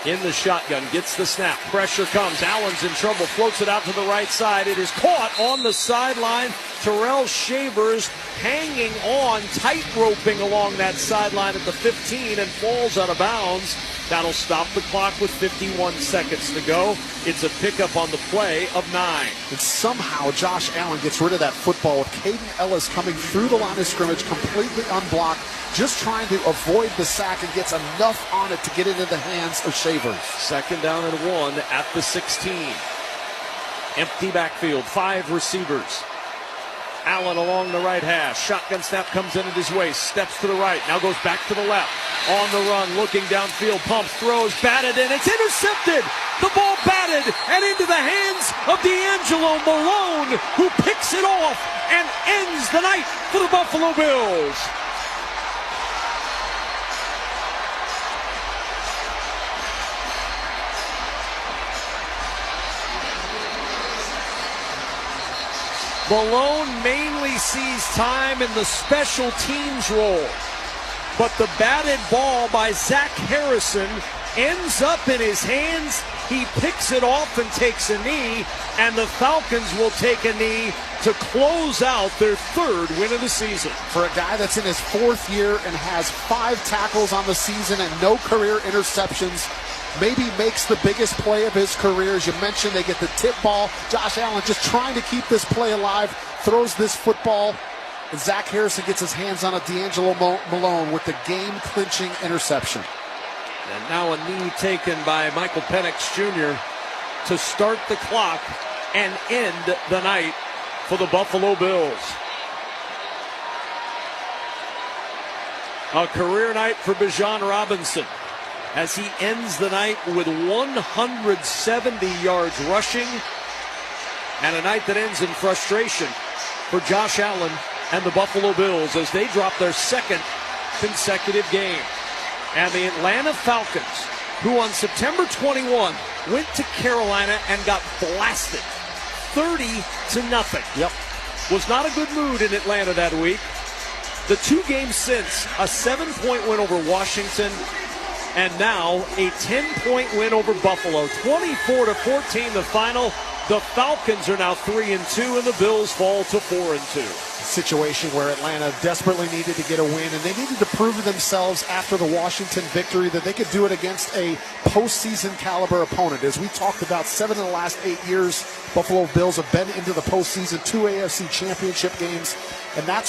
in the shotgun, gets the snap. Pressure comes. Allen's in trouble. Floats it out to the right side. It is caught on the sideline. Terrell Shavers hanging on, tight roping along that sideline at the 15 and falls out of bounds That'll stop the clock with 51 seconds to go. It's a pickup on the play of 9. And somehow Josh Allen gets rid of that football with Caden Ellis coming through the line of scrimmage completely unblocked, just trying to avoid the sack, and gets enough on it to get it into the hands of Shavers. 2nd down and 1 at the 16. Empty backfield, 5 receivers. Allen along the right hash. Shotgun snap comes in at his waist. Steps to the right. Now goes back to the left. On the run, looking downfield. Pumps, throws, batted in. It's intercepted. The ball batted and into the hands of D'Angelo Malone, who picks it off and ends the night for the Buffalo Bills. Malone mainly sees time in the special teams role, but the batted ball by Zach Harrison ends up in his hands. He picks it off and takes a knee, and the Falcons will take a knee to close out their 3rd win of the season. For a guy that's in his 4th year and has 5 tackles on the season and no career interceptions, maybe makes the biggest play of his career. As you mentioned, they get the tip ball. Josh Allen just trying to keep this play alive, throws this football, and Zach Harrison gets his hands on a D'Angelo Malone with the game-clinching interception. And now a knee taken by Michael Penix Jr. to start the clock and end the night for the Buffalo Bills. A career night for Bijan Robinson, as he ends the night with 170 yards rushing, and a night that ends in frustration for Josh Allen and the Buffalo Bills as they drop their 2nd consecutive game. And the Atlanta Falcons, who on September 21 went to Carolina and got blasted 30-0. Yep. Was not a good mood in Atlanta that week. The 2 games since, a 7-point win over Washington, and now a 10-point win over Buffalo. 24-14 the final. The Falcons are now 3-2, and the Bills fall to 4-2. Situation where Atlanta desperately needed to get a win, and they needed to prove to themselves after the Washington victory that they could do it against a postseason caliber opponent. As we talked about, 7 of the last 8 years, Buffalo Bills have been into the postseason, 2 AFC championship games, and that's